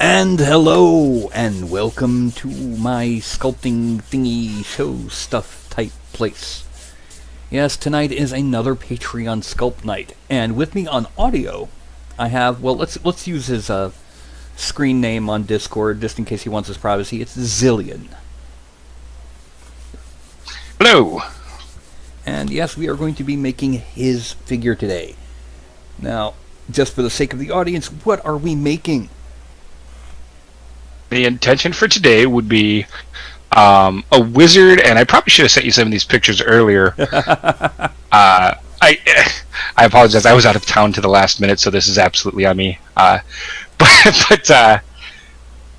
And hello, and welcome to my sculpting thingy show stuff type place. Yes, tonight is another Patreon sculpt night, and with me on audio, I have, well, let's use his screen name on Discord just in case he wants his privacy. It's Zillion. Hello. And yes, we are going to be making his figure today. Now, just for the sake of the audience, what are we making? The intention for today would be a wizard, and I probably should have sent you some of these pictures earlier. I apologize. I was out of town to the last minute, so this is absolutely on me. But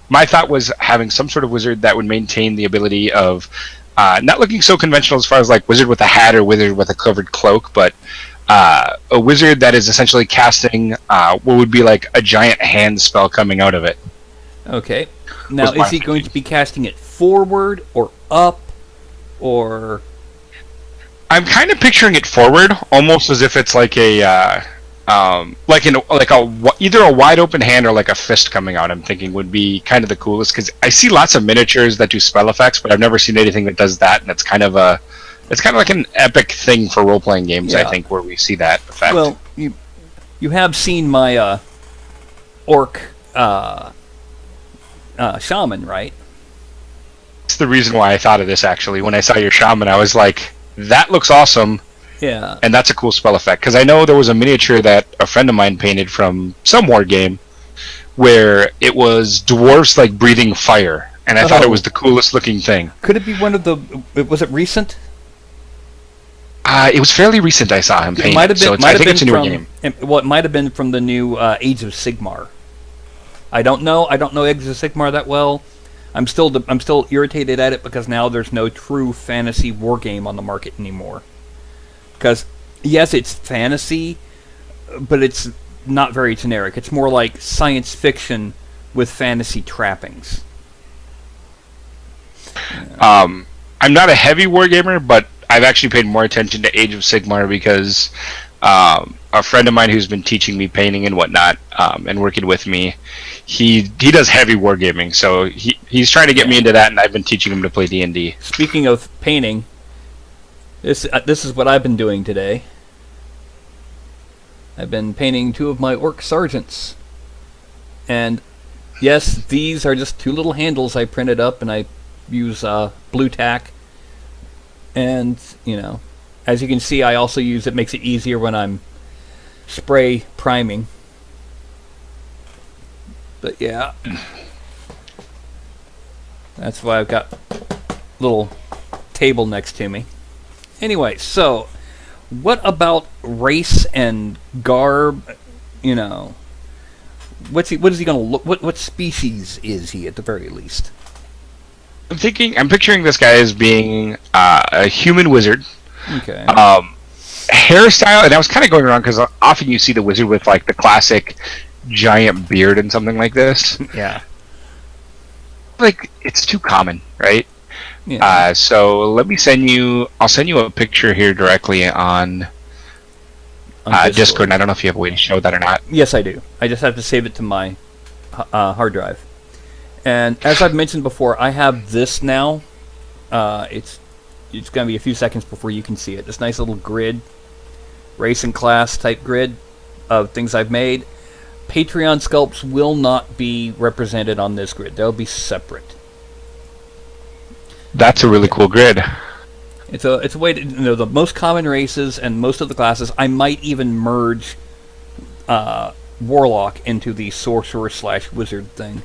my thought was having some sort of wizard that would maintain the ability of not looking so conventional as far as like wizard with a hat or wizard with a covered cloak, but a wizard that is essentially casting what would be like a giant hand spell coming out of it. Okay. Now, is he going to be casting it forward or up, or? I'm kind of picturing it forward, almost as if it's like a either a wide open hand or like a fist coming out. I'm thinking would be kind of the coolest because I see lots of miniatures that do spell effects, but I've never seen anything that does that, and it's kind of like an epic thing for role playing games. Yeah. I think where we see that effect. Well, you have seen my orc. Shaman, right? That's the reason why I thought of this, actually. When I saw your shaman, I was like, that looks awesome. Yeah. And that's a cool spell effect. Because I know there was a miniature that a friend of mine painted from some war game where it was dwarves, like, breathing fire. And I thought it was the coolest looking thing. Could it be one of the... Was it recent? It was fairly recent I saw him paint. I think it's a newer game. Well, it might have been from the new Age of Sigmar. I don't know Age of Sigmar that well. I'm still irritated at it because now there's no true fantasy war game on the market anymore. Because yes, it's fantasy, but it's not very generic. It's more like science fiction with fantasy trappings. Yeah. I'm not a heavy wargamer, but I've actually paid more attention to Age of Sigmar because a friend of mine who's been teaching me painting and whatnot, and working with me, he does heavy wargaming, so he's trying to get me into that, and I've been teaching him to play D&D. Speaking of painting, this is what I've been doing today. I've been painting two of my orc sergeants, and yes, these are just two little handles I printed up, and I use blue tack, and as you can see, I also use it. Makes it easier when I'm spray priming. But yeah, that's why I've got a little table next to me. Anyway, so what about race and garb? What is he going to look? What species is he at the very least? I'm picturing this guy as being a human wizard. Okay. Hairstyle, and I was kind of going around because often you see the wizard with like the classic giant beard and something like this. Yeah. Like it's too common, right? Yeah. So let me I'll send you a picture here directly on Discord. And I don't know if you have a way to show that or not. Yes, I do. I just have to save it to my hard drive. And as I've mentioned before, I have this now. It's going to be a few seconds before you can see it. This nice little grid, race and class type grid of things I've made. Patreon sculpts will not be represented on this grid. They'll be separate. That's a really cool grid. It's a way to the most common races and most of the classes. I might even merge Warlock into the sorcerer/wizard thing.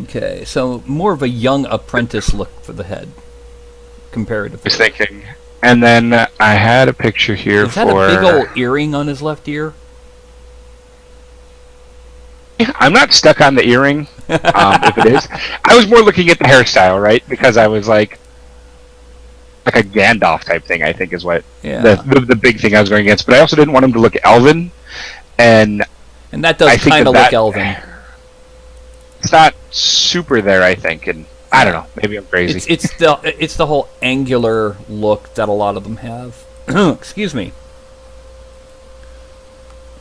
Okay, so more of a young apprentice look for the head, comparatively. I was thinking. And then I had a picture here Is that a big old earring on his left ear? I'm not stuck on the earring, if it is. I was more looking at the hairstyle, right? Because I was like a Gandalf type thing, I think is what the big thing I was going against. But I also didn't want him to look elven, and that does kind of look elven. It's not super there, I think, and I don't know. Maybe I'm crazy. It's the whole angular look that a lot of them have. Excuse me.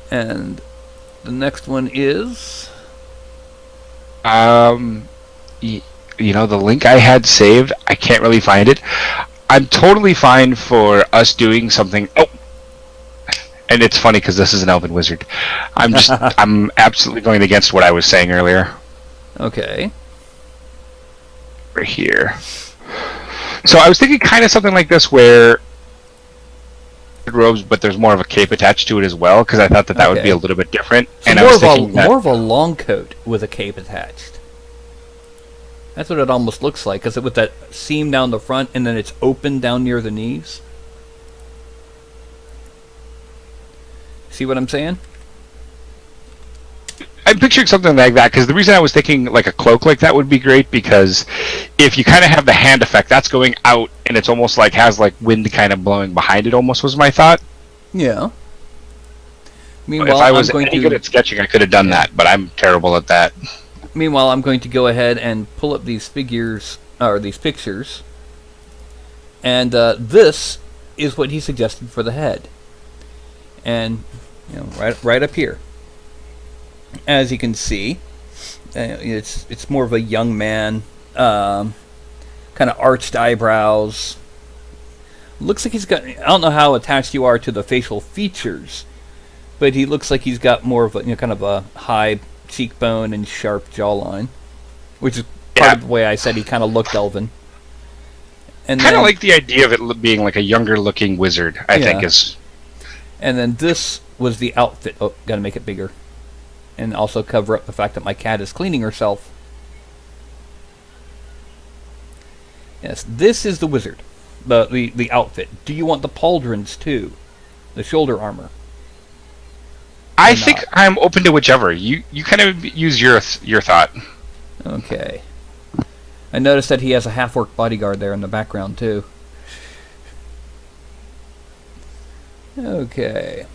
And the next one is The link I had saved, I can't really find it. I'm totally fine for us doing something. Oh, and it's funny because this is an elven wizard. I'm absolutely going against what I was saying earlier. Okay. Right here. So I was thinking kind of something like this where robes, but there's more of a cape attached to it as well, because I thought that would be a little bit different. So and more I was of thinking more of a long coat with a cape attached. That's what it almost looks like, because with that seam down the front, and then it's open down near the knees. See what I'm saying? I'm picturing something like that, because the reason I was thinking like a cloak like that would be great, because if you kind of have the hand effect, that's going out, and it's almost like has like wind kind of blowing behind it, almost was my thought. Yeah. Meanwhile, if I was any good at sketching, I could have done that, but I'm terrible at that. Meanwhile, I'm going to go ahead and pull up these figures, or these pictures, and this is what he suggested for the head. And, right up here. As you can see, it's more of a young man, kind of arched eyebrows. Looks like he's got, I don't know how attached you are to the facial features, but he looks like he's got more of a, kind of a high cheekbone and sharp jawline, which is part of the way I said he kind of looked elven. And kind of like the idea of it being like a younger looking wizard, I think is. And then this was the outfit. Oh, gotta make it bigger. And also cover up the fact that my cat is cleaning herself. Yes, this is the wizard. The outfit. Do you want the pauldrons too? The shoulder armor? I think I'm open to whichever. You kind of use your thought. Okay. I noticed that he has a half-orc bodyguard there in the background too. Okay.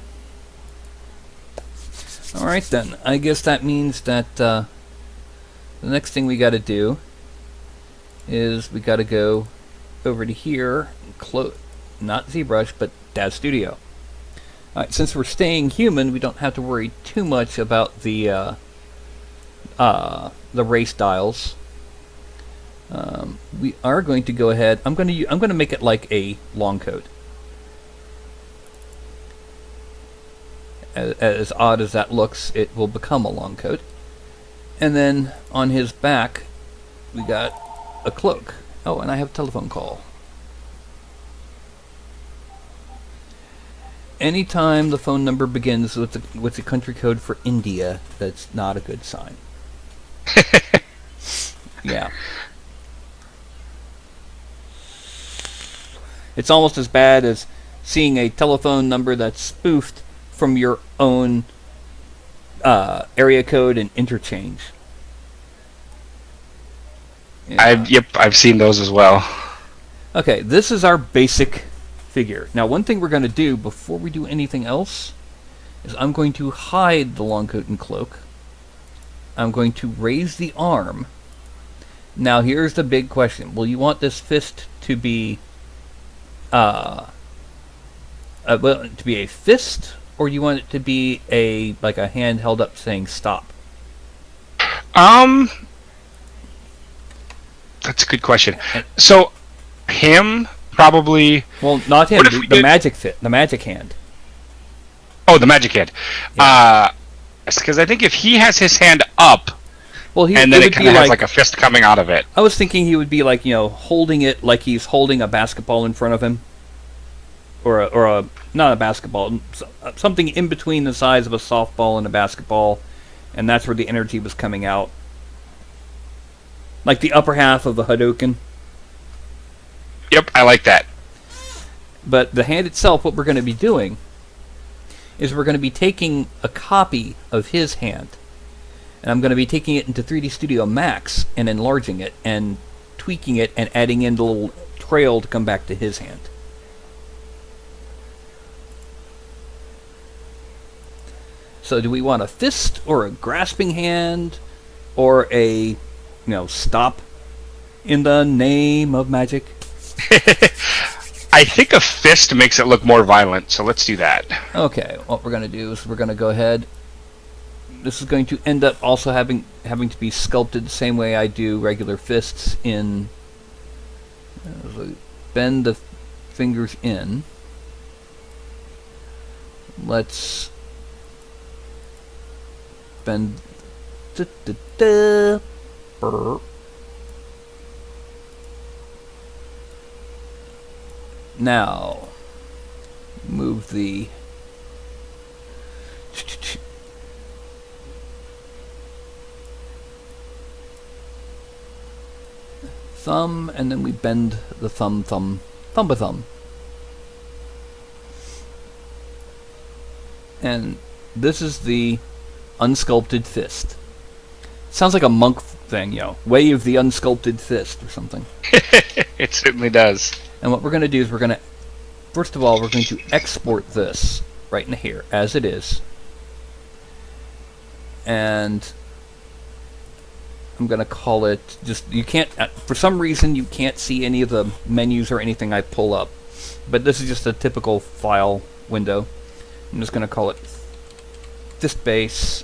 Alright then. I guess that means that the next thing we gotta do is we gotta go over to here and not ZBrush, but Dad Studio. Alright, since we're staying human, we don't have to worry too much about the race dials. We are going to go ahead. I'm going to make it like a long coat. As odd as that looks, it will become a long coat. And then on his back, we got a cloak. Oh, and I have a telephone call. Anytime the phone number begins with the country code for India, that's not a good sign. Yeah. It's almost as bad as seeing a telephone number that's spoofed from your own area code and interchange. Yeah. I've seen those as well. Okay, this is our basic figure. Now, one thing we're going to do before we do anything else is I'm going to hide the long coat and cloak. I'm going to raise the arm. Now, here's the big question. Will you want this fist to be to be a fist, or do you want it to be like a hand held up saying stop? That's a good question. So, him probably. Well, not him. The magic the magic hand. Oh, the magic hand. Yeah. Because I think if he has his hand up, well, and then it kind of has like a fist coming out of it. I was thinking he would be like, holding it like he's holding a basketball in front of him, or not a basketball, something in between the size of a softball and a basketball, and that's where the energy was coming out, like the upper half of a Hadouken. Yep, I like that. But the hand itself, what we're going to be doing is we're going to be taking a copy of his hand, and I'm going to be taking it into 3D Studio Max and enlarging it and tweaking it and adding in the little trail to come back to his hand. So do we want a fist or a grasping hand or a, stop in the name of magic? I think a fist makes it look more violent, so let's do that. Okay, what we're going to do is we're going to go ahead, this is going to end up also having to be sculpted the same way I do regular fists in. Bend the fingers in. Let's bend. Now, move the thumb, and then we bend the thumb. And this is the unsculpted fist. Sounds like a monk thing, way of the unsculpted fist or something. It certainly does. And what we're going to do is first of all, we're going to export this right into here as it is. And I'm going to call it you can't, for some reason, you can't see any of the menus or anything I pull up. But this is just a typical file window. I'm just going to call it fist base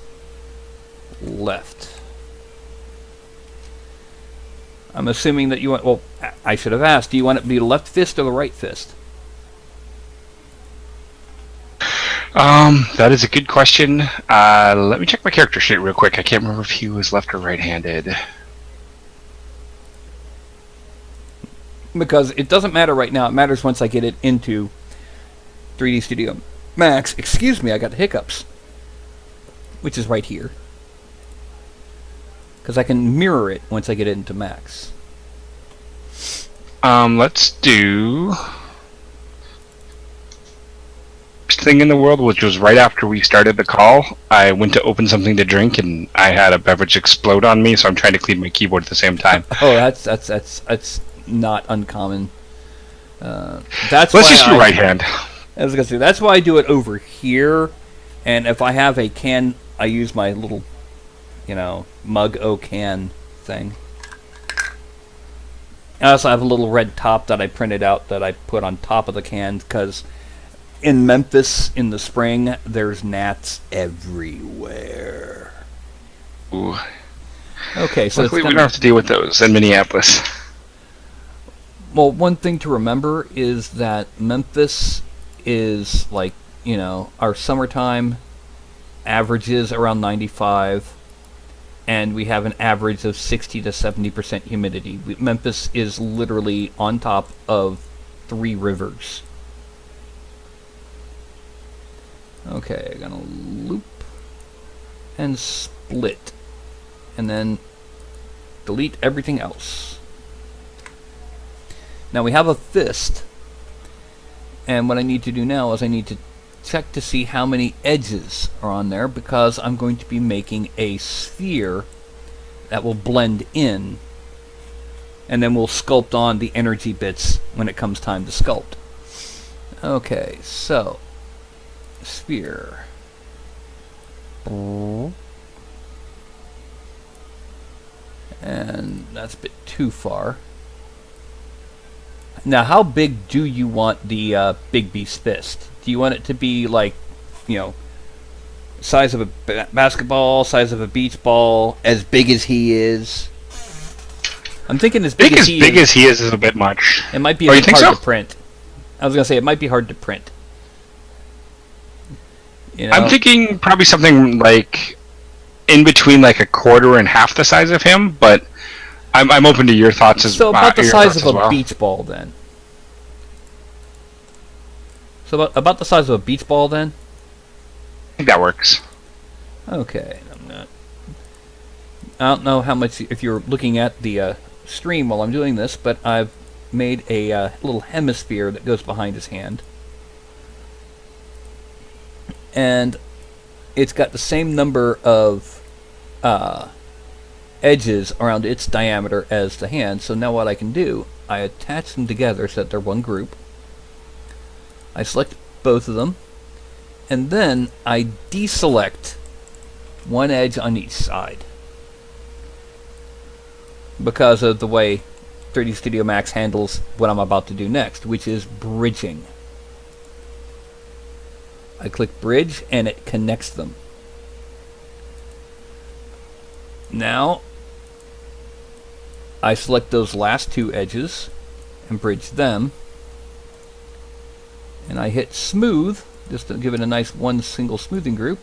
left. I'm assuming that you want, well, I should have asked, do you want it to be the left fist or the right fist? That is a good question. Let me check my character sheet real quick. I can't remember if he was left or right-handed. Because it doesn't matter right now. It matters once I get it into 3D Studio Max. Excuse me, I got the hiccups. Which is right here. Because I can mirror it once I get it into Max. Let's do first thing in the world, which was right after we started the call. I went to open something to drink, and I had a beverage explode on me, so I'm trying to clean my keyboard at the same time. Oh, that's not uncommon. Let's just do right hand. I was gonna say that's why I do it over here, and if I have a can, I use my little, mug-o can thing. I also have a little red top that I printed out that I put on top of the can because in Memphis in the spring there's gnats everywhere. Ooh. Okay, so luckily we don't have to deal with those in Minneapolis. Well, one thing to remember is that Memphis is like, our summertime averages around 95. And we have an average of 60 to 70% humidity. Memphis is literally on top of 3 rivers. Okay, I'm gonna loop and split. And then delete everything else. Now we have a fist. And what I need to do now is I need to check to see how many edges are on there because I'm going to be making a sphere that will blend in, and then we'll sculpt on the energy bits when it comes time to sculpt. Okay, so sphere. And that's a bit too far. Now, how big do you want the Big Beast fist? Do you want it to be like, size of a basketball, size of a beach ball, as big as he is? I'm thinking as big as he is. Big as he is a bit much. It might be a bit hard to print. I was going to say, it might be hard to print. I'm thinking probably something like in between like a quarter and half the size of him, but I'm open to your thoughts as well. So about the size of a beach ball, then. So about the size of a beach ball, then? I think that works. Okay. I don't know how much, if you're looking at the stream while I'm doing this, but I've made a little hemisphere that goes behind his hand. And it's got the same number of edges around its diameter as the hand. So now what I can do, I attach them together so that they're one group. I select both of them, and then I deselect one edge on each side because of the way 3D Studio Max handles what I'm about to do next, which is bridging. I click bridge and it connects them. Now, I select those last two edges and bridge them. And I hit smooth, just to give it a nice one single smoothing group.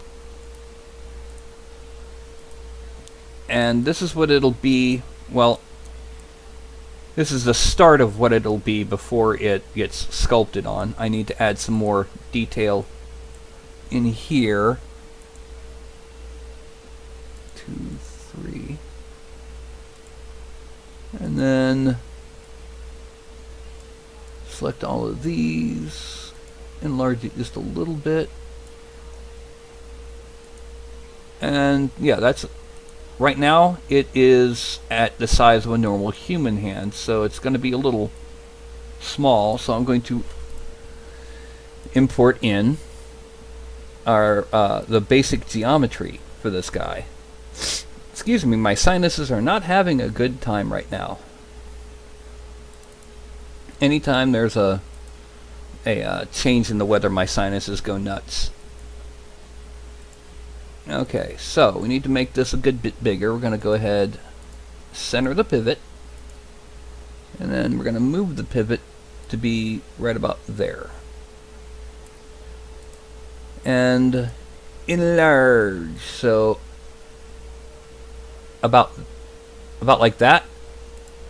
And this is what it'll be, well, this is the start of what it'll be before it gets sculpted on. I need to add some more detail in here. 2, 3. And then select all of these, enlarge it just a little bit. And yeah, that's right now it is at the size of a normal human hand, so it's going to be a little small, so I'm going to import in our the basic geometry for this guy. Excuse me, my sinuses are not having a good time right now. Anytime there's a change in the weather, my sinuses go nuts. Okay, so we need to make this a good bit bigger. We're going to go ahead, center the pivot, and then we're going to move the pivot to be right about there. And enlarge, so about like that.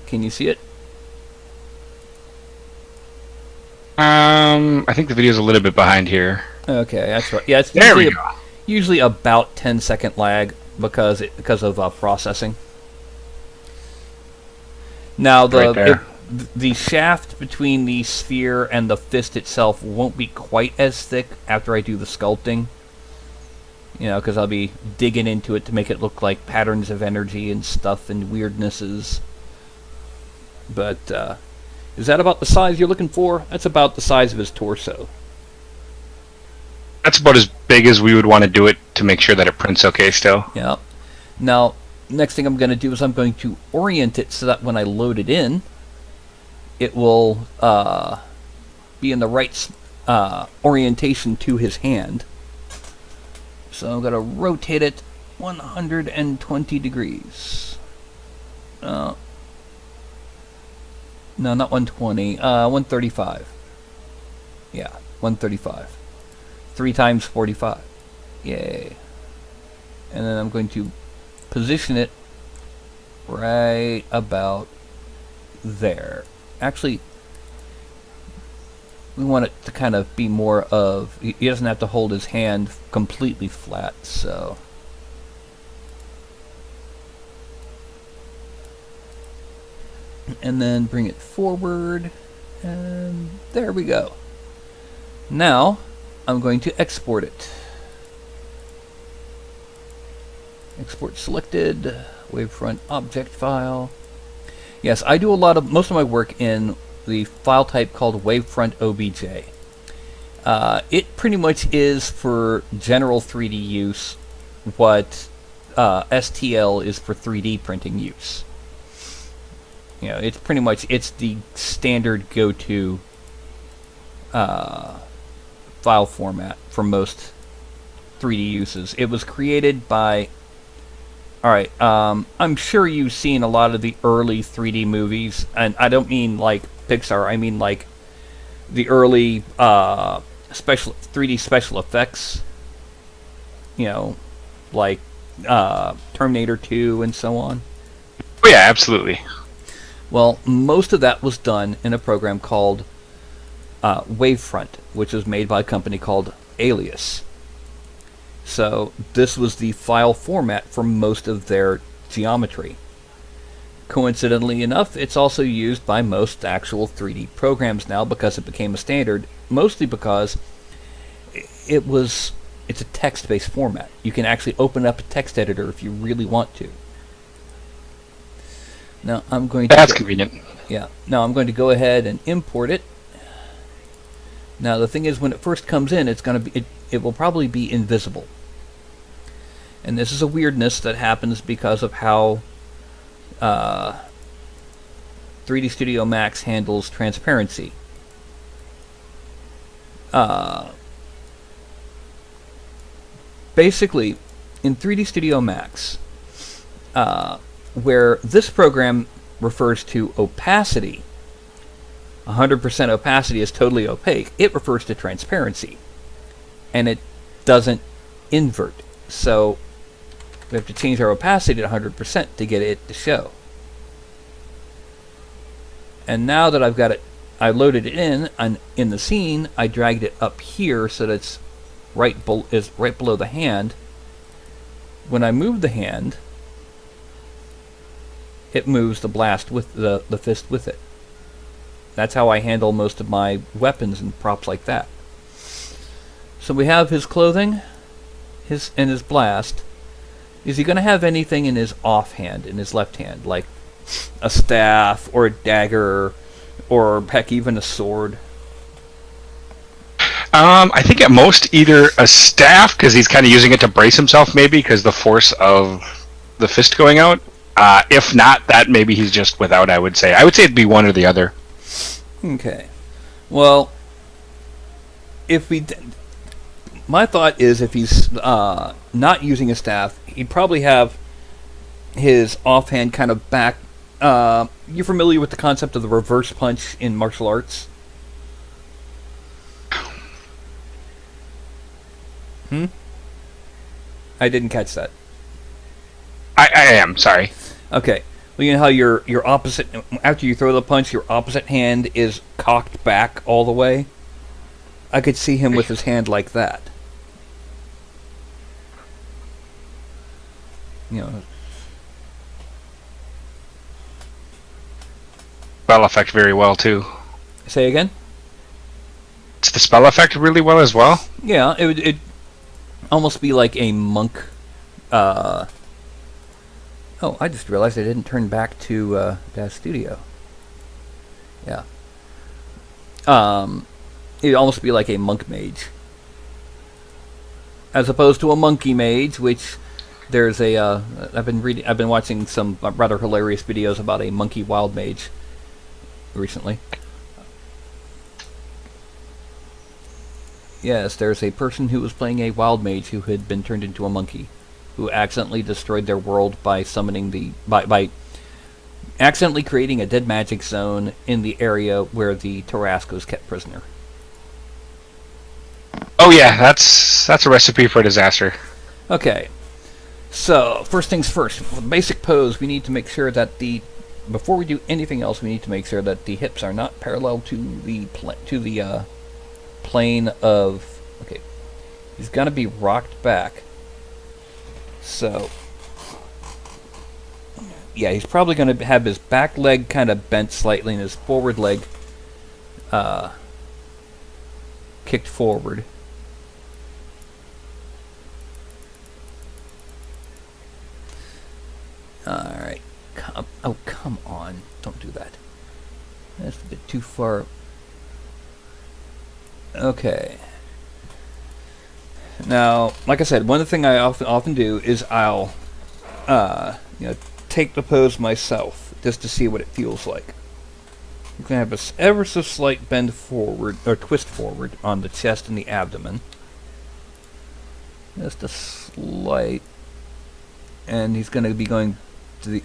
Can you see it? I think the video's a little bit behind here. Okay, that's right. Yeah, it's There we go. Usually about 10-second lag because of processing. Now the shaft between the sphere and the fist itself won't be quite as thick after I do the sculpting. You know, because I'll be digging into it to make it look like patterns of energy and stuff and weirdnesses. But is that about the size you're looking for? That's about the size of his torso. That's about as big as we would want to do it to make sure that it prints okay still. Yeah. Now, next thing I'm going to do is I'm going to orient it so that when I load it in, it will be in the right orientation to his hand. So I'm going to rotate it 120 degrees. No, not 120. 135. Yeah, 135. 3 times 45. Yay. And then I'm going to position it right about there. Actually, we want it to kind of be more of... He doesn't have to hold his hand completely flat, so... And then bring it forward, and there we go. Now, I'm going to export it. Export selected, wavefront object file. Yes, I do most of my work in the file type called wavefront OBJ. It pretty much is for general 3D use what STL is for 3D printing use. You know, it's pretty much, it's the standard go-to file format for most 3D uses. It was created by... Alright, I'm sure you've seen a lot of the early 3D movies, and I don't mean like Pixar, I mean like the early 3D special effects, you know, like Terminator 2 and so on. Oh yeah, absolutely. Well, most of that was done in a program called Wavefront, which was made by a company called Alias. So this was the file format for most of their geometry. Coincidentally enough, it's also used by most actual 3D programs now because it became a standard, mostly because it's a text-based format. You can actually open up a text editor if you really want to. Now I'm going to... That's convenient. Yeah. Now I'm going to go ahead and import it. Now the thing is, when it first comes in, it's going to be it will probably be invisible. And this is a weirdness that happens because of how 3D Studio Max handles transparency. Basically, in 3D Studio Max, where this program refers to opacity, 100% opacity is totally opaque, it refers to transparency. And it doesn't invert. So we have to change our opacity to 100% to get it to show. And now that I've got it, I loaded it in the scene, I dragged it up here so that it's right below the hand. When I move the hand, it moves the blast with the fist with it. That's how I handle most of my weapons and props like that. So we have his clothing, and his blast. Is he going to have anything in his offhand, in his left hand, like a staff or a dagger, or heck, even a sword? I think at most either a staff, because he's kind of using it to brace himself, maybe because the force of the fist going out. If not, that maybe he's just without. I would say it'd be one or the other. Okay. Well, my thought is if he's not using a staff, he'd probably have his offhand kind of back. You're familiar with the concept of the reverse punch in martial arts? I didn't catch that. I am sorry. Okay. Well, you know how your opposite, after you throw the punch, your opposite hand is cocked back all the way? I could see him with his hand like that. You know. Spell effect very well too. Say again? It's the spell effect really well as well. Yeah, it would almost be like a monk. Oh, I just realized I didn't turn back to that studio. Yeah. It'd almost be like a monk mage, as opposed to a monkey mage, which there's a. I've been watching some rather hilarious videos about a monkey wild mage recently. Yes, there's a person who was playing a wild mage who had been turned into a monkey, who accidentally destroyed their world by summoning by accidentally creating a dead magic zone in the area where the Tarascos kept prisoner. Oh yeah, that's a recipe for disaster. Okay, so first things first. For the basic pose, we need to make sure that before we do anything else, we need to make sure that the hips are not parallel to the plane of. Okay, he's gonna be rocked back. So, yeah, he's probably going to have his back leg kind of bent slightly and his forward leg kicked forward. Alright. Oh, come on. Don't do that. That's a bit too far. Okay. Now, like I said, one of the things I often do is I'll take the pose myself just to see what it feels like. You can have a ever so slight bend forward or twist forward on the chest and the abdomen. Just a slight, and he's going to be going to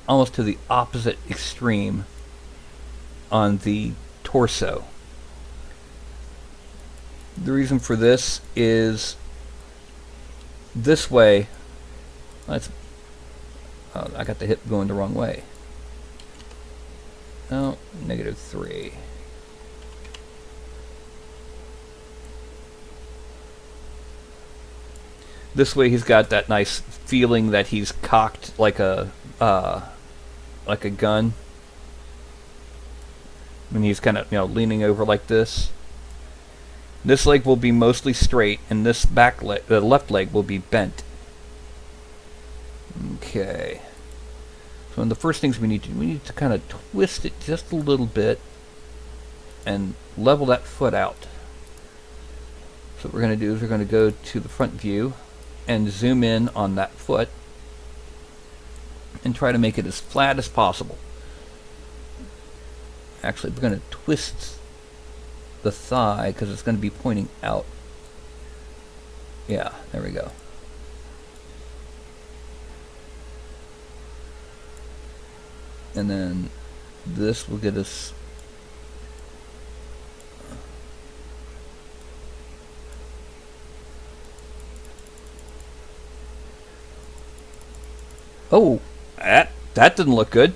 almost to the opposite extreme on the torso. The reason for this is this way. I got the hip going the wrong way. Oh, -3. This way he's got that nice feeling that he's cocked like a gun. When he's kind of leaning over like this. This leg will be mostly straight, and this back leg, the left leg, will be bent. Okay. So one of the first things we need to kind of twist it just a little bit and level that foot out. So what we're going to do is we're going to go to the front view and zoom in on that foot and try to make it as flat as possible. Actually, we're going to twist the thigh because it's going to be pointing out. Yeah, there we go. And then this will get us... Oh, that didn't look good.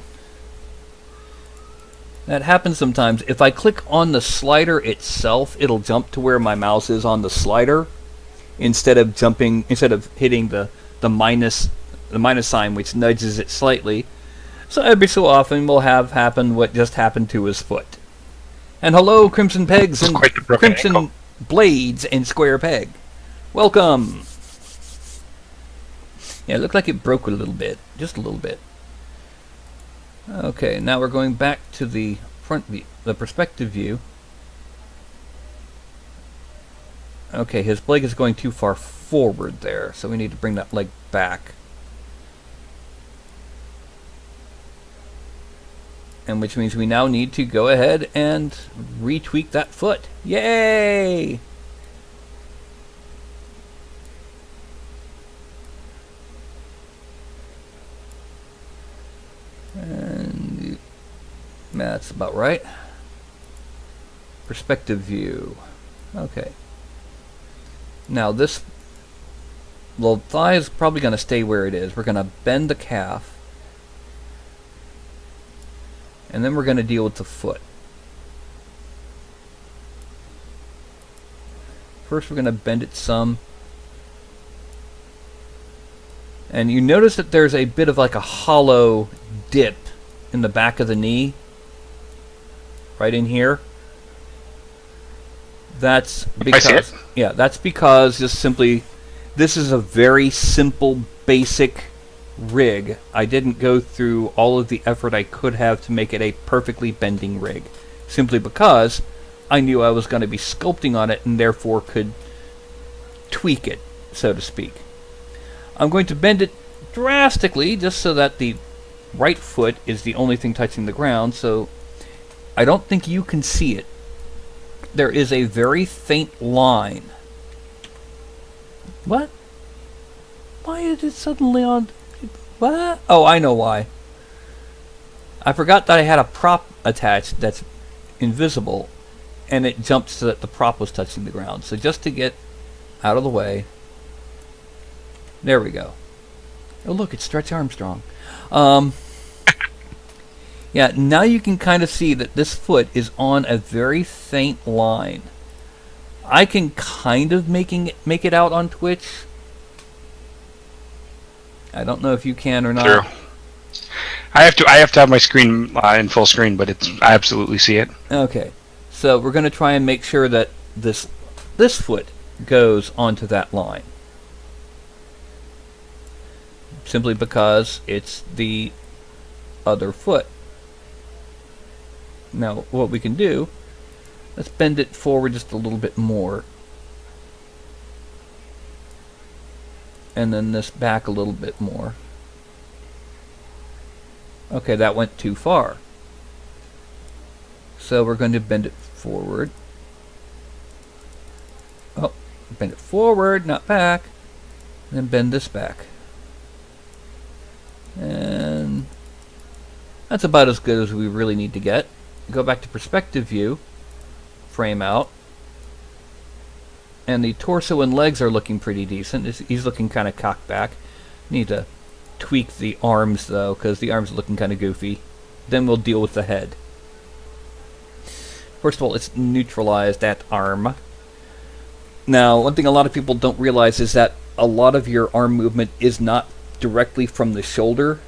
That happens sometimes. If I click on the slider itself, it'll jump to where my mouse is on the slider instead of hitting the minus sign, which nudges it slightly. So every so often we'll have happen what just happened to his foot. And hello, Crimson Pegs and Crimson ankle. Blades and Square Peg. Welcome. Yeah, it looked like it broke a little bit, just a little bit. Okay, now we're going back to the front view, the perspective view. Okay, his leg is going too far forward there, so we need to bring that leg back. And which means we now need to go ahead and retweak that foot. Yay! And that's about right. Perspective view. Okay. Now this little thigh is probably going to stay where it is. We're going to bend the calf. And then we're going to deal with the foot. First we're going to bend it some. And you notice that there's a bit of like a hollow dip in the back of the knee. Right in here. That's because that's because just simply this is a very simple basic rig. I didn't go through all of the effort I could have to make it a perfectly bending rig, simply because I knew I was going to be sculpting on it and therefore could tweak it, so to speak. I'm going to bend it drastically just so that the right foot is the only thing touching the ground, so I don't think you can see it. There is a very faint line. What? Why is it suddenly on... What? Oh, I know why. I forgot that I had a prop attached that's invisible, and it jumped so that the prop was touching the ground. So just to get out of the way, there we go. Oh look, it's Stretch Armstrong. Yeah, now you can kind of see that this foot is on a very faint line. I can kind of make it out on Twitch. I don't know if you can or not. Sure. I have to have my screen in full screen, but I absolutely see it. Okay, so we're going to try and make sure that this foot goes onto that line. Simply because it's the other foot. Now, what we can do, let's bend it forward just a little bit more. And then this back a little bit more. Okay, that went too far. So we're going to bend it forward. Oh, bend it forward, not back. And then bend this back. And that's about as good as we really need to get. Go back to perspective view. Frame out. And the torso and legs are looking pretty decent. He's looking kind of cocked back. Need to tweak the arms though, because the arms are looking kind of goofy. Then we'll deal with the head. First of all, it's neutralized that arm. Now, one thing a lot of people don't realize is that a lot of your arm movement is not directly from the shoulder,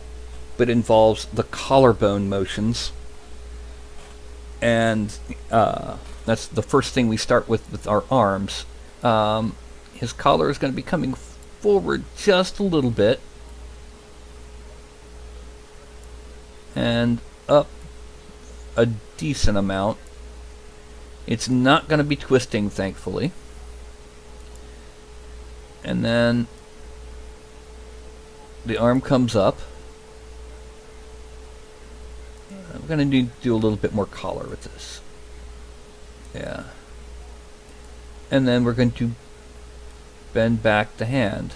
but involves the collarbone motions. And that's the first thing we start with our arms. His collar is going to be coming forward just a little bit. And up a decent amount. It's not going to be twisting, thankfully. And then the arm comes up. I'm going to need to do a little bit more collar with this. Yeah. And then we're going to bend back the hand.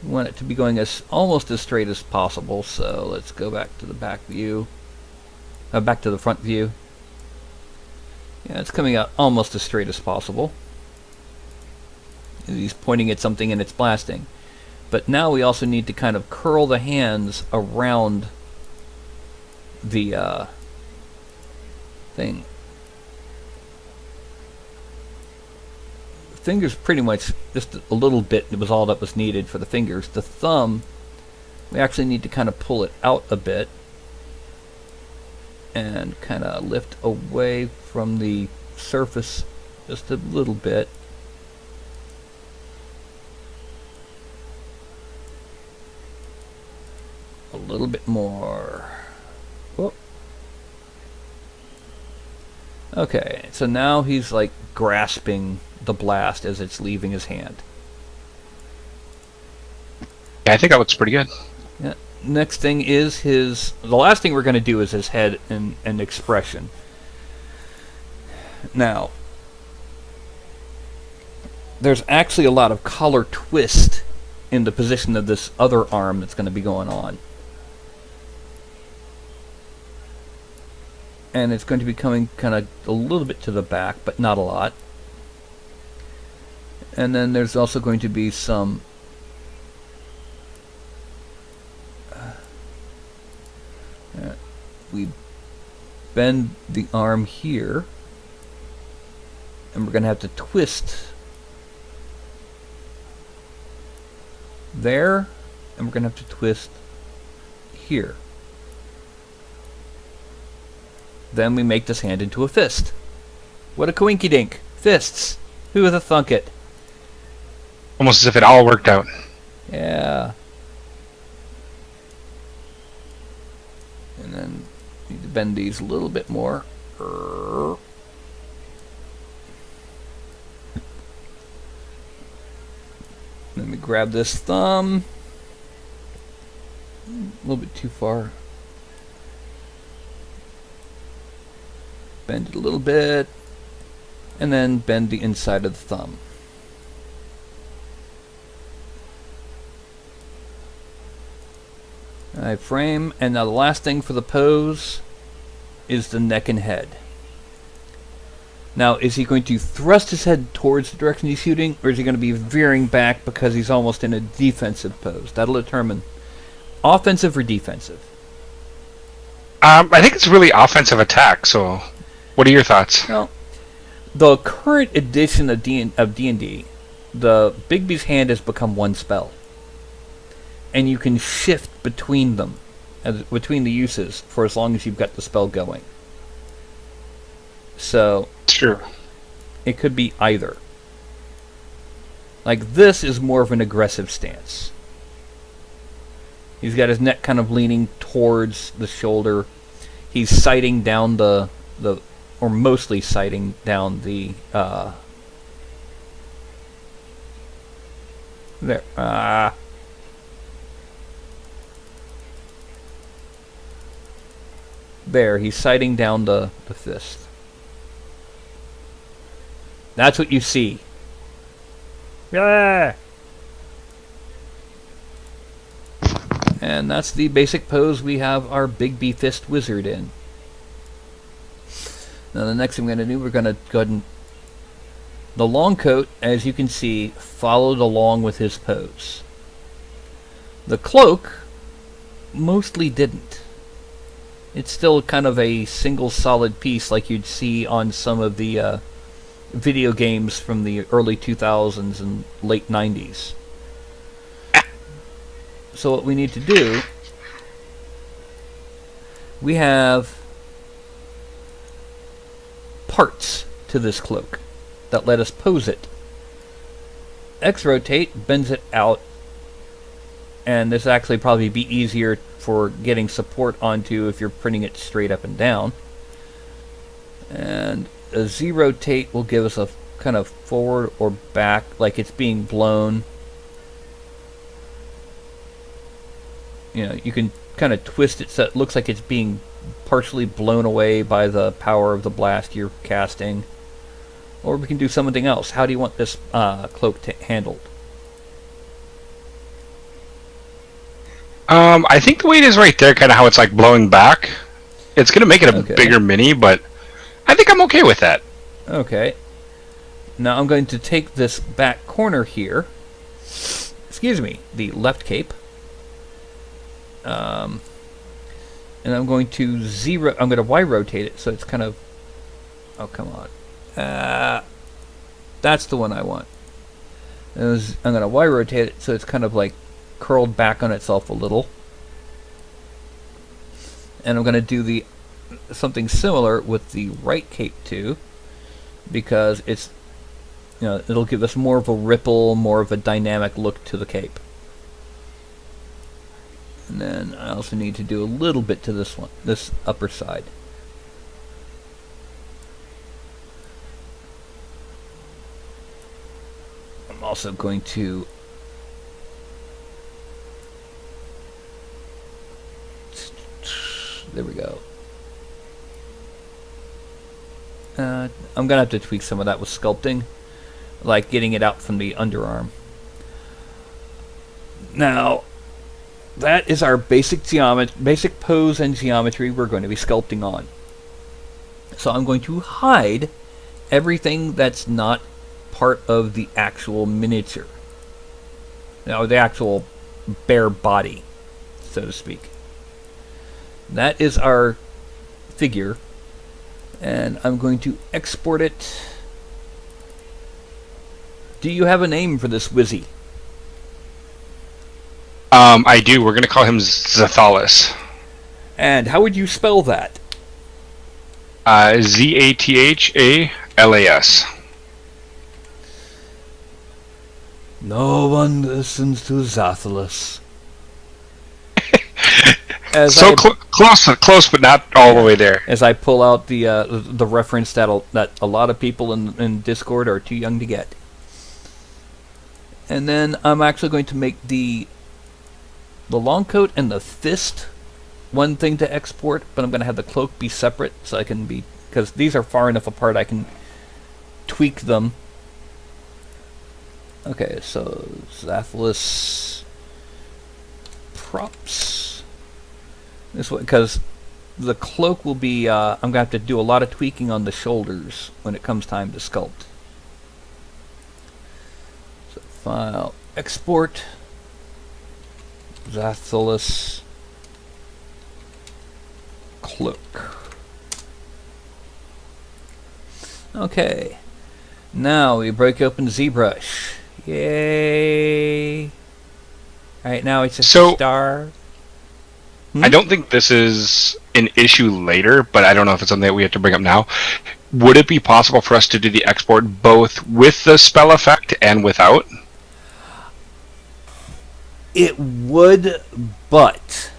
We want it to be going as almost as straight as possible, so let's go back to the back view. Back to the front view. Yeah, it's coming out almost as straight as possible. He's pointing at something and it's blasting. But now we also need to kind of curl the hands around the thing. Fingers pretty much just a little bit, it was all that was needed for the fingers. The thumb, we actually need to kind of pull it out a bit and kind of lift away from the surface just a little bit. A little bit more. Whoop. Okay, so now he's like grasping the blast as it's leaving his hand. Yeah, I think that looks pretty good. Yeah. Next thing is the last thing we're going to do is his head and expression. Now, there's actually a lot of color twist in the position of this other arm that's going to be going on. And it's going to be coming kind of a little bit to the back, but not a lot. And then there's also going to be some we bend the arm here, and we're going to have to twist there, and we're going to have to twist here. Then we make this hand into a fist. What a coinky-dink. Fists. Who would have thunk it? Almost as if it all worked out. Yeah. And then need to bend these a little bit more. Let me grab this thumb. A little bit too far. Bend it a little bit, and then bend the inside of the thumb. I frame, and now the last thing for the pose is the neck and head. Now, is he going to thrust his head towards the direction he's shooting, or is he going to be veering back because he's almost in a defensive pose? That'll determine offensive or defensive. I think it's really offensive attack, so what are your thoughts? Well, the current edition of D&D, the Bigby's hand has become one spell. And you can shift between them, between the uses, for as long as you've got the spell going. So, True. It could be either. Like, this is more of an aggressive stance. He's got his neck kind of leaning towards the shoulder. He's sighting down the or mostly sighting down the, there, there, he's sighting down the fist. That's what you see. Yeah. And that's the basic pose we have our Big B Fist Wizard in. Now the next thing we're going to do, we're going to go ahead and... The long coat, as you can see, followed along with his pose. The cloak mostly didn't. It's still kind of a single solid piece like you'd see on some of the video games from the early 2000s and late 90s. So what we need to do, we have parts to this cloak that let us pose it. X-rotate bends it out, and this actually probably be easier for getting support onto if you're printing it straight up and down. And a Z-rotate will give us a kind of forward or back, like it's being blown. You know, you can kind of twist it so it looks like it's being partially blown away by the power of the blast you're casting. Or we can do something else. How do you want this cloak handled? I think the way it is right there, kind of how it's like blowing back, it's going to make it a Okay. bigger mini, but I think I'm okay with that. Okay. Now I'm going to take this back corner here. Excuse me, the left cape. And I'm going to I'm going to Y rotate it so it's kind of. Oh, come on. That's the one I want. I'm going to Y rotate it so it's kind of like curled back on itself a little. And I'm going to do something similar with the right cape too, because it's, it'll give us more of a ripple, more of a dynamic look to the cape. And then I also need to do a little bit to this upper side. I'm also going to there we go. I'm gonna have to tweak some of that with sculpting, like getting it out from the underarm. Now, that is our basic pose and geometry we're going to be sculpting on. So I'm going to hide everything that's not part of the actual miniature. Now, the actual bare body, so to speak. That is our figure, and I'm going to export it. Do you have a name for this Wizzy? I do. We're going to call him Zathalus. And how would you spell that? Zathalas. No one listens to Zathalus. Close, but not all the way there. As I pull out the reference that a lot of people in Discord are too young to get. And then I'm actually going to make the long coat and the fist one thing to export, but I'm going to have the cloak be separate so I can because these are far enough apart I can tweak them. Okay, so Zathalus props. This one, because the cloak will be, I'm going to have to do a lot of tweaking on the shoulders when it comes time to sculpt. So file, export, Zathalus cloak. Okay, now we break open ZBrush. Yay! Alright, now it's just a star. I don't think this is an issue later, but I don't know if it's something that we have to bring up now. Would it be possible for us to do the export both with the spell effect and without? It would, but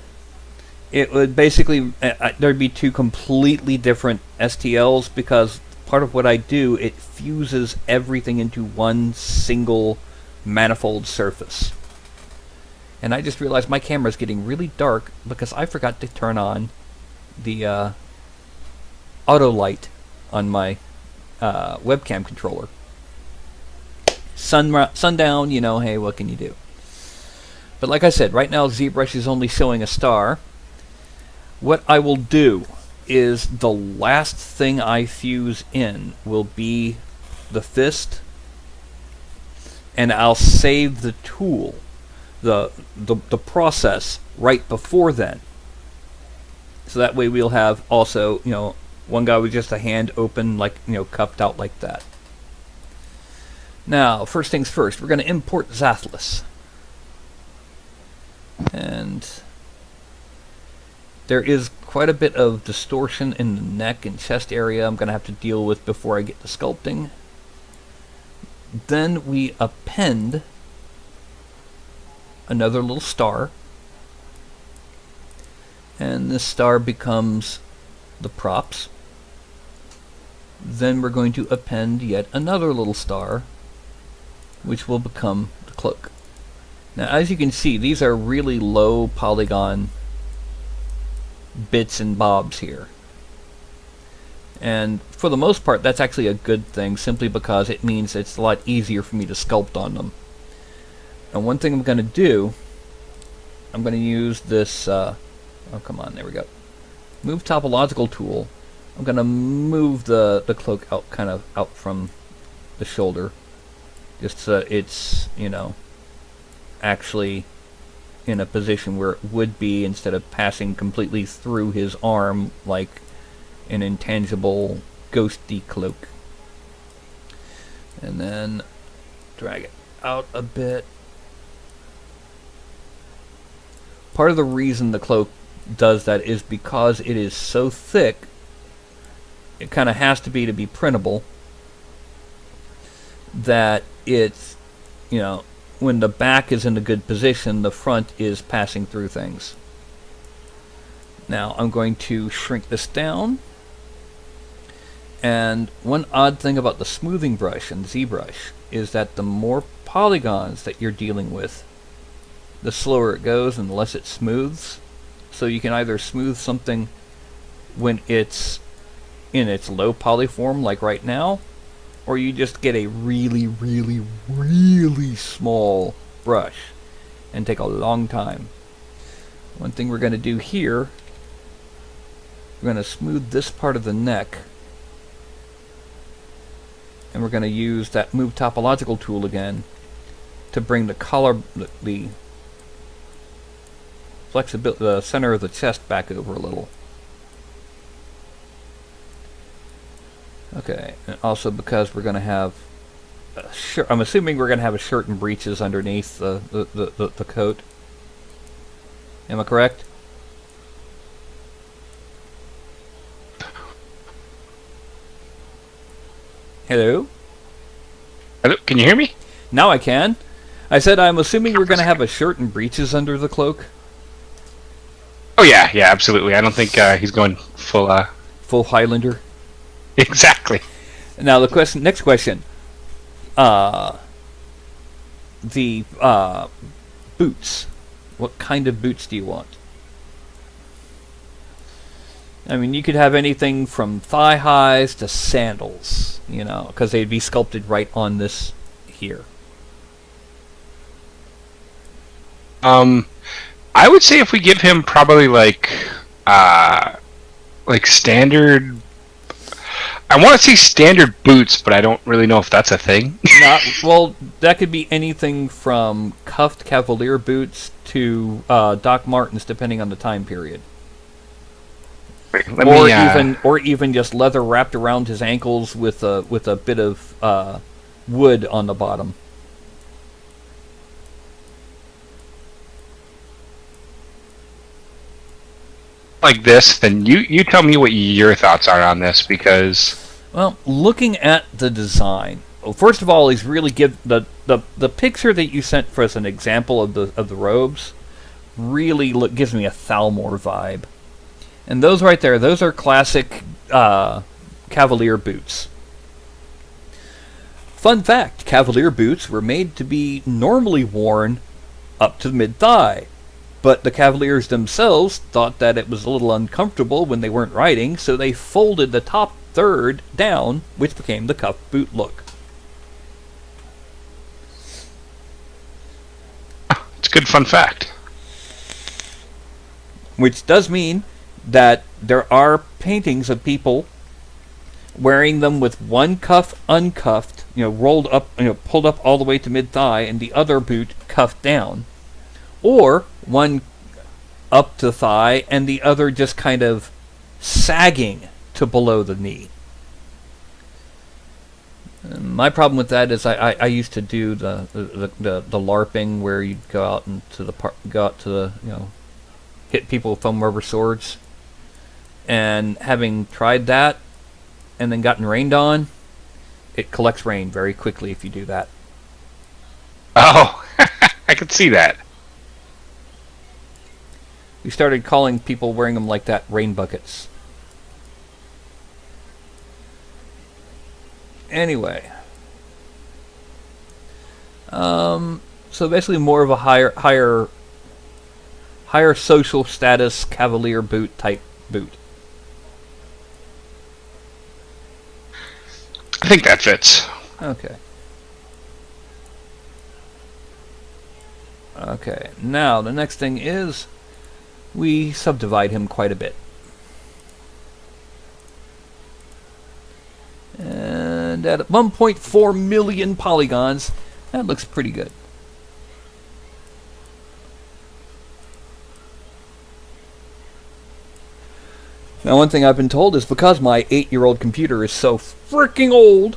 it would basically there'd be two completely different STLs, because part of what I do, it fuses everything into one single manifold surface. And I just realized my camera's getting really dark because I forgot to turn on the auto light on my webcam controller. Sundown, hey, what can you do? But like I said, right now ZBrush is only showing a star. What I will do is the last thing I fuse in will be the fist, and I'll save the tool, the process right before then. So that way we'll have also, one guy with just a hand open, like, cupped out like that. Now, first things first, we're going to import Zathalus. And there is quite a bit of distortion in the neck and chest area I'm going to have to deal with before I get to sculpting. Then we append another little star, and this star becomes the props. Then we're going to append yet another little star, which will become the cloak. Now, as you can see, these are really low polygon bits and bobs here. And for the most part, that's actually a good thing, simply because it means it's a lot easier for me to sculpt on them. And one thing I'm going to do I'm going to use this. Oh, come on. There we go. Move topological tool. I'm going to move the cloak out, kind of out from the shoulder, just so it's, actually in a position where it would be, instead of passing completely through his arm like an intangible ghosty cloak. And then drag it out a bit. Part of the reason the cloak does that is because it is so thick, it kind of has to be printable, that it's, when the back is in a good position, the front is passing through things. Now I'm going to shrink this down. And one odd thing about the smoothing brush and ZBrush is that the more polygons that you're dealing with, the slower it goes and the less it smooths. So you can either smooth something when it's in its low poly form, like right now, or you just get a really, really, really small brush and take a long time. One thing we're going to do here, we're going to smooth this part of the neck, and we're going to use that move topological tool again to bring the collar, the flexibility, the center of the chest back over a little. Okay, and also because we're going to have a shirt, I'm assuming we're going to have a shirt and breeches underneath the coat. Am I correct? Hello? Hello? Can you hear me? Now I can. I said I'm assuming we're going to have a shirt and breeches under the cloak. Oh yeah, absolutely. I don't think he's going full Highlander. Exactly. Now the next question. The boots. What kind of boots do you want? I mean, you could have anything from thigh highs to sandals, because they'd be sculpted right on this here. I would say if we give him probably like standard. I want to say standard boots, but I don't really know if that's a thing. Well, that could be anything from cuffed cavalier boots to Doc Martens, depending on the time period. Or even just leather wrapped around his ankles with a bit of wood on the bottom. Like this, then you tell me what your thoughts are on this, because looking at the design, first of all, he's really the picture that you sent for as an example of the robes really gives me a Thalmor vibe. And those right there, those are classic Cavalier boots. Fun fact, Cavalier boots were made to be normally worn up to the mid-thigh. But the Cavaliers themselves thought that it was a little uncomfortable when they weren't riding, so they folded the top third down, which became the cuff boot look. It's a good fun fact. Which does mean that there are paintings of people wearing them with one cuff uncuffed, rolled up, pulled up all the way to mid-thigh, and the other boot cuffed down. Or one up to thigh and the other just kind of sagging to below the knee. My problem with that is I used to do the LARPing where you'd go out to hit people with foam rubber swords, and having tried that and then gotten rained on, it collects rain very quickly if you do that. Oh, I could see that. We started calling people wearing them like that rain buckets. Anyway. So basically more of a higher social status cavalier boot type boot. I think that fits. Okay. Okay, now the next thing is we subdivide him quite a bit. And at 1.4 million polygons, that looks pretty good. Now, one thing I've been told is because my 8-year-old computer is so freaking old,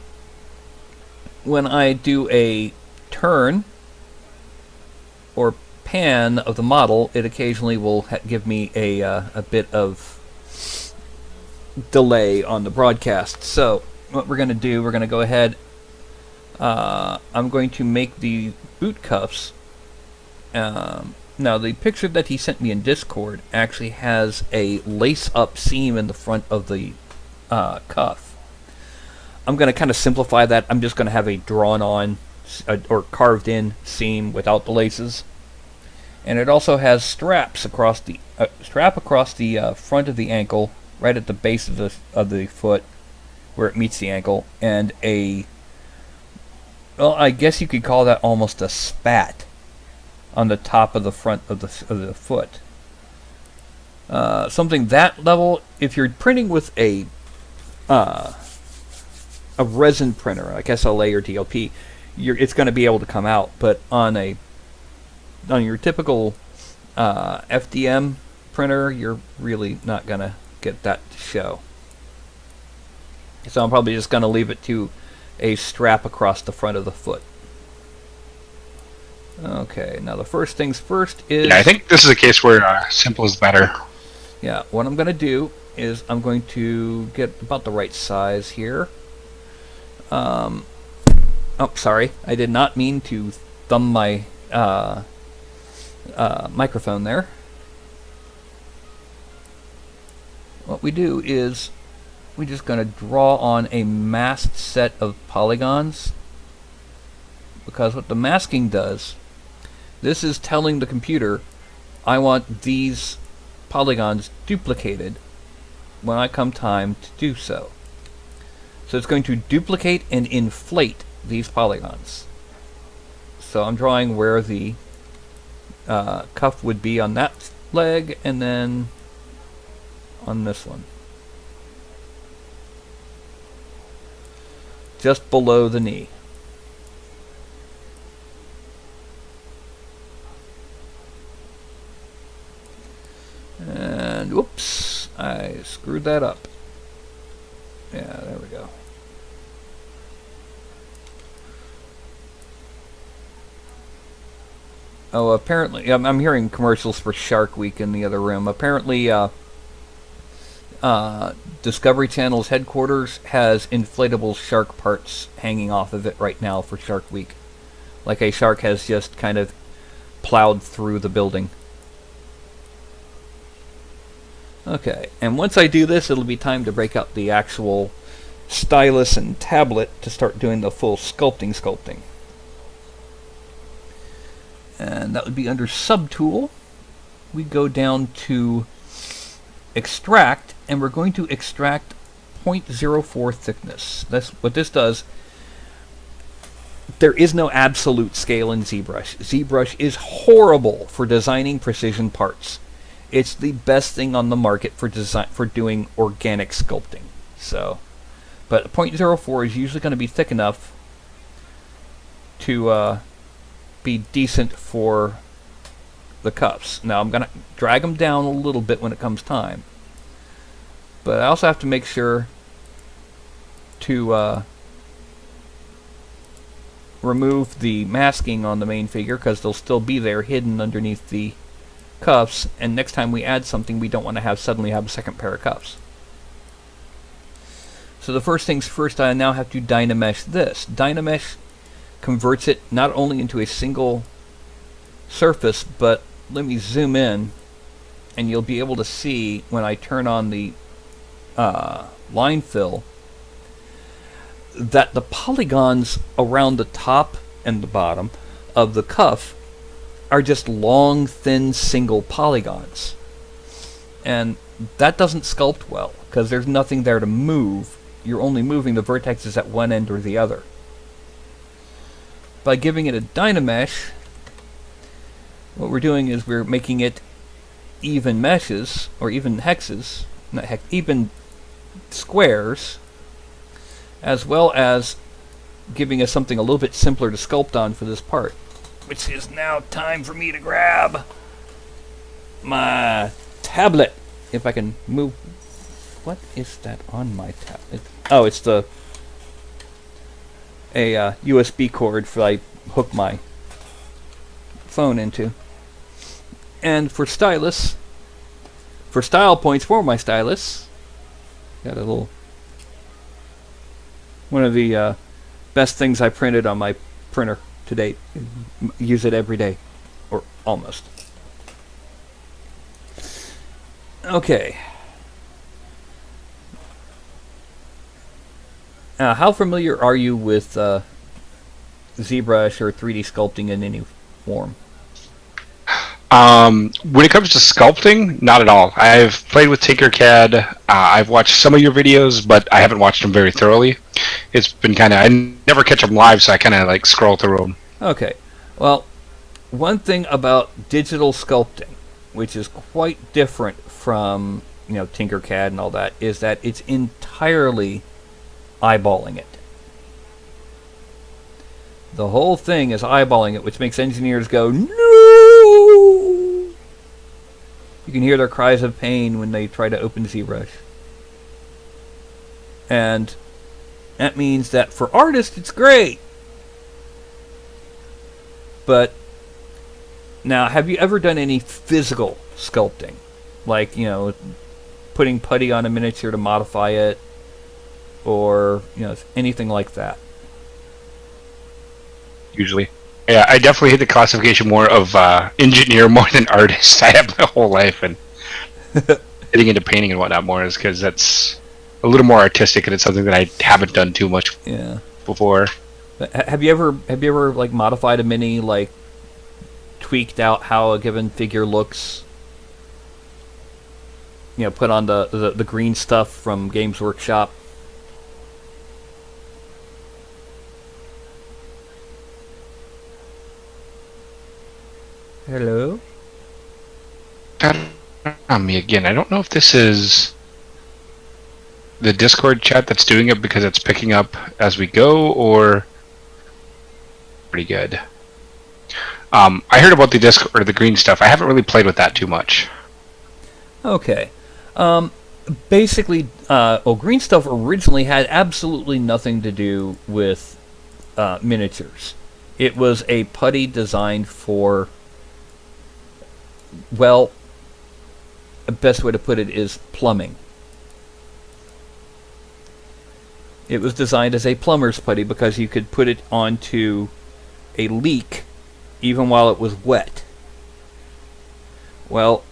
when I do a turn or pan of the model, it occasionally will give me a bit of delay on the broadcast. So, what we're going to do, we're going to go ahead. I'm going to make the boot cuffs. Now, the picture that he sent me in Discord actually has a lace-up seam in the front of the cuff. I'm going to kind of simplify that. I'm just going to have a drawn-on or carved-in seam without the laces. And it also has straps across the front of the ankle, right at the base of the foot, where it meets the ankle, and well, I guess you could call that almost a spat on the top of the front of the foot. Something that level, if you're printing with a resin printer, like SLA or DLP, it's going to be able to come out. But on your typical FDM printer, you're really not going to get that to show. So I'm probably just going to leave it to a strap across the front of the foot. Okay, now the first things first is... Yeah, I think this is a case where simple is better. Yeah, what I'm going to do is I'm going to get about the right size here. Oh, sorry. I did not mean to thumb my microphone there. What we do is we're just going to draw on a masked set of polygons, because what the masking does, this is telling the computer, I want these polygons duplicated when I come time to do so. So it's going to duplicate and inflate these polygons. So I'm drawing where the cuff would be on that leg, and then on this one, just below the knee. And whoops, I screwed that up. Yeah, there we go. Oh, apparently, I'm hearing commercials for Shark Week in the other room. Apparently, Discovery Channel's headquarters has inflatable shark parts hanging off of it right now for Shark Week. Like a shark has just kind of plowed through the building. Okay, and once I do this, it'll be time to break out the actual stylus and tablet to start doing the full sculpting. And that would be under Subtool. We go down to Extract, and we're going to extract 0.04 thickness. That's what this does. There is no absolute scale in ZBrush. ZBrush is horrible for designing precision parts. It's the best thing on the market for doing organic sculpting. So, but 0.04 is usually going to be thick enough to be decent for the cuffs. Now I'm going to drag them down a little bit when it comes time. But I also have to make sure to remove the masking on the main figure, because they'll still be there hidden underneath the cuffs, and next time we add something, we don't want to suddenly have a second pair of cuffs. So the first things first, I now have to Dynamesh this. Dynamesh converts it not only into a single surface, but let me zoom in, and you'll be able to see when I turn on the line fill that the polygons around the top and the bottom of the cuff are just long, thin, single polygons. And that doesn't sculpt well, because there's nothing there to move. You're only moving the vertexes at one end or the other. By giving it a Dynamesh, what we're doing is we're making it even meshes, or even hexes, not even squares, as well as giving us something a little bit simpler to sculpt on for this part. Which is now time for me to grab my tablet. If I can move. What is that on my tablet? Oh, it's a USB cord for I hook my phone into. And for stylus, for style points for my stylus, got a little, one of the best things I printed on my printer to date. Use it every day, or almost. Okay. How familiar are you with ZBrush or 3D sculpting in any form? When it comes to sculpting, not at all. I've played with Tinkercad. I've watched some of your videos, but I haven't watched them very thoroughly. It's been kind of, I never catch them live, so I kind of like scroll through them. Okay. Well, one thing about digital sculpting, which is quite different from, Tinkercad and all that, is that it's entirely eyeballing it. The whole thing is eyeballing it, which makes engineers go, no! You can hear their cries of pain when they try to open ZBrush. And that means that for artists, it's great. But now, have you ever done any physical sculpting? Like, putting putty on a miniature to modify it, or, anything like that? Usually. Yeah, I definitely hit the classification more of engineer more than artist. I have my whole life, and getting into painting and whatnot more is because that's a little more artistic, and it's something that I haven't done too much before. Have you ever like modified a mini, like tweaked out how a given figure looks? Put on the green stuff from Games Workshop. Hello? On me again. I don't know if this is the Discord chat that's doing it because it's picking up as we go, or pretty good. I heard about the Discord or the green stuff. I haven't really played with that too much. Okay. Basically, green stuff originally had absolutely nothing to do with miniatures. It was a putty designed for, well, the best way to put it is plumbing. It was designed as a plumber's putty because you could put it onto a leak even while it was wet. Well,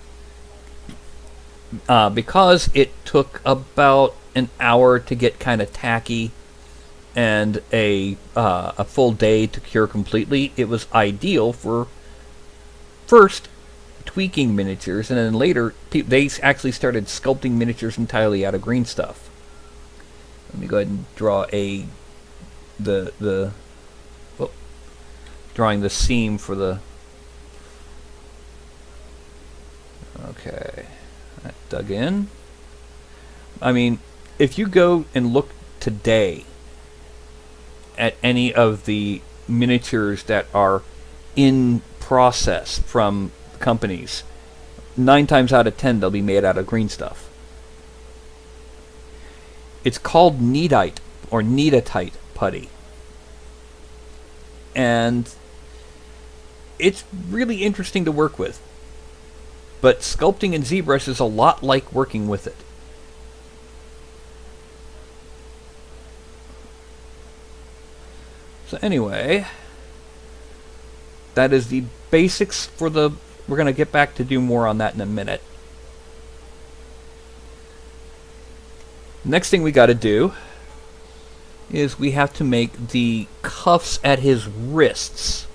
because it took about an hour to get kind of tacky and a full day to cure completely, it was ideal for first tweaking miniatures, and then later they actually started sculpting miniatures entirely out of green stuff. Let me go ahead and draw drawing the seam for the. Okay, that dug in. I mean, if you go and look today at any of the miniatures that are in process from companies, 9 times out of 10 they'll be made out of green stuff. It's called kneadite or kneaditite putty, and it's really interesting to work with. But sculpting in ZBrush is a lot like working with it. So anyway, that is the basics for the. We're going to get back to do more on that in a minute. Next thing we got to do is we have to make the cuffs at his wrists,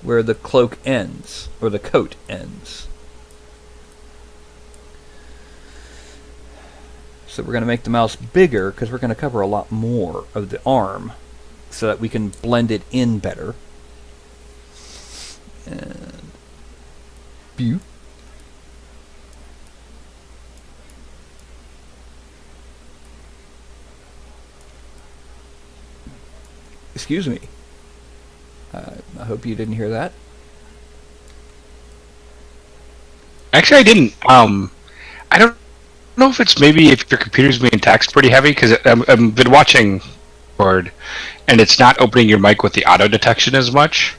where the cloak ends, or the coat ends. So we're going to make the mouse bigger because we're going to cover a lot more of the arm so that we can blend it in better. And you. Excuse me. I hope you didn't hear that. Actually, I didn't. I don't know if it's maybe if your computer's being taxed pretty heavy, because I've been watching board, and it's not opening your mic with the auto detection as much.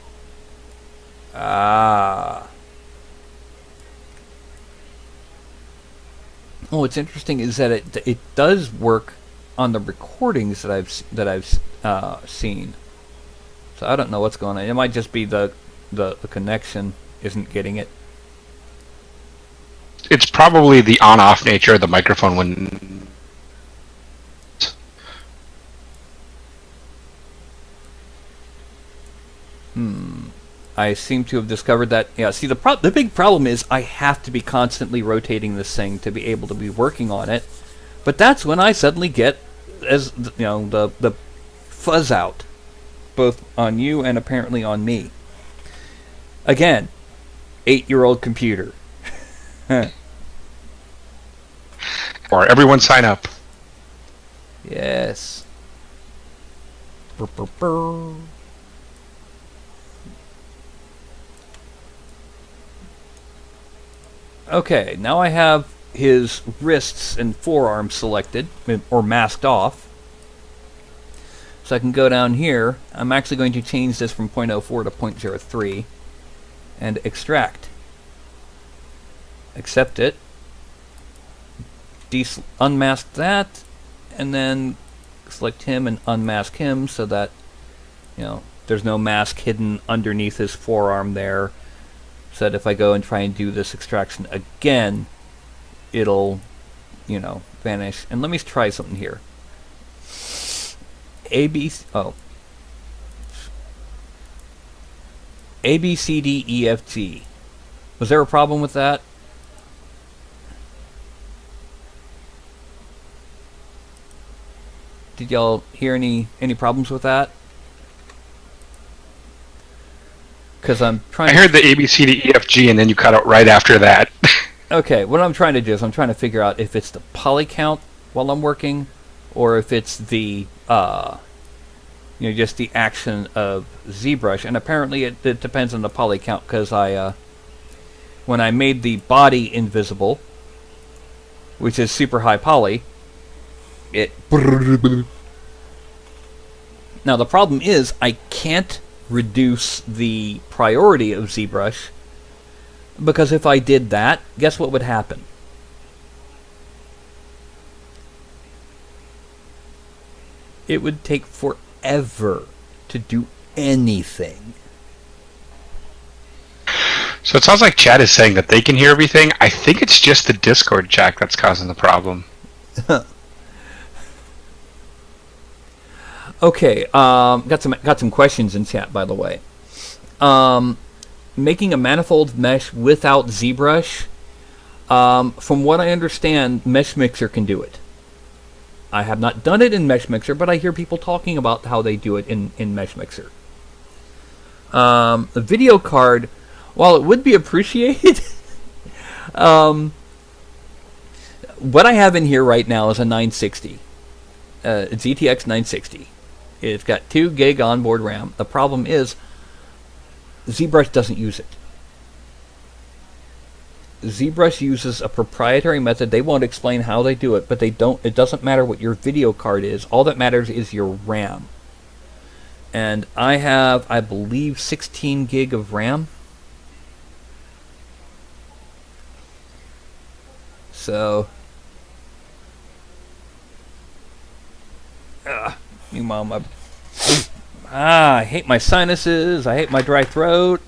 Ah. Oh, what's interesting is that it does work on the recordings that I've seen. So I don't know what's going on. It might just be the connection isn't getting it. It's probably the on-off nature of the microphone when. I seem to have discovered that. Yeah. See, the big problem is I have to be constantly rotating this thing to be able to be working on it. But that's when I suddenly get, the fuzz out, both on you and apparently on me. Again, 8-year-old computer. Or everyone sign up. Yes. Brr, brr, brr. Okay, now I have his wrists and forearms selected, or masked off. So I can go down here. I'm actually going to change this from 0.04 to 0.03 and extract. Accept it. Unmask that, and then select him and unmask him so that, there's no mask hidden underneath his forearm there. So that if I go and try and do this extraction again, it'll, vanish. And let me try something here. A, B, C, D, E, F, G. Was there a problem with that? Did y'all hear any problems with that? Because I'm trying. I heard the A, B, C, D, E, F, G, and then you cut out right after that. Okay, what I'm trying to do is I'm trying to figure out if it's the poly count while I'm working, or if it's the just the action of ZBrush. And apparently it depends on the poly count, because when I made the body invisible, which is super high poly, it. Now the problem is I can't reduce the priority of ZBrush, because if I did that, guess what would happen? It would take forever to do anything. So it sounds like Chad is saying that they can hear everything. I think it's just the Discord jack that's causing the problem. Okay, got some questions in chat, by the way. Making a manifold mesh without ZBrush, from what I understand, Mesh Mixer can do it. I have not done it in Mesh Mixer, but I hear people talking about how they do it in Mesh Mixer. The video card, while it would be appreciated, what I have in here right now is a 960. It's GTX 960. It's got 2 gig onboard RAM. The problem is ZBrush doesn't use it. ZBrush uses a proprietary method. They won't explain how they do it, but they don't. It doesn't matter what your video card is. All that matters is your RAM. And I have, I believe, 16 gig of RAM. So, you mom, I hate my sinuses. I hate my dry throat.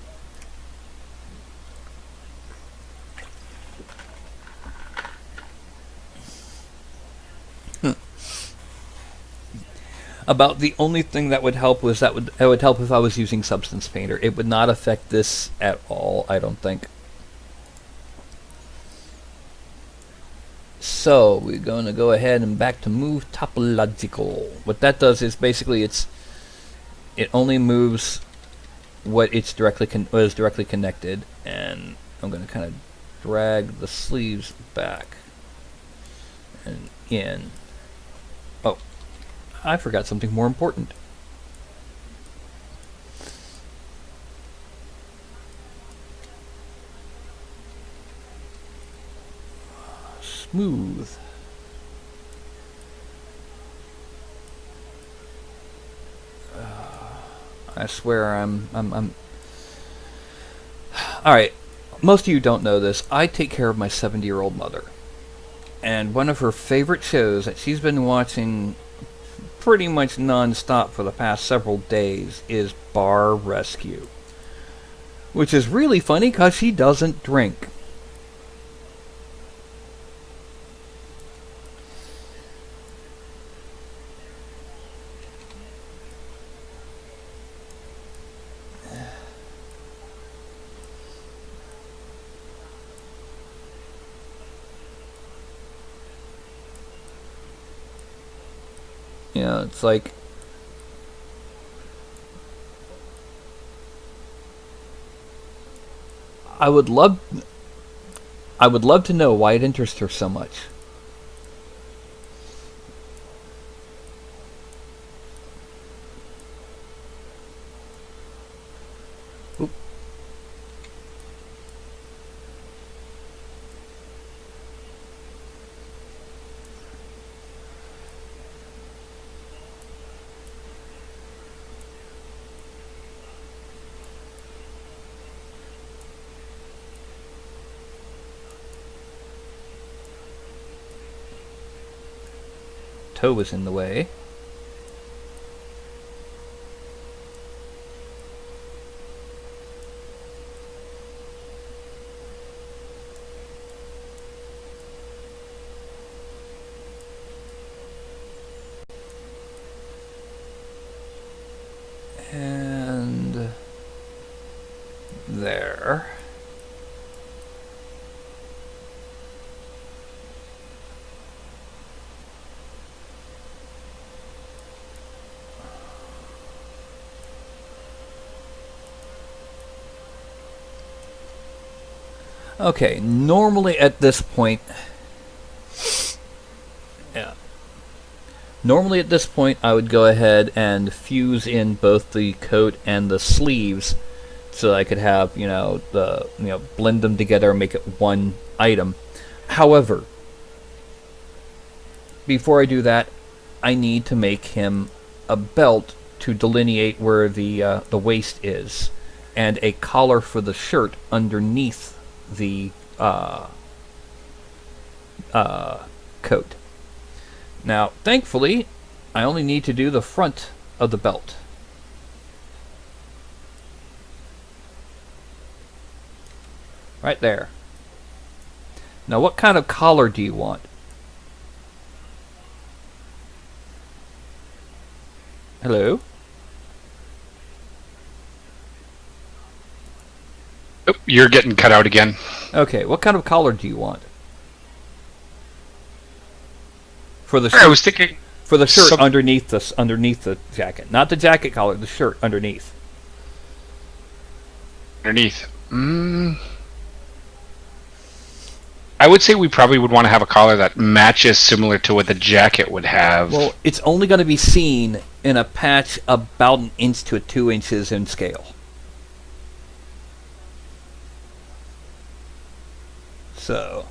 About the only thing that would help was it would help if I was using Substance Painter. It would not affect this at all, I don't think. So we're going to go ahead and back to move topological. What that does is basically it only moves what it's is directly connected, and I'm going to kind of drag the sleeves back and in. Oh, I forgot something more important. Smooth. I swear I'm Alright, most of you don't know this. I take care of my 70-year-old mother. And one of her favorite shows that she's been watching pretty much non-stop for the past several days is Bar Rescue. Which is really funny because she doesn't drink. You know, it's like I would love to know why it interests her so much. Oop. Toe was in the way. And there. Okay, normally at this point, I would go ahead and fuse in both the coat and the sleeves, so I could have blend them together and make it one item. However, before I do that, I need to make him a belt to delineate where the waist is, and a collar for the shirt underneath the coat. Now, thankfully, I only need to do the front of the belt. Right there. Now, what kind of collar do you want? Hello? Oh, you're getting cut out again. Okay, what kind of collar do you want? For the shirt, I was thinking for the shirt underneath the jacket, not the jacket collar, the shirt underneath. Underneath. I would say we probably would want to have a collar that matches similar to what the jacket would have. Well, it's only going to be seen in a patch about 1 inch to 2 inches in scale. So,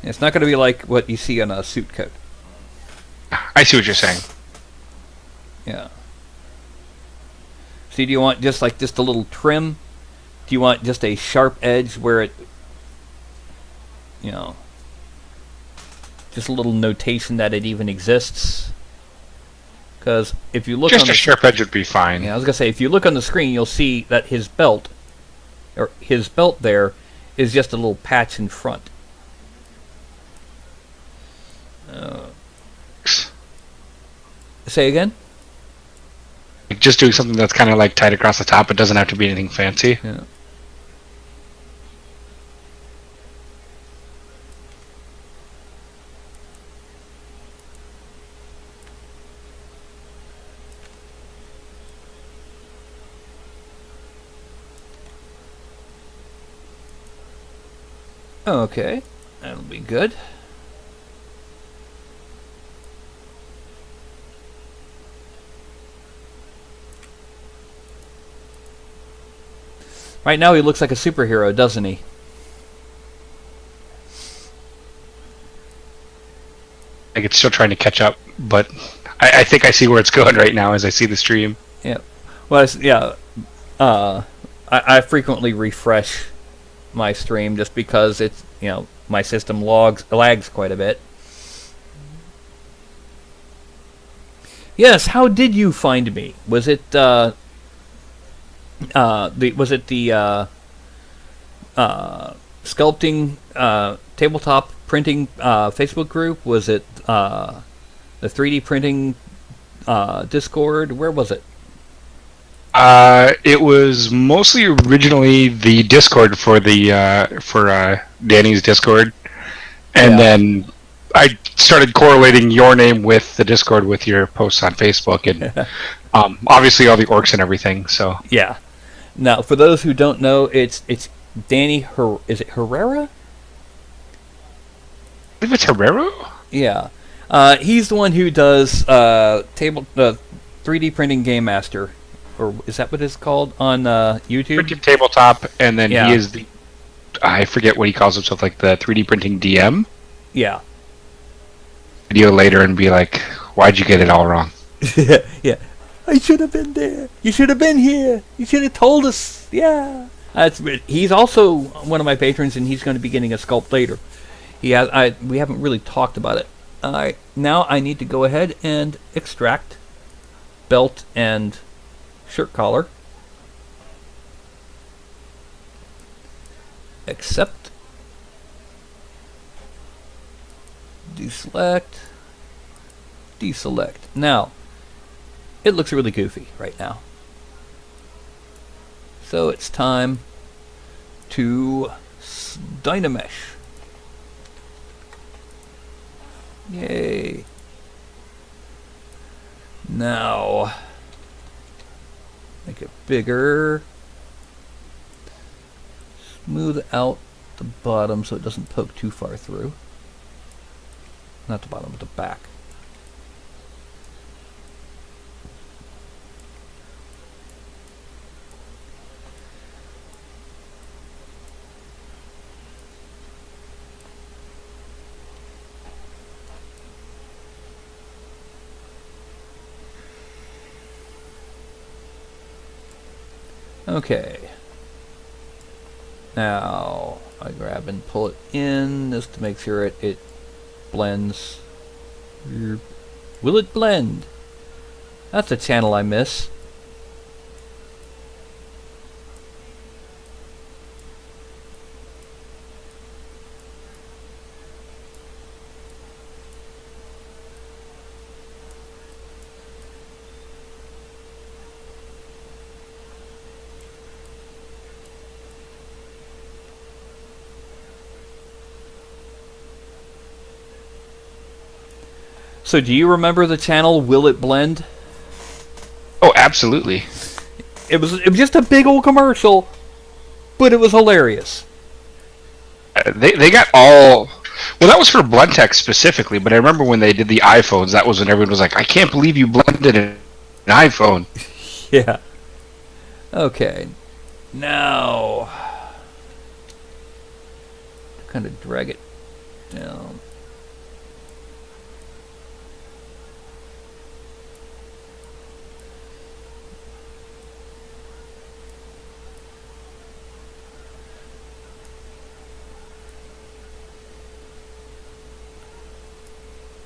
it's not going to be like what you see on a suit coat. I see what you're saying. Yeah. See, do you want just a little trim? Do you want just a sharp edge where it, just a little notation that it even exists? Because if you look just a sharp edge would be fine. Yeah, I was going to say, if you look on the screen, you'll see that his belt there, is just a little patch in front. Say again? Just doing something that's kind of like tight across the top. It doesn't have to be anything fancy. Yeah. Okay, that'll be good. Right now he looks like a superhero, doesn't he? Like it's still trying to catch up, but I think I see where it's going right now as I see the stream. Yeah. Well, I frequently refresh my stream just because it's, my system lags quite a bit. Yes, how did you find me? Was it the sculpting tabletop printing Facebook group? Was it the 3D printing Discord? Where was it? It was mostly originally the Discord for Danny's Discord, and then I started correlating your name with the Discord with your posts on Facebook, and obviously all the orcs and everything. So yeah. Now, for those who don't know, it's Danny. Is it Herrera? I believe it's Herrero. Yeah. He's the one who does 3D printing Game Master. Or is that what it's called on YouTube? Printed tabletop, and then he is the, I forget what he calls himself, like the 3D printing DM. Yeah. Video later and be like, why'd you get it all wrong? Yeah. I should have been there. You should have been here. You should have told us. Yeah. He's also one of my patrons, and he's going to be getting a sculpt later. We haven't really talked about it. Now I need to go ahead and extract belt and shirt collar. Accept. Deselect. Deselect. Now, it looks really goofy right now. So it's time to Dynamesh. Yay. Now, make it bigger. Smooth out the bottom so it doesn't poke too far through. Not the bottom, but the back. Okay. Now, I grab and pull it in just to make sure it blends. Will it blend? That's a channel I miss. So do you remember the channel Will It Blend? Oh, absolutely. It was just a big old commercial, but it was hilarious. They got all... Well, that was for Blendtec specifically, but I remember when they did the iPhones, that was when everyone was like, I can't believe you blended an iPhone. Yeah. Okay. Now... kind of drag it down.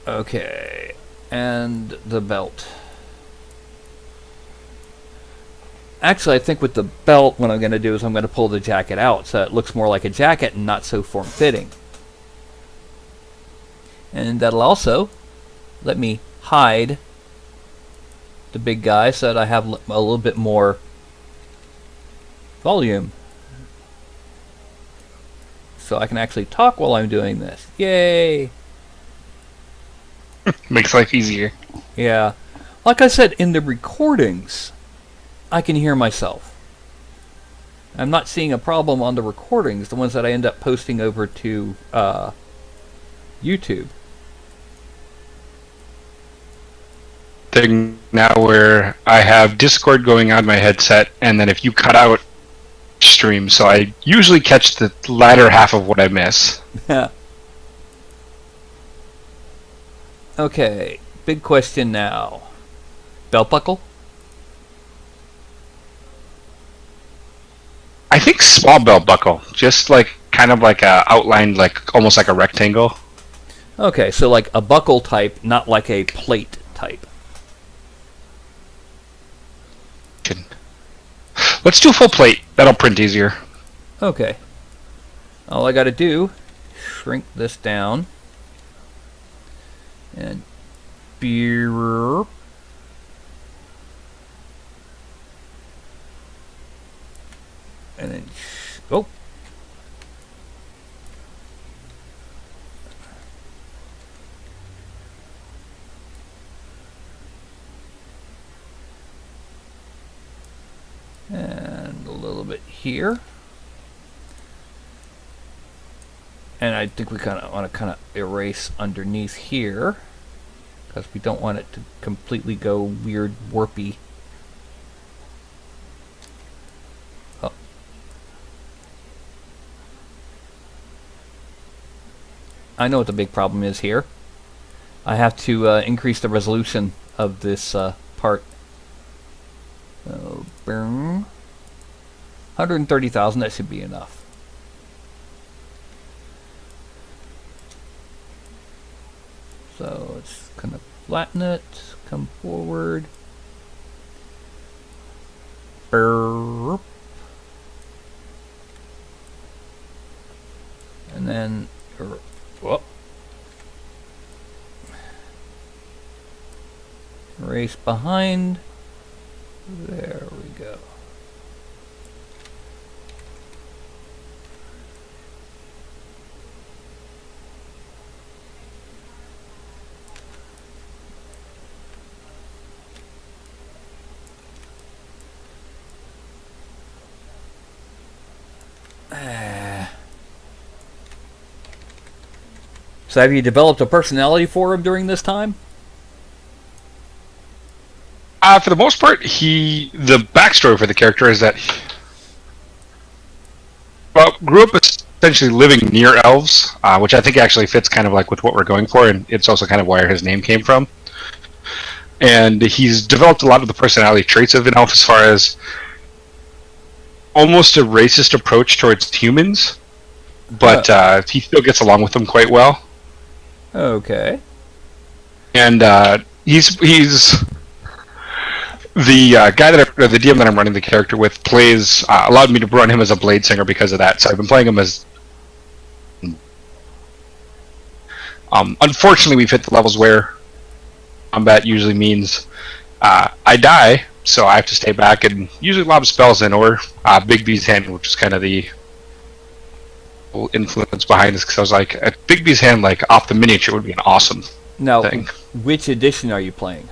Okay, and the belt. Actually, I think with the belt, what I'm going to do is I'm going to pull the jacket out so it looks more like a jacket and not so form-fitting. And that'll also let me hide the big guy so that I have a little bit more volume. So I can actually talk while I'm doing this. Yay! Makes life easier. Yeah. Like I said, in the recordings, I can hear myself. I'm not seeing a problem on the recordings, the ones that I end up posting over to YouTube. Thing now where I have Discord going on my headset, and then if you cut out stream, so I usually catch the latter half of what I miss. Yeah. Okay, big question now. Belt buckle? I think small belt buckle, just like kind of like a outlined, like almost like a rectangle. Okay, so like a buckle type, not like a plate type. Let's do full plate. That'll print easier. Okay. All I gotta do, shrink this down. And beer. And then, oh. And a little bit here. And I think we kind of want to erase underneath here, because we don't want it to completely go weird warpy. Oh. I know what the big problem is here. I have to increase the resolution of this part. 130,000, that should be enough. So let's kind of flatten it, come forward. Burp. And then, whoop. Erase behind. There we go. So have you developed a personality for him during this time? For the most part, the backstory for the character is that grew up essentially living near elves, which I think actually fits kind of like with what we're going for, and it's also kind of where his name came from. And he's developed a lot of the personality traits of an elf, as far as almost a racist approach towards humans, but he still gets along with them quite well. Okay. And he's the guy the DM that I'm running the character with allowed me to run him as a blade singer because of that. So I've been playing him as. Unfortunately, we've hit the levels where combat usually means I die, so I have to stay back and usually lob spells in, or Big B's hand, which is kind of the influence behind this. Because I was like, a Big B's hand, like off the miniature, would be an awesome thing. Which edition are you playing?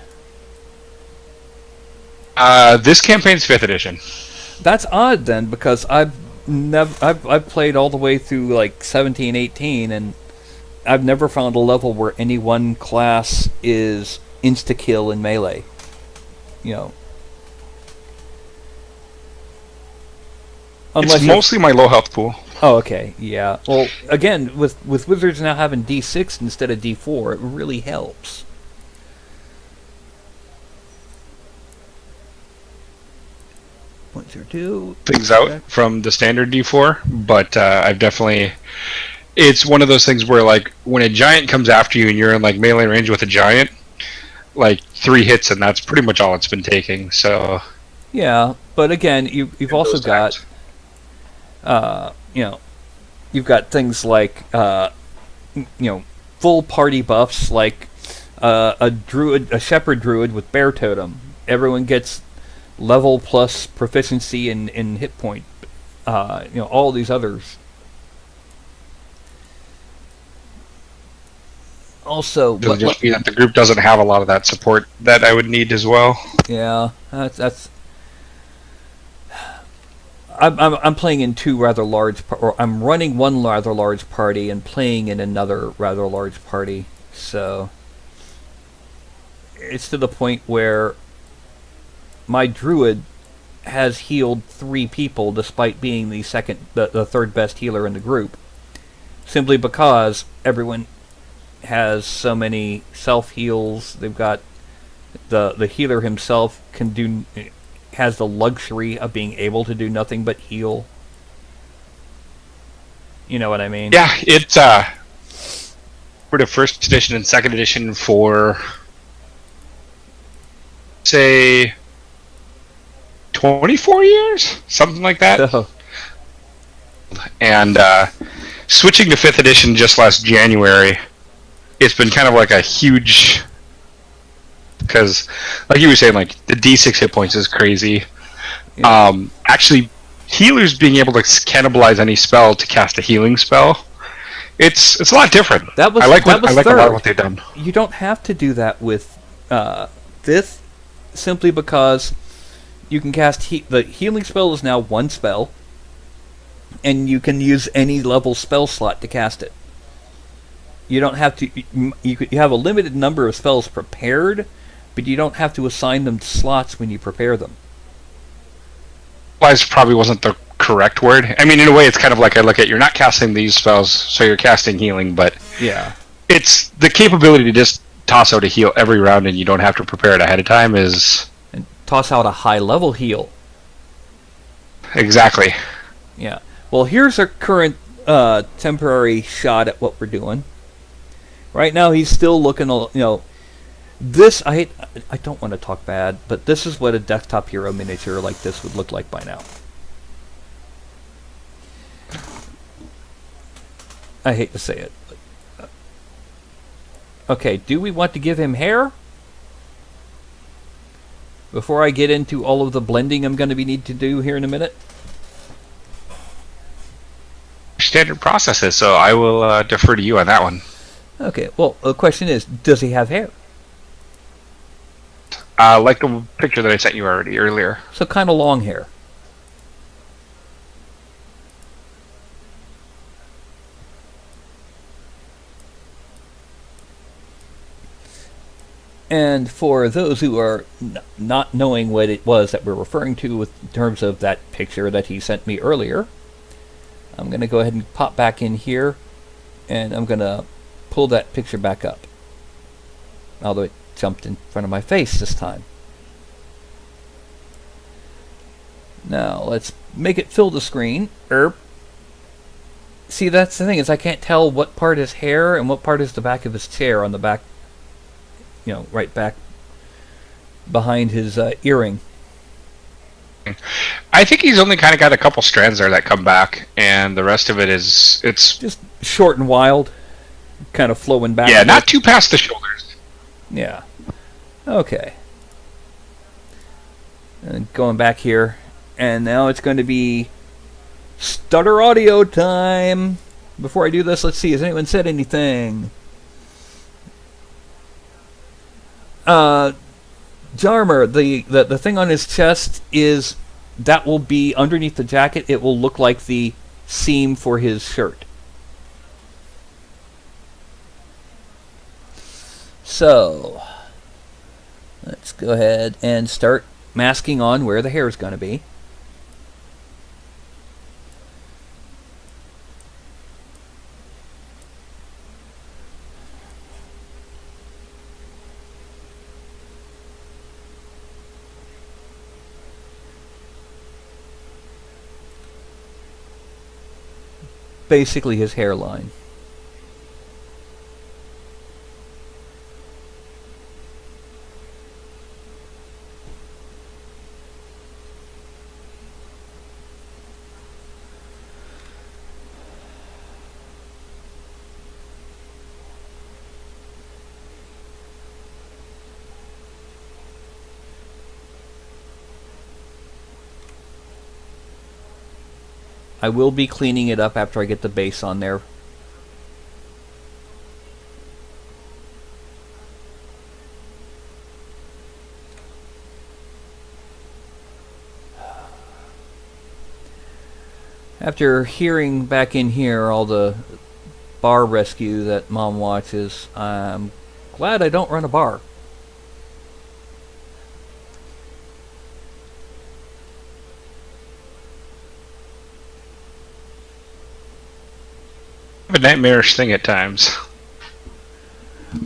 This campaign's 5th edition. That's odd then, because I've played all the way through like 17, 18, and I've never found a level where any one class is insta-kill in melee. You know. It's mostly my low health pool. Oh, okay, yeah. Well, again, with wizards now having D6 instead of D4, it really helps. Things out from the standard D4, but I've definitely. It's one of those things where, like, when a giant comes after you and you're in like melee range with a giant, like 3 hits and that's pretty much all it's been taking. So. Yeah, but again, you've also got, you've got things like, full party buffs like a shepherd druid with bear totem. Everyone gets level plus proficiency in hit point. All these others. Also, it'll just be that the group doesn't have a lot of that support that I would need as well. Yeah, that's. I'm playing in two rather large, or I'm running one rather large party and playing in another rather large party. So it's to the point where my druid has healed 3 people despite being the third best healer in the group, simply because everyone has so many self heals. They've got the healer himself has the luxury of being able to do nothing but heal. You know what I mean? Yeah, it's for the first edition and second edition for, say, 24 years, something like that. So, And switching to 5th edition just last January, it's been kind of like a huge, because like you were saying, like the D6 hit points is crazy. yeah. Actually, healers being able to cannibalize any spell to cast a healing spell, it's a lot different. I like a lot of what they've done. You don't have to do that with this, simply because you can cast the healing spell is now 1 spell, and you can use any level spell slot to cast it. You don't have to. You have a limited number of spells prepared, but you don't have to assign them to slots when you prepare them. Wise probably wasn't the correct word. I mean, in a way, it's kind of like I look at, you're not casting these spells, so you're casting healing, but yeah, it's the capability to just toss out a heal every round and you don't have to prepare it ahead of time is... And toss out a high-level heal. Exactly. Yeah. Well, here's our current temporary shot at what we're doing. Right now, he's still looking, this, I don't want to talk bad, but this is what a desktop hero miniature like this would look like by now. I hate to say it. But, okay, do we want to give him hair? Before I get into all of the blending I'm going to need to do here in a minute? Standard processes, so I will defer to you on that one. Okay, well, the question is, does he have hair? Like the picture that I sent you earlier. So kind of long hair. And for those who are not knowing what it was that we're referring to in terms of that picture that he sent me earlier, I'm going to go ahead and pop back in here, and I'm going to pull that picture back up. Although it jumped in front of my face this time. Now, let's make it fill the screen. See, that's the thing, is I can't tell what part is hair and what part is the back of his chair on the back, right back behind his earring. I think he's only kind of got a couple strands there that come back, and the rest of it's just short and wild, kind of flowing back. Yeah, not too past the shoulders. Yeah. Okay. And going back here, and now it's going to be stutter audio time. Before I do this, let's see, has anyone said anything? Jarmer, the thing on his chest is, that will be underneath the jacket. It will look like the seam for his shirt. So, let's go ahead and start masking on where the hair is going to be. Basically his hairline. I will be cleaning it up after I get the base on there. After hearing back in here all the bar rescue that Mom watches, I'm glad I don't run a bar. A nightmarish thing at times.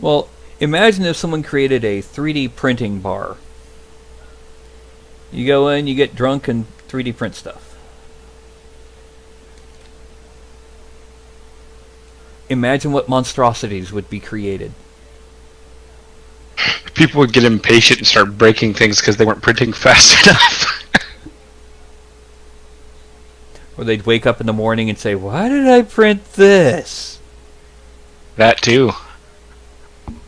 Well, imagine if someone created a 3D printing bar. You go in, you get drunk, and 3D print stuff. Imagine what monstrosities would be created. People would get impatient and start breaking things because they weren't printing fast enough. Or they'd wake up in the morning and say, "Why did I print this?" That too. And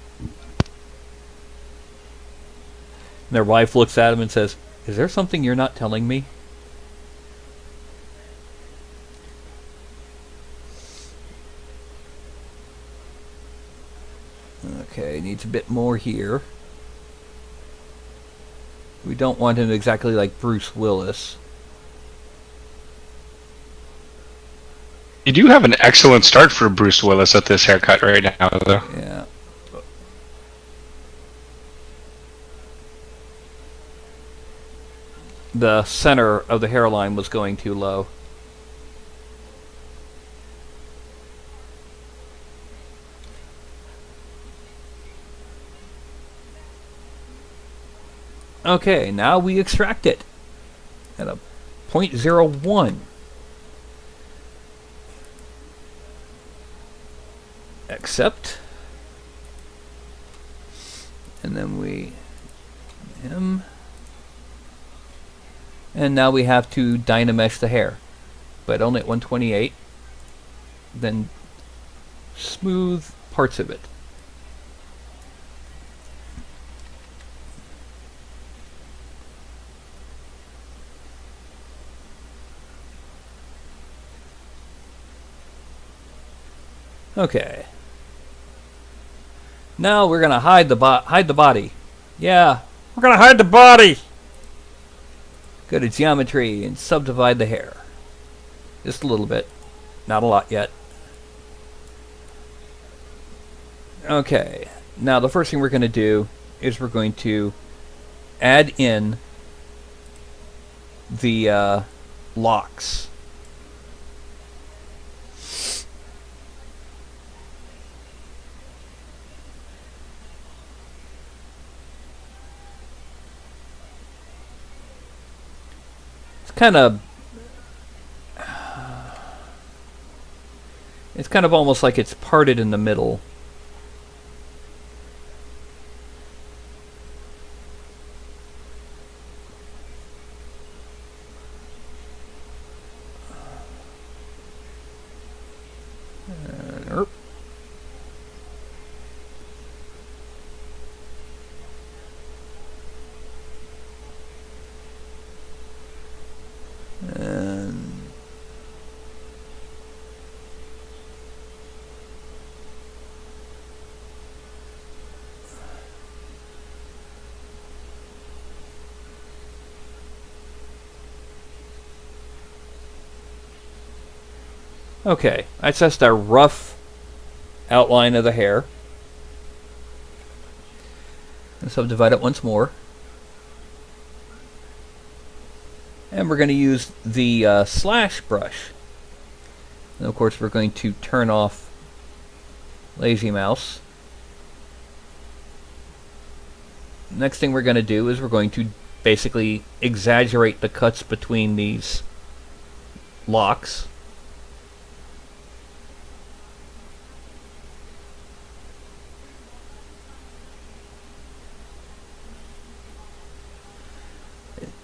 their wife looks at them and says, "Is there something you're not telling me?" Okay, needs a bit more here. We don't want him exactly like Bruce Willis. You do have an excellent start for Bruce Willis at this haircut right now, though. Yeah. The center of the hairline was going too low. Okay, now we extract it at a 0.01. Accept. And then we him. And now we have to dynamesh the hair, but only at 128. Then smooth parts of it. Okay. Now we're gonna hide the body. Yeah, we're gonna hide the body. Go to geometry and subdivide the hair. Just a little bit, not a lot yet. Okay. Now the first thing we're gonna do is we're going to add in the locks. It's kind of almost like it's parted in the middle. Okay, that's just a rough outline of the hair. And subdivide it once more. And we're going to use the slash brush. And of course we're going to turn off Lazy Mouse. Next thing we're going to do is we're going to basically exaggerate the cuts between these locks.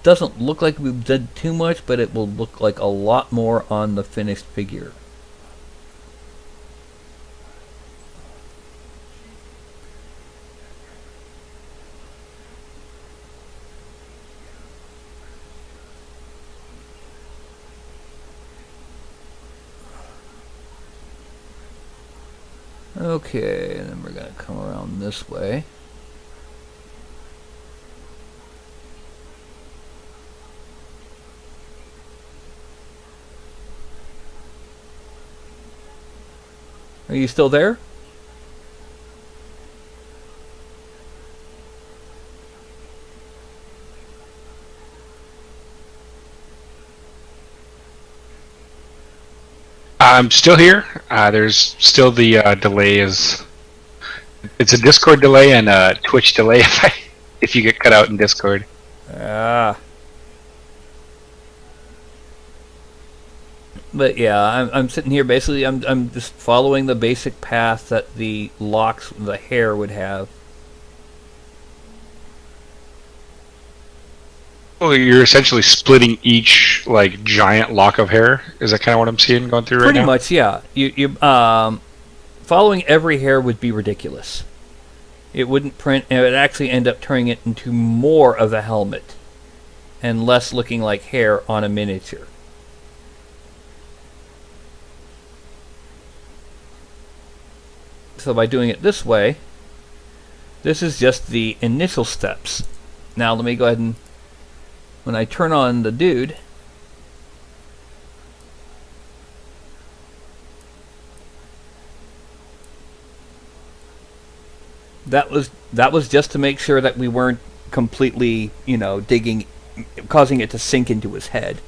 Doesn't look like we've done too much, but it will look like a lot more on the finished figure. Okay, and then we're going to come around this way. Are you still there? I'm still here. There's still the delay is. It's a Discord delay and a Twitch delay if you get cut out in Discord. Ah. But yeah, I'm sitting here basically. I'm just following the basic path that the locks, the hair would have. Well, you're essentially splitting each like giant lock of hair. Is that kind of what I'm seeing going through right now? Pretty much, yeah. You following every hair would be ridiculous. It wouldn't print, and it would actually end up turning it into more of a helmet and less looking like hair on a miniature. So by doing it this way, this is just the initial steps. Now let me go ahead and, when I turn on the dude, that was just to make sure that we weren't completely, causing it to sink into his head.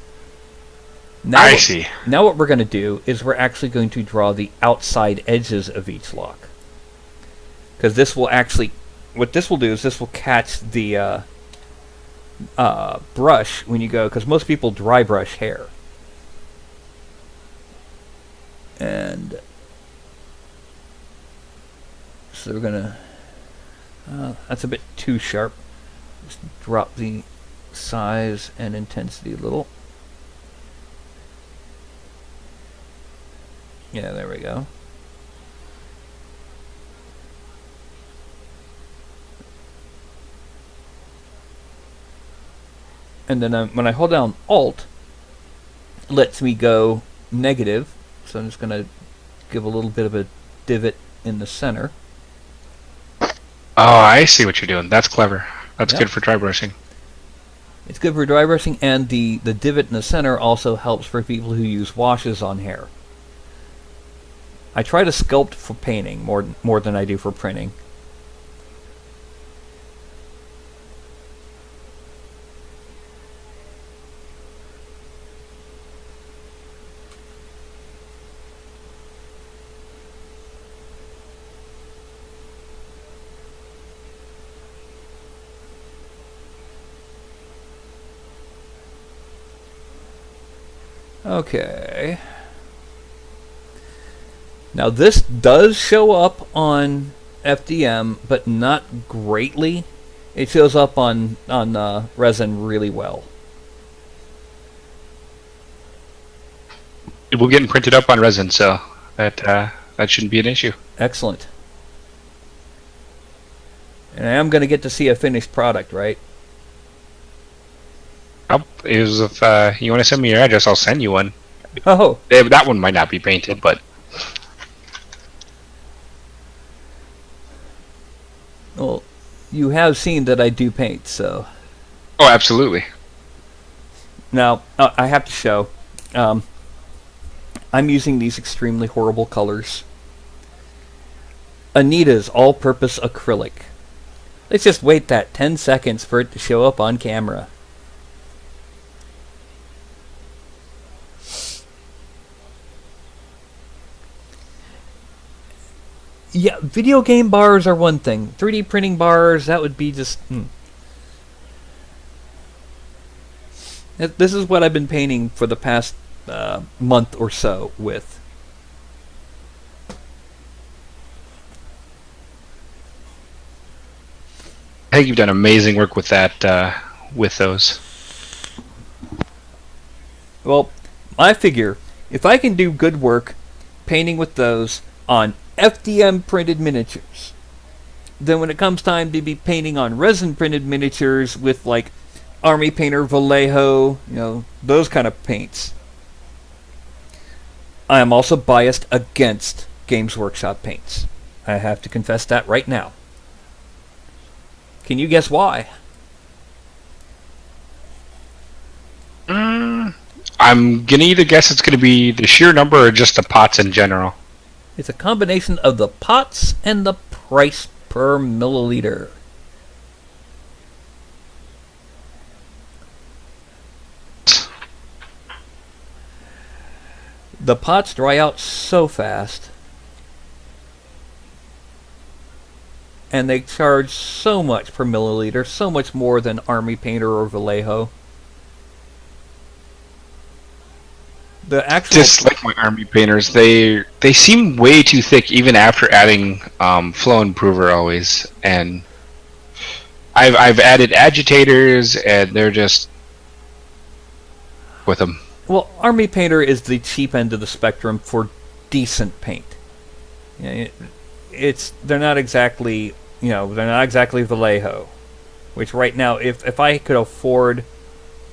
Now I see. Now what we're going to do is we're actually going to draw the outside edges of each lock. Because this will actually, what this will do is this will catch the brush when you go, because most people dry brush hair. And so we're going to, that's a bit too sharp. Just drop the size and intensity a little. Yeah, there we go. And then when I hold down Alt, it lets me go negative. So I'm just going to give a little bit of a divot in the center. Oh, I see what you're doing. That's clever. That's good for dry brushing. It's good for dry brushing, and the divot in the center also helps for people who use washes on hair. I try to sculpt for painting more than I do for printing. Okay. Now this does show up on FDM, but not greatly. It shows up on resin really well. It will get printed up on resin, so that shouldn't be an issue. Excellent. And I am going to get to see a finished product, right? If you want to send me your address, I'll send you one. Oh. That one might not be painted, but... Well, you have seen that I do paint, so... Oh, absolutely. Now, I have to show. I'm using these extremely horrible colors. Anita's all-purpose acrylic. Let's just wait that 10 seconds for it to show up on camera. Yeah, video game bars are one thing. 3D printing bars, that would be just... This is what I've been painting for the past month or so with. I think you've done amazing work with that, with those. Well, I figure if I can do good work painting with those on FDM printed miniatures, then when it comes time to be painting on resin printed miniatures with like Army Painter Vallejo, those kind of paints, I am also biased against Games Workshop paints. I have to confess that right now. Can you guess why? I'm gonna either guess it's gonna be the sheer number or just the pots in general. It's a combination of the pots and the price per milliliter. The pots dry out so fast, and they charge so much per milliliter, so much more than Army Painter or Vallejo. The actual Just like my Army Painters, they seem way too thick even after adding flow improver always. And I've added agitators, and they're just with them. Well, Army Painter is the cheap end of the spectrum for decent paint. Yeah, they're not exactly Vallejo, which right now, if I could afford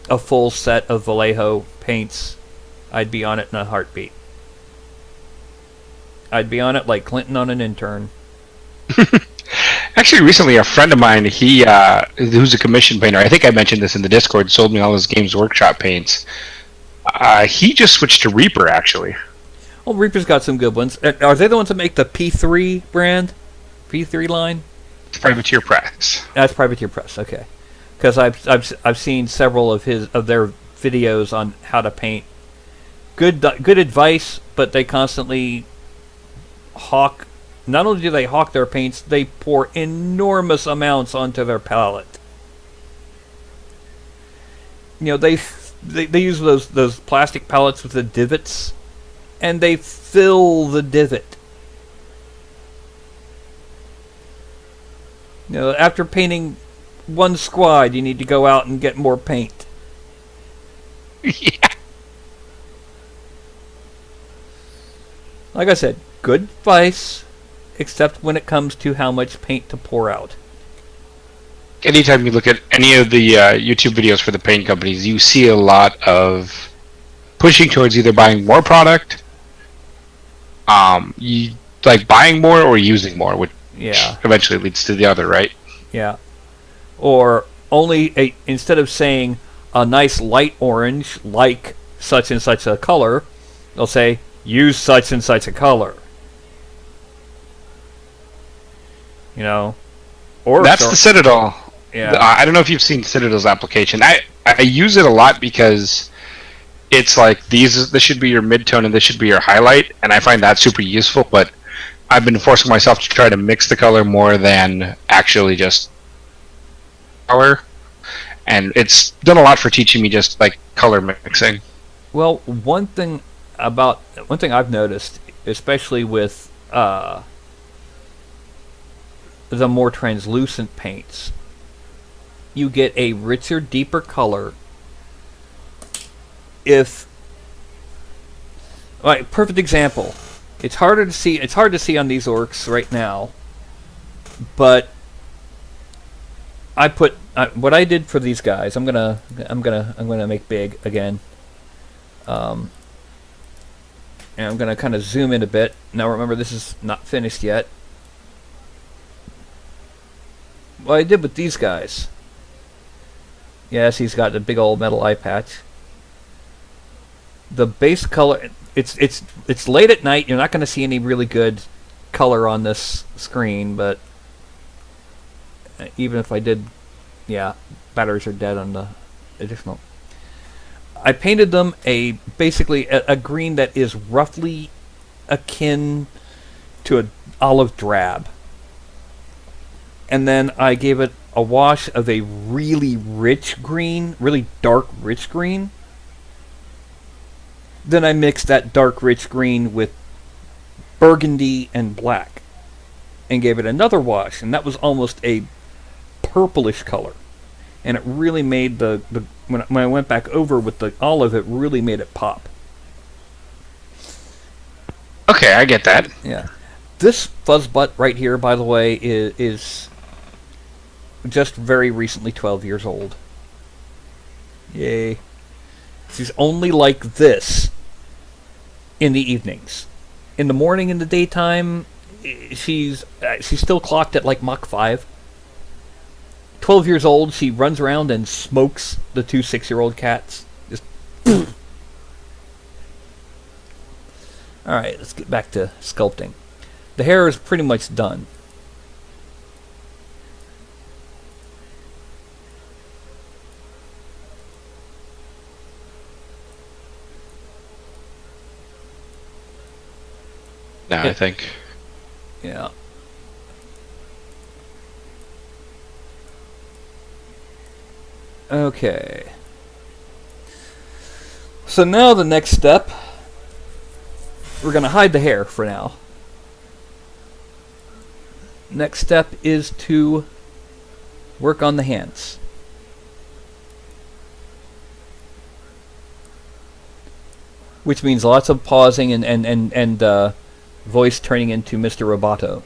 a full set of Vallejo paints, I'd be on it in a heartbeat. I'd be on it like Clinton on an intern. Actually, recently a friend of mine, who's a commission painter, I think I mentioned this in the Discord, sold me all his Games Workshop paints. He just switched to Reaper, actually. Well, Reaper's got some good ones. Are they the ones that make the P3 brand? P3 line? It's Privateer Press. That's Privateer Press, okay. Because I've seen several of their videos on how to paint. Good advice, but they constantly hawk. Not only do they hawk their paints, they pour enormous amounts onto their palette. You know, they use those plastic pallets with the divots, and they fill the divot. You know, after painting one squad, you need to go out and get more paint. Yeah. Like I said, good advice, except when it comes to how much paint to pour out. Anytime you look at any of the YouTube videos for the paint companies, you see a lot of pushing towards either buying more product, like buying more or using more, which eventually leads to the other, right? Yeah. Or instead of saying a nice light orange like such and such a color, they'll say use such and such a color. You know, or that's the Citadel. Yeah. I don't know if you've seen Citadel's application. I use it a lot because it's like this should be your midtone and this should be your highlight, and I find that super useful. But I've been forcing myself to try to mix the color more than actually just color, and it's done a lot for teaching me just like color mixing. Well, one thing I've noticed, especially with the more translucent paints, you get a richer, deeper color perfect example. It's hard to see on these orcs right now, but what I did for these guys. I'm gonna make big again. And I'm gonna kind of zoom in a bit. Now remember, this is not finished yet. What I did with these guys. Yes, he's got the big old metal eye patch. The base color, it's late at night. You're not going to see any really good color on this screen, but even if I did, batteries are dead on the additional. I painted them basically a green that is roughly akin to an olive drab. And then I gave it a wash of a really rich green, really dark rich green. Then I mixed that dark rich green with burgundy and black and gave it another wash, and that was almost a purplish color. And it really made when I went back over with the olive, it really made it pop. Okay, I get that. Yeah. This fuzzbutt right here, by the way, is just very recently 12 years old. Yay. She's only like this in the evenings. In the morning, in the daytime, she's still clocked at like Mach 5. 12 years old, she runs around and smokes the 2 6-year-old cats. Just Alright, let's get back to sculpting. The hair is pretty much done. Now I think. Yeah. Okay. So now the next step, we're going to hide the hair for now. Next step is to work on the hands. Which means lots of pausing and voice turning into Mr. Roboto.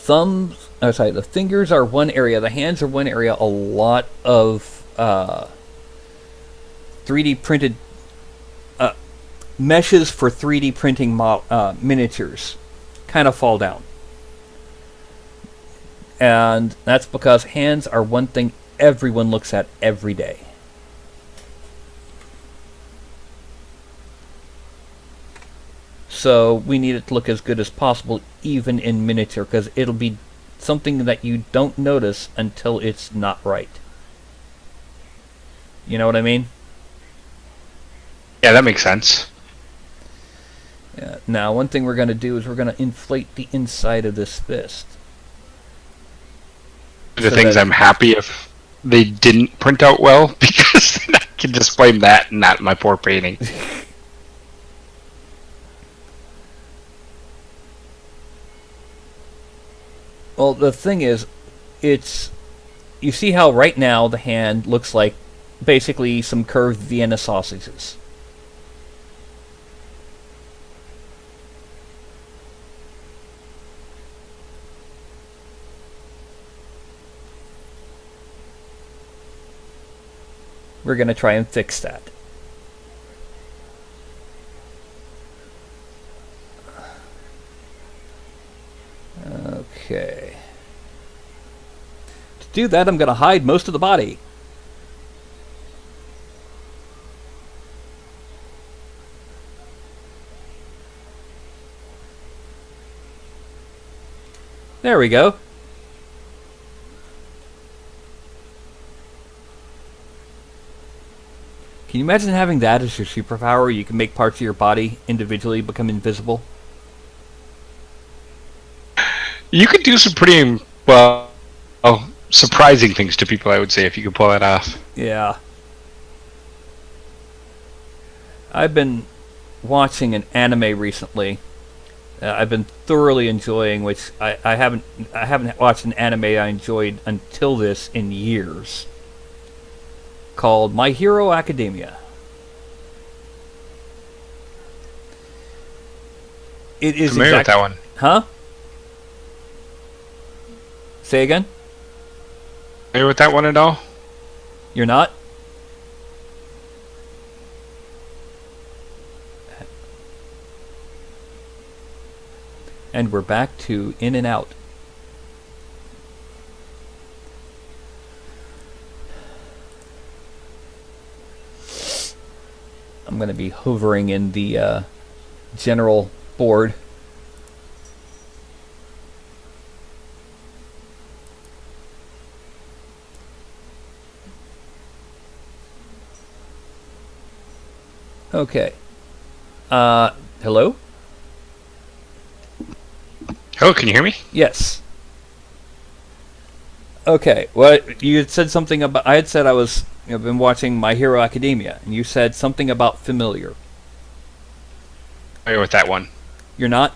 The fingers are one area, the hands are one area. A lot of 3D printed meshes for 3D printing miniatures kind of fall down. And that's because hands are one thing everyone looks at every day. So we need it to look as good as possible, even in miniature, because it'll be something that you don't notice until it's not right. You know what I mean? Yeah, that makes sense. Yeah. Now, one thing we're going to do is we're going to inflate the inside of this fist. The things I'm happy if they didn't print out well, because then I can just blame that and not my poor painting. Well, the thing is, you see how right now the hand looks like basically some curved Vienna sausages. We're going to try and fix that. Okay. To do that, I'm going to hide most of the body. There we go. Can you imagine having that as your superpower? You can make parts of your body individually become invisible. You could do some pretty, well, surprising things to people, I would say, if you could pull that off. Yeah. I've been watching an anime recently. I've been thoroughly enjoying, which I haven't watched an anime I enjoyed until this in years. Called My Hero Academia. It is familiar with that one. Huh? Say again? Familiar with that one at all? You're not? And we're back to in and out. I'm going to be hovering in the general board. Okay. Hello? Oh, can you hear me? Yes. Okay. Well, you had said something about. I had said I've been watching My Hero Academia, and you said something about familiar. Familiar with that one. You're not?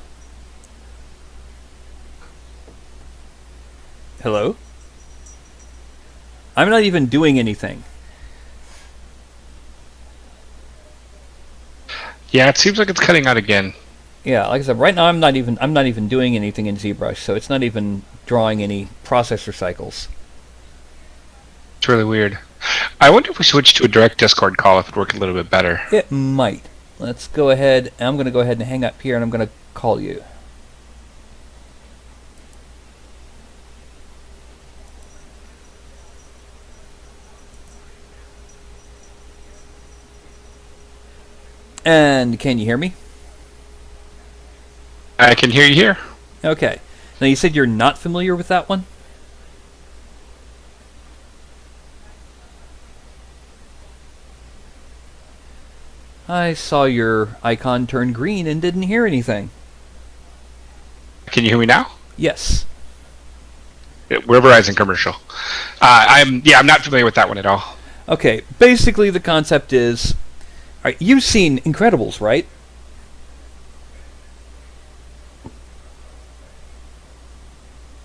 Hello? I'm not even doing anything. Yeah, it seems like it's cutting out again. Yeah, like I said, right now I'm not even doing anything in ZBrush, so it's not even drawing any processor cycles. It's really weird. I wonder if we switch to a direct Discord call if it would work a little bit better. It might. Let's go ahead. I'm going to go ahead and hang up here, and I'm going to call you. And can you hear me? I can hear you here. Okay. Now you said you're not familiar with that one? I saw your icon turn green and didn't hear anything. Can you hear me now? Yes. We're a Verizon commercial. I'm not familiar with that one at all. Okay, basically the concept is... Alright, you've seen Incredibles, right?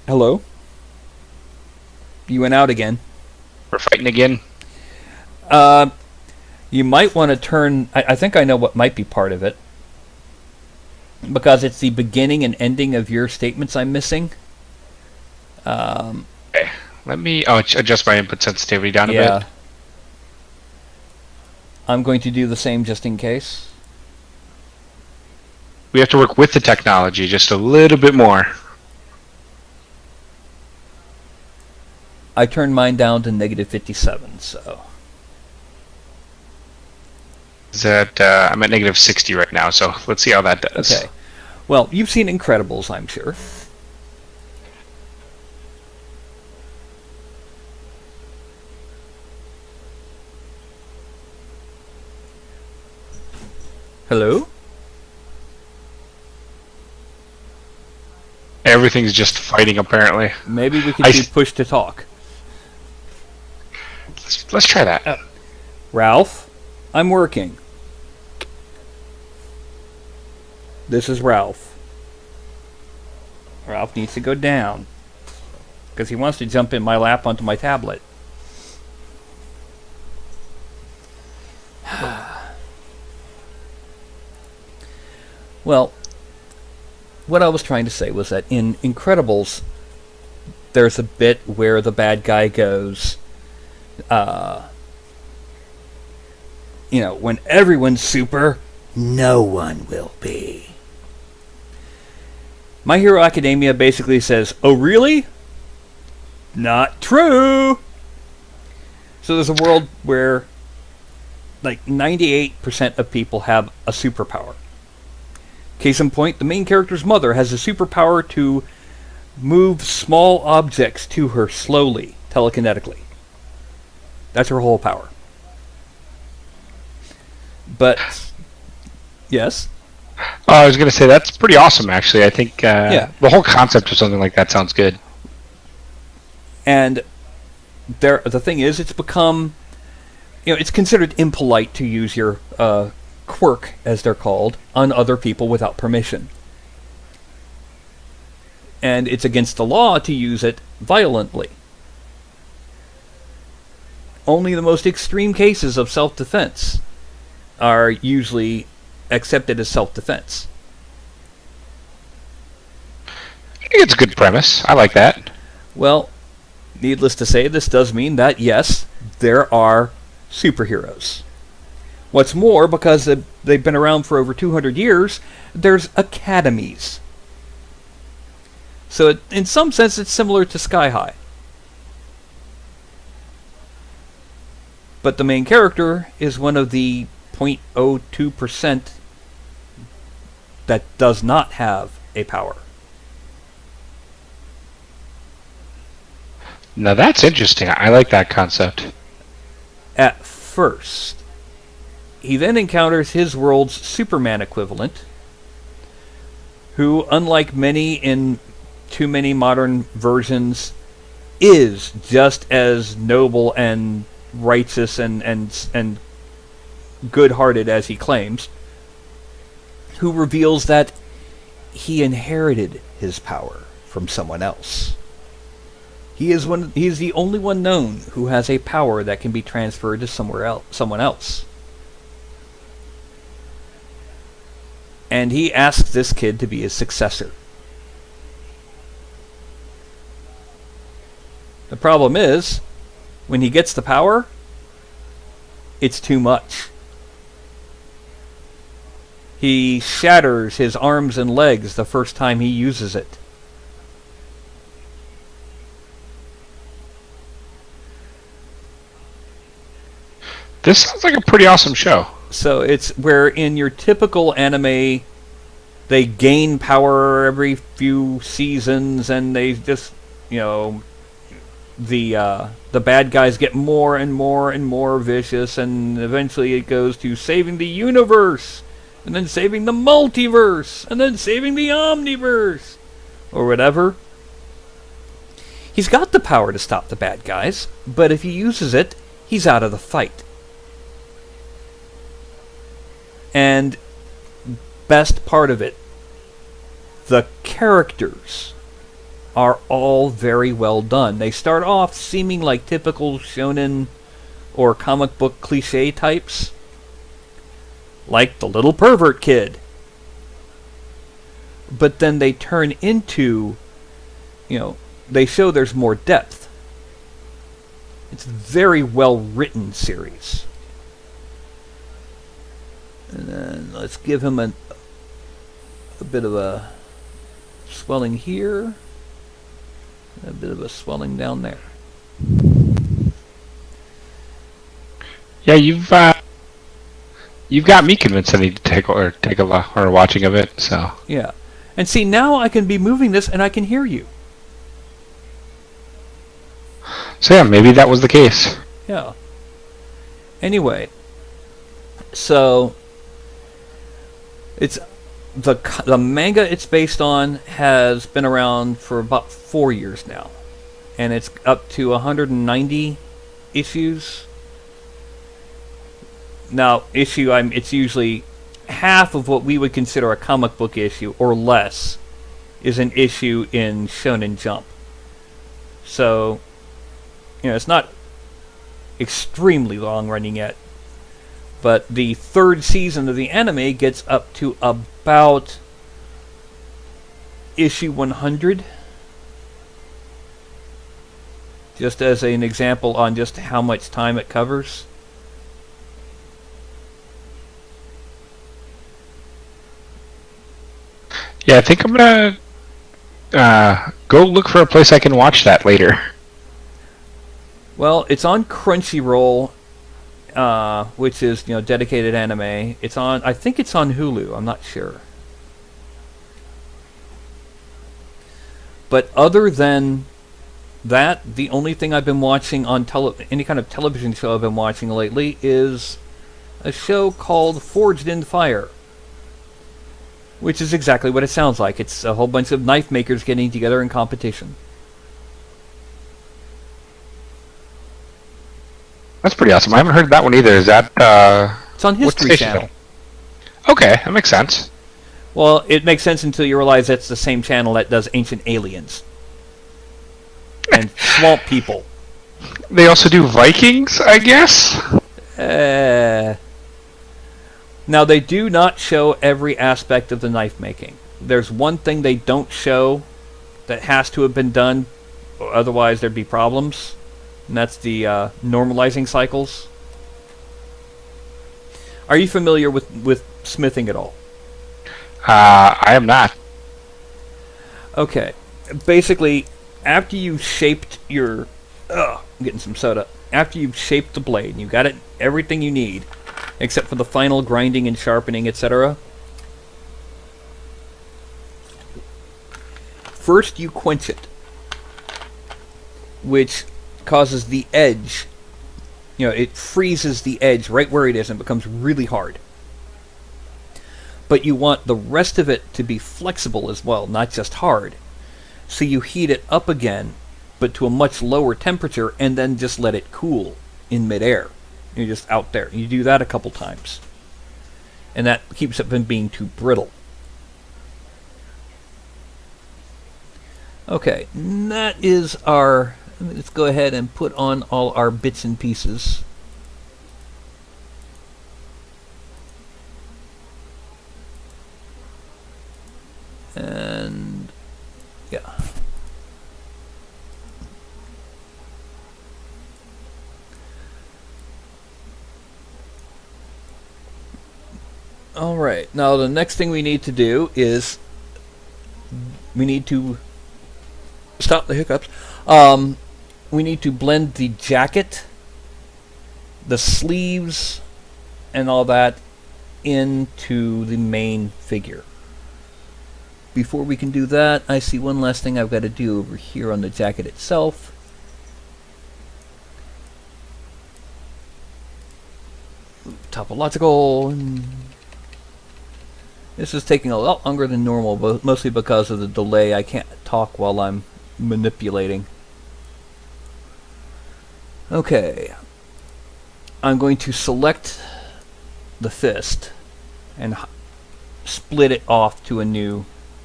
Hello? You went out again. We're fighting again. You might want to turn... I think I know what might be part of it. Because it's the beginning and ending of your statements I'm missing. Okay. Let me adjust my input sensitivity down a bit. I'm going to do the same just in case. We have to work with the technology just a little bit more. I turned mine down to -57, so... Is that, I'm at -60 right now, so let's see how that does. Okay. Well, you've seen Incredibles, I'm sure. Hello? Everything's just fighting, apparently. Maybe we could do push to talk. Let's try that. Ralph, I'm working. This is Ralph. Ralph needs to go down. Because he wants to jump in my lap onto my tablet. Well, what I was trying to say was that in Incredibles, there's a bit where the bad guy goes, when everyone's super, no one will be. My Hero Academia basically says, oh really? Not true! So there's a world where like 98% of people have a superpower. Case in point, the main character's mother has a superpower to move small objects to her slowly, telekinetically. That's her whole power. But, yes? I was going to say, that's pretty awesome, actually. I think the whole concept of something like that sounds good. And the thing is, it's become... it's considered impolite to use your... quirk, as they're called, on other people without permission. And it's against the law to use it violently. Only the most extreme cases of self-defense are usually accepted as self-defense. I think it's a good premise. I like that. Well, needless to say, this does mean that, yes, there are superheroes. What's more, because they've been around for over 200 years, there's academies. So in some sense, it's similar to Sky High. But the main character is one of the 0.02% that does not have a power. Now that's interesting. I like that concept. At first. He then encounters his world's Superman equivalent, who, unlike many in too many modern versions, is just as noble and righteous and good-hearted as he claims, who reveals that he inherited his power from someone else. He is the only one known who has a power that can be transferred to someone else. And he asks this kid to be his successor. The problem is, when he gets the power, it's too much. He shatters his arms and legs the first time he uses it. This sounds like a pretty awesome show. So it's where in your typical anime, they gain power every few seasons, and they just, the bad guys get more and more and more vicious, and eventually it goes to saving the universe, and then saving the multiverse, and then saving the omniverse, or whatever. He's got the power to stop the bad guys, but if he uses it, he's out of the fight. And best part of it, the characters are all very well done. They start off seeming like typical shonen or comic book cliche types, like the little pervert kid. But then they turn into, they show there's more depth. It's a very well written series. And then let's give him a bit of a swelling here. A bit of a swelling down there. Yeah, you've got me convinced I need to take a watching of it. So yeah, and see, now I can be moving this and I can hear you. So yeah, maybe that was the case. Yeah. Anyway, so it's the manga it's based on has been around for about 4 years now, and it's up to 190 issues. Now, it's usually half of what we would consider a comic book issue, or less, is an issue in Shonen Jump. So, it's not extremely long running yet. But the third season of the anime gets up to about issue 100. Just as an example on just how much time it covers. Yeah, I think I'm gonna go look for a place I can watch that later. Well, it's on Crunchyroll, which is dedicated anime. I think it's on Hulu. I'm not sure. But other than that, the only thing I've been watching on any kind of television show I've been watching lately is a show called Forged in Fire, which is exactly what it sounds like. It's a whole bunch of knife makers getting together in competition. That's pretty awesome. I haven't heard that one either. Is that It's on History Channel. Okay, that makes sense. Well, it makes sense until you realize that's the same channel that does Ancient Aliens and Swamp People. They also do Vikings, I guess? Now, they do not show every aspect of the knife making. There's one thing they don't show that has to have been done, or otherwise there'd be problems, and that's the normalizing cycles. Are you familiar with smithing at all? I am not. Okay. Basically, after you've shaped your... I'm getting some soda. After you've shaped the blade, and you've got everything you need, except for the final grinding and sharpening, etc. First, you quench it, which causes the edge, it freezes the edge right where it is and becomes really hard. But you want the rest of it to be flexible as well, not just hard. So you heat it up again, but to a much lower temperature, and then just let it cool in midair. You're just out there. You do that a couple times. And that keeps it from being too brittle. Okay, that is our... Let's go ahead and put on all our bits and pieces. And... yeah. Alright, now the next thing we need to do is we need to stop the hiccups. We need to blend the jacket, the sleeves, and all that into the main figure. Before we can do that, I see one last thing I've got to do over here on the jacket itself. Topological. This is taking a lot longer than normal, but mostly because of the delay. I can't talk while I'm manipulating. Okay. I'm going to select the fist and split it off to a new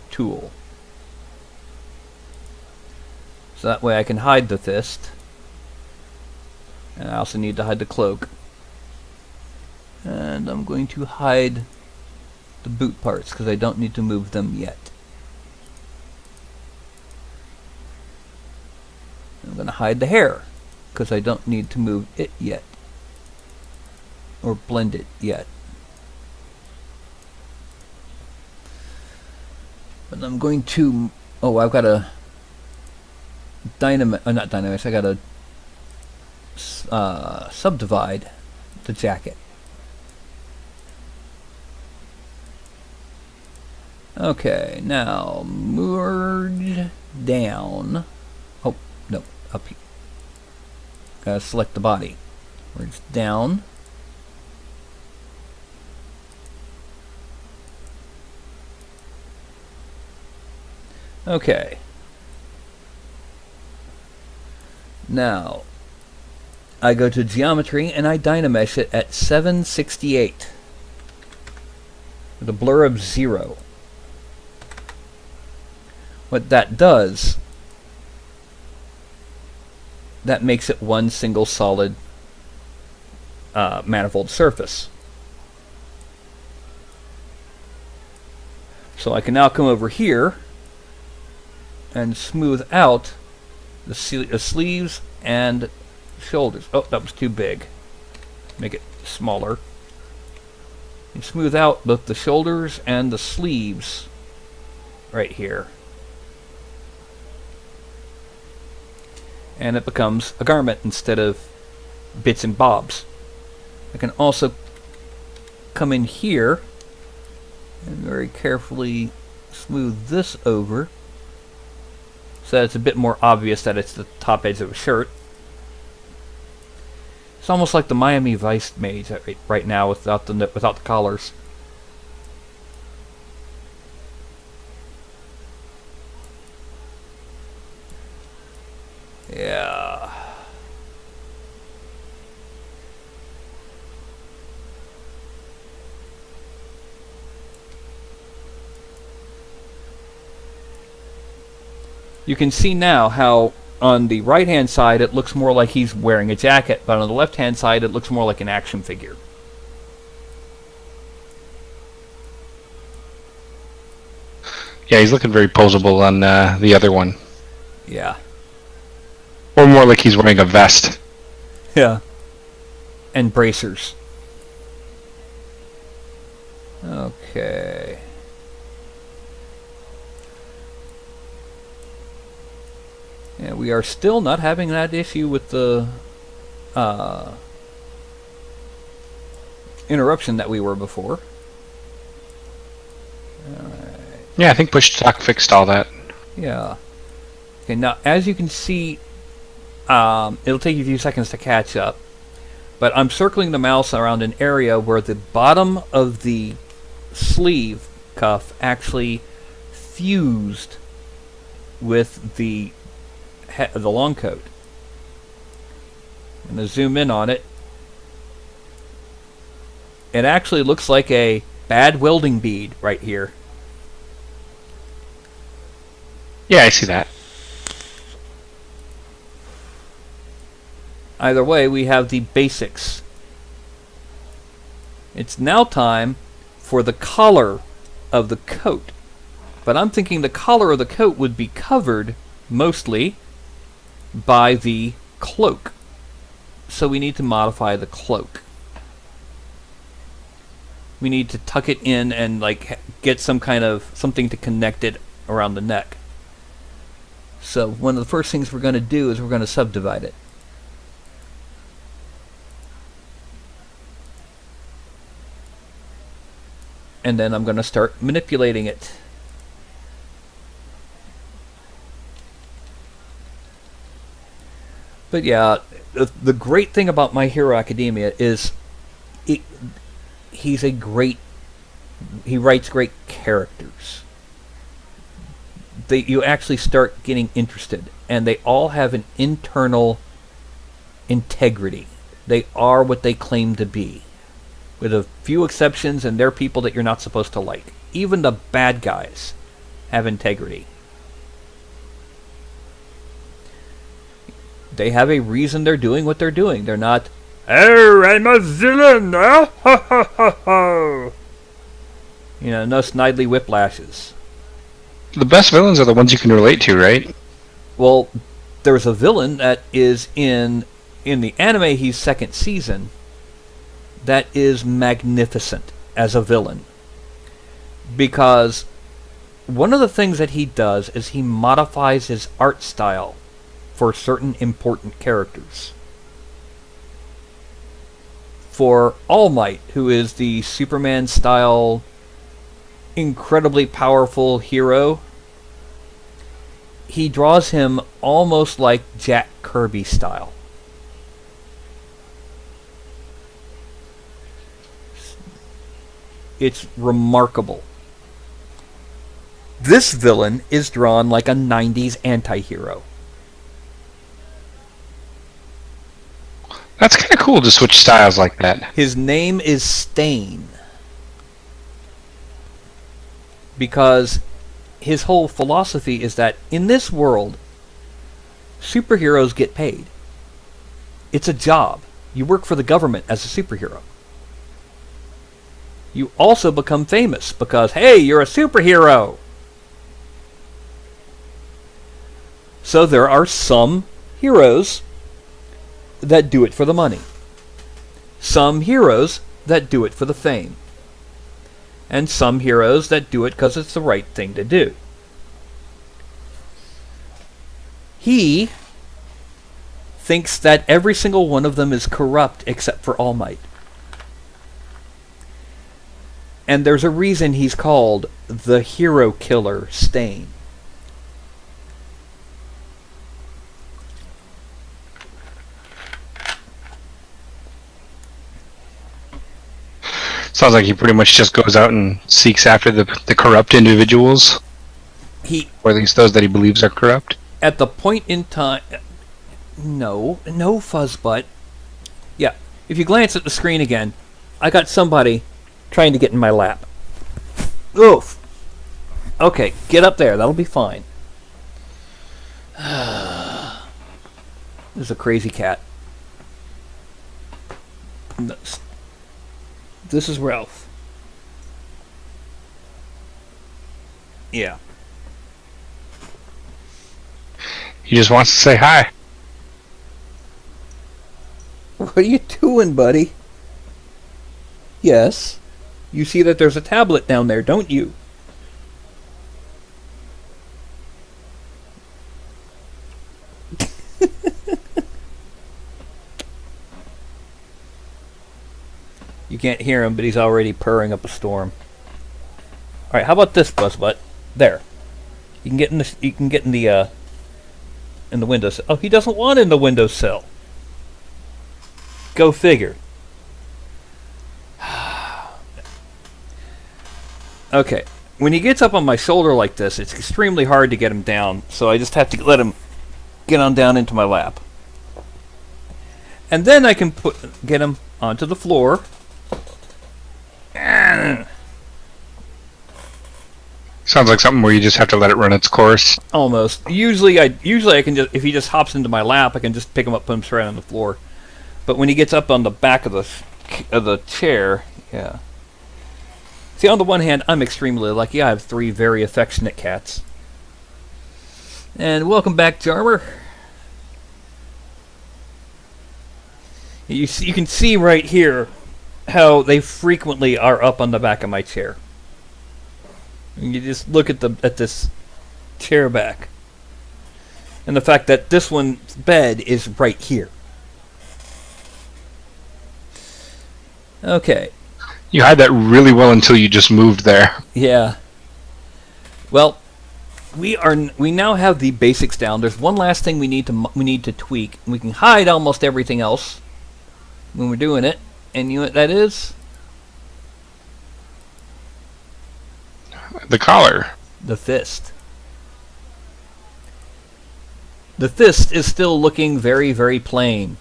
tool. So that way I can hide the fist. And I also need to hide the cloak. And I'm going to hide the boot parts because I don't need to move them yet. I'm going to hide the hair because I don't need to move it yet. Or blend it yet. But I'm going to... Oh, I've got a... not Dynamax, I got to subdivide the jacket. Okay, now merge down. Oh, no, up here. Gotta select the body. Merge down. Okay. Now, I go to geometry and I dynamesh it at 768 with a blur of 0. What that does, that makes it one single solid manifold surface. So I can now come over here and smooth out the sleeves and shoulders. Oh, that was too big. Make it smaller. And smooth out both the shoulders and the sleeves right here. And it becomes a garment instead of bits and bobs. I can also come in here and very carefully smooth this over so that it's a bit more obvious that it's the top edge of a shirt. It's almost like the Miami Vice Mage right now without the collars. Yeah. You can see now how on the right hand side it looks more like he's wearing a jacket, but on the left hand side it looks more like an action figure. Yeah, he's looking very posable on the other one. Yeah. Or more like he's wearing a vest. Yeah. And bracers. Okay. Yeah, we are still not having that issue with the interruption that we were before. Alright. Yeah, I think push to talk fixed all that. Yeah. Okay, now as you can see, it'll take you a few seconds to catch up, but I'm circling the mouse around an area where the bottom of the sleeve cuff actually fused with the long coat. I'm going to zoom in on it. It actually looks like a bad welding bead right here. Yeah, I see that. Either way, we have the basics. It's now time for the collar of the coat. But I'm thinking the collar of the coat would be covered mostly by the cloak. So we need to modify the cloak. We need to tuck it in and like get some kind of something to connect it around the neck. So one of the first things we're going to do is we're going to subdivide it. And then I'm going to start manipulating it. But yeah, the great thing about My Hero Academia is he writes great characters. You actually start getting interested, and they all have an internal integrity. They are what they claim to be, with a few exceptions, and they're people that you're not supposed to like. Even the bad guys have integrity. They have a reason they're doing what they're doing. They're not, "Oh, I'm a villain! Oh, ho, ho, ho, ho." You know, no snidely whiplashes. The best villains are the ones you can relate to, right? Well, there's a villain that is in the anime, he's second season, that is magnificent as a villain. Because one of the things that he does is he modifies his art style for certain important characters. For All Might, who is the Superman-style, incredibly powerful hero, he draws him almost like Jack Kirby style. It's remarkable. This villain is drawn like a 90s anti-hero. That's kind of cool to switch styles like that. His name is Stain. Because his whole philosophy is that in this world, superheroes get paid. It's a job. You work for the government as a superhero. You also become famous because, hey, you're a superhero. So there are some heroes that do it for the money. Some heroes that do it for the fame. And some heroes that do it because it's the right thing to do. He thinks that every single one of them is corrupt except for All Might. And there's a reason he's called the hero killer Stain. Sounds like he pretty much just goes out and seeks after the corrupt individuals. Or at least those that he believes are corrupt. At the point in time... No, Fuzzbutt. Yeah, if you glance at the screen again, I got somebody trying to get in my lap. Oof. Okay, get up there. That'll be fine. This is a crazy cat. This is Ralph. Yeah. He just wants to say hi. What are you doing, buddy? Yes. You see that there's a tablet down there, don't you? You can't hear him, but he's already purring up a storm. All right, how about this, Buzzbutt? There. You can get in the. You can get in the windowsill. Oh, he doesn't want in the windowsill. Go figure. Okay, when he gets up on my shoulder like this, it's extremely hard to get him down, so I just have to let him get on down into my lap. And then I can get him onto the floor. Sounds like something where you just have to let it run its course. Almost. Usually I can just, if he just hops into my lap, I can just pick him up, put him straight on the floor. But when he gets up on the back of the chair, yeah. See, on the one hand, I'm extremely lucky. I have 3 very affectionate cats. And welcome back, Jarmer. You can see right here how they frequently are up on the back of my chair. And you just look at this chair back, and the fact that this one's bed is right here. Okay. You hide that really well until you just moved there. Yeah. Well, we now have the basics down. There's one last thing we need to tweak. We can hide almost everything else when we're doing it, and you know what that is? The collar. The fist. The fist is still looking very, very plain.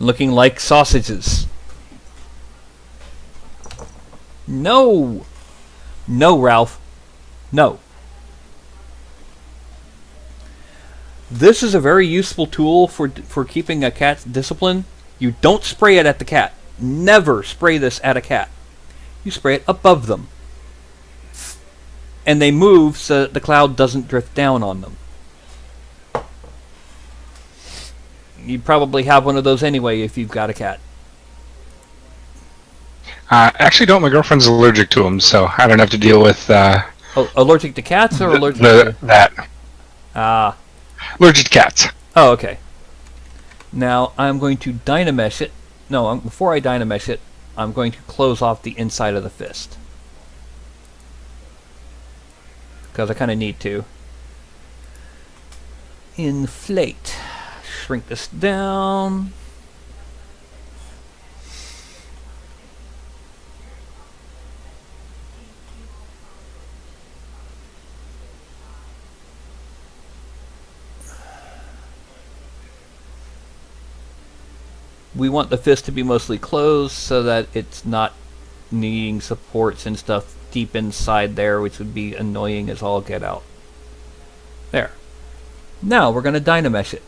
Looking like sausages. No! No, Ralph. No. This is a very useful tool for keeping a cat's discipline. You don't spray it at the cat. Never spray this at a cat. You spray it above them. And they move so that the cloud doesn't drift down on them. You probably have one of those anyway if you've got a cat. Actually, don't. My girlfriend's allergic to them, so I don't have to deal with... allergic to cats or allergic to... That. Allergic to cats. Oh, okay. Now, I'm going to dynamesh it. No, before I dynamesh it, I'm going to close off the inside of the fist. Because I kind of need to. Inflate. Shrink this down. We want the fist to be mostly closed so that it's not needing supports and stuff deep inside there, which would be annoying as all get out. There. Now we're going to dynamesh it.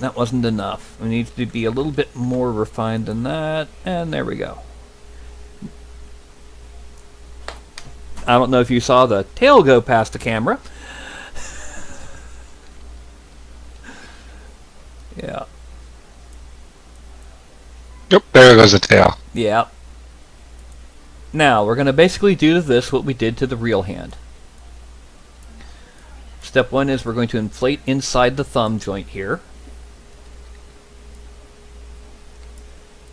That wasn't enough. It needs to be a little bit more refined than that, and there we go. I don't know if you saw the tail go past the camera. Yeah. Yep, there goes the tail. Yeah. Now, we're going to basically do to this what we did to the real hand. Step one is we're going to inflate inside the thumb joint here.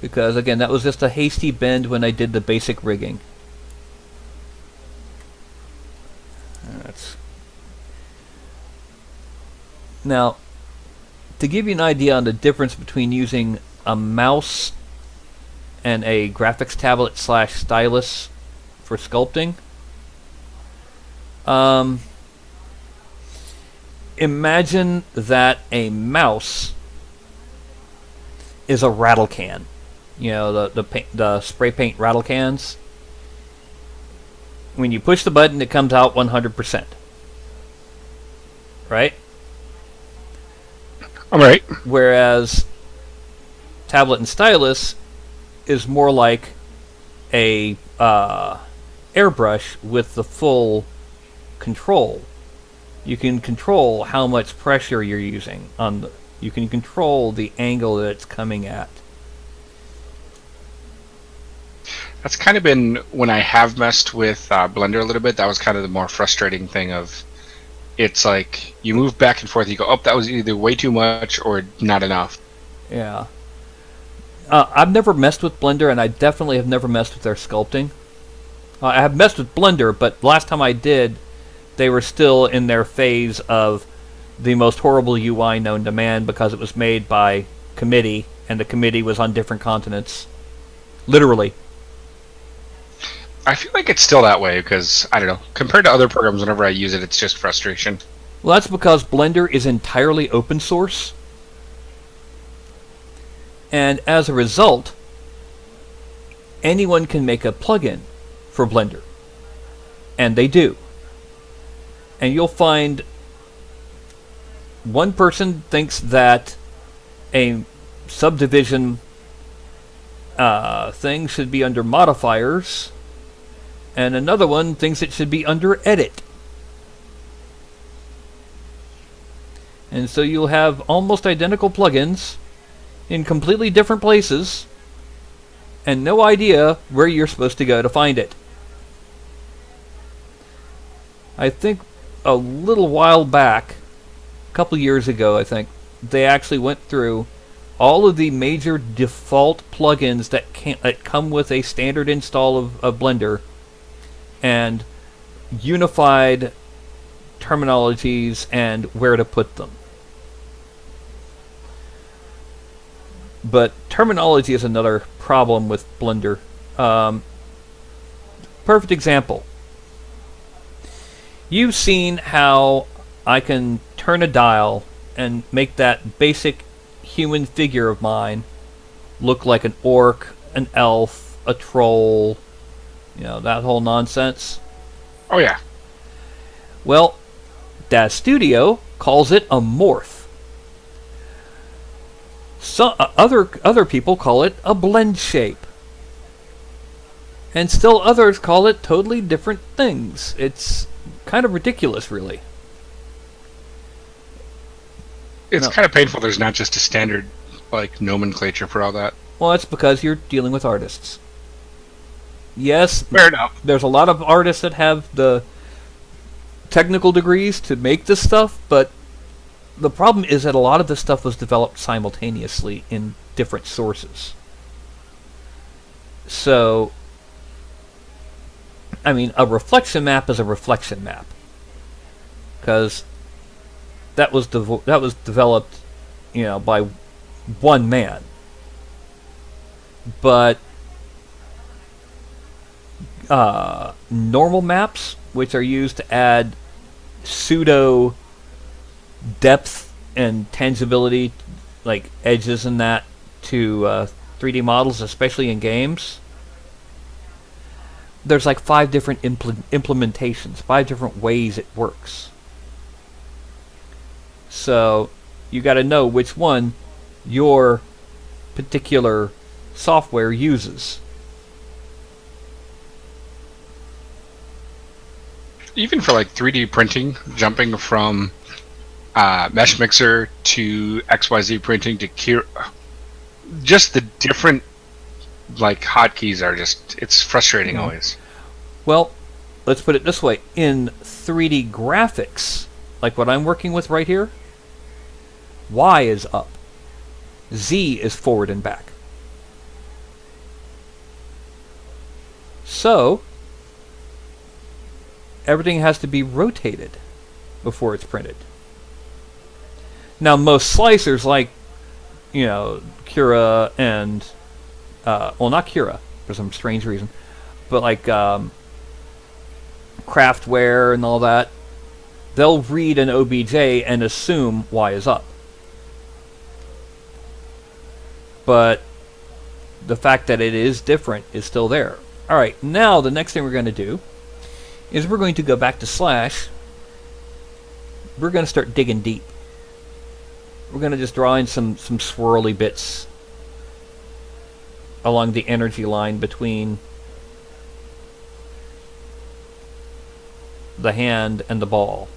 Because, again, that was just a hasty bend when I did the basic rigging. Now, to give you an idea on the difference between using a mouse and a graphics tablet / stylus for sculpting, imagine that a mouse is a rattle can. You know, the spray paint rattle cans. When you push the button, it comes out 100%. Right? All right. Whereas tablet and stylus is more like a airbrush with the full control. You can control how much pressure you're using on the. You can control the angle that it's coming at. That's kind of been when I have messed with Blender a little bit. That was kind of the more frustrating thing of. It's like you move back and forth. You go, oh, that was either way too much or not enough. Yeah. I've never messed with Blender, and I definitely have never messed with their sculpting. I have messed with Blender, but last time I did, they were still in their phase of the most horrible UI known to man because it was made by committee, and the committee was on different continents. Literally. I feel like it's still that way because, I don't know, compared to other programs, whenever I use it, it's just frustration. Well, that's because Blender is entirely open source. And as a result, anyone can make a plugin for Blender. And they do. And you'll find one person thinks that a subdivision thing should be under modifiers, and another one thinks it should be under edit. And so you'll have almost identical plugins in completely different places and no idea where you're supposed to go to find it. I think a little while back, a couple years ago, I think, they actually went through all of the major default plugins that come with a standard install of Blender, and unified terminologies and where to put them. But terminology is another problem with Blender. Perfect example. You've seen how I can turn a dial and make that basic human figure of mine look like an orc, an elf, a troll, that whole nonsense. Oh yeah. Well, Das Studio calls it a morph. Other people call it a blend shape. And still others call it totally different things. It's kind of ridiculous, really. It's kind of painful there's not just a standard nomenclature for all that. Well, that's because you're dealing with artists. Yes, fair enough. There's a lot of artists that have the technical degrees to make this stuff, but the problem is that a lot of this stuff was developed simultaneously in different sources. So, I mean, a reflection map is a reflection map, because that was developed, by one man. But normal maps, which are used to add pseudo depth and tangibility, like edges and that, to 3D models, especially in games, there's like 5 different implementations, 5 different ways it works. So you got to know which one your particular software uses. Even for 3D printing, jumping from Mesh Mixer to XYZ printing to just the different hotkeys are it's frustrating always. Well, let's put it this way. In 3D graphics, like what I'm working with right here, Y is up. Z is forward and back. So, everything has to be rotated before it's printed. Now, most slicers Cura and not Cura for some strange reason, but Craftware and all that, they'll read an OBJ and assume Y is up. But the fact that it is different is still there. Alright, now the next thing we're going to do is we're going to go back to Slash. We're going to start digging deep. We're going to just draw in some swirly bits along the energy line between the hand and the ball.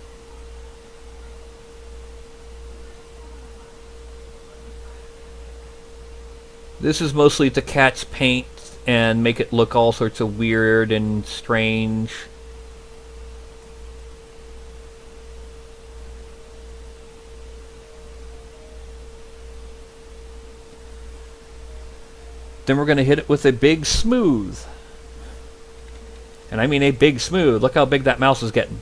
This is mostly to catch paint and make it look all sorts of weird and strange. Then we're going to hit it with a big smooth. And I mean a big smooth. Look how big that mouse is getting.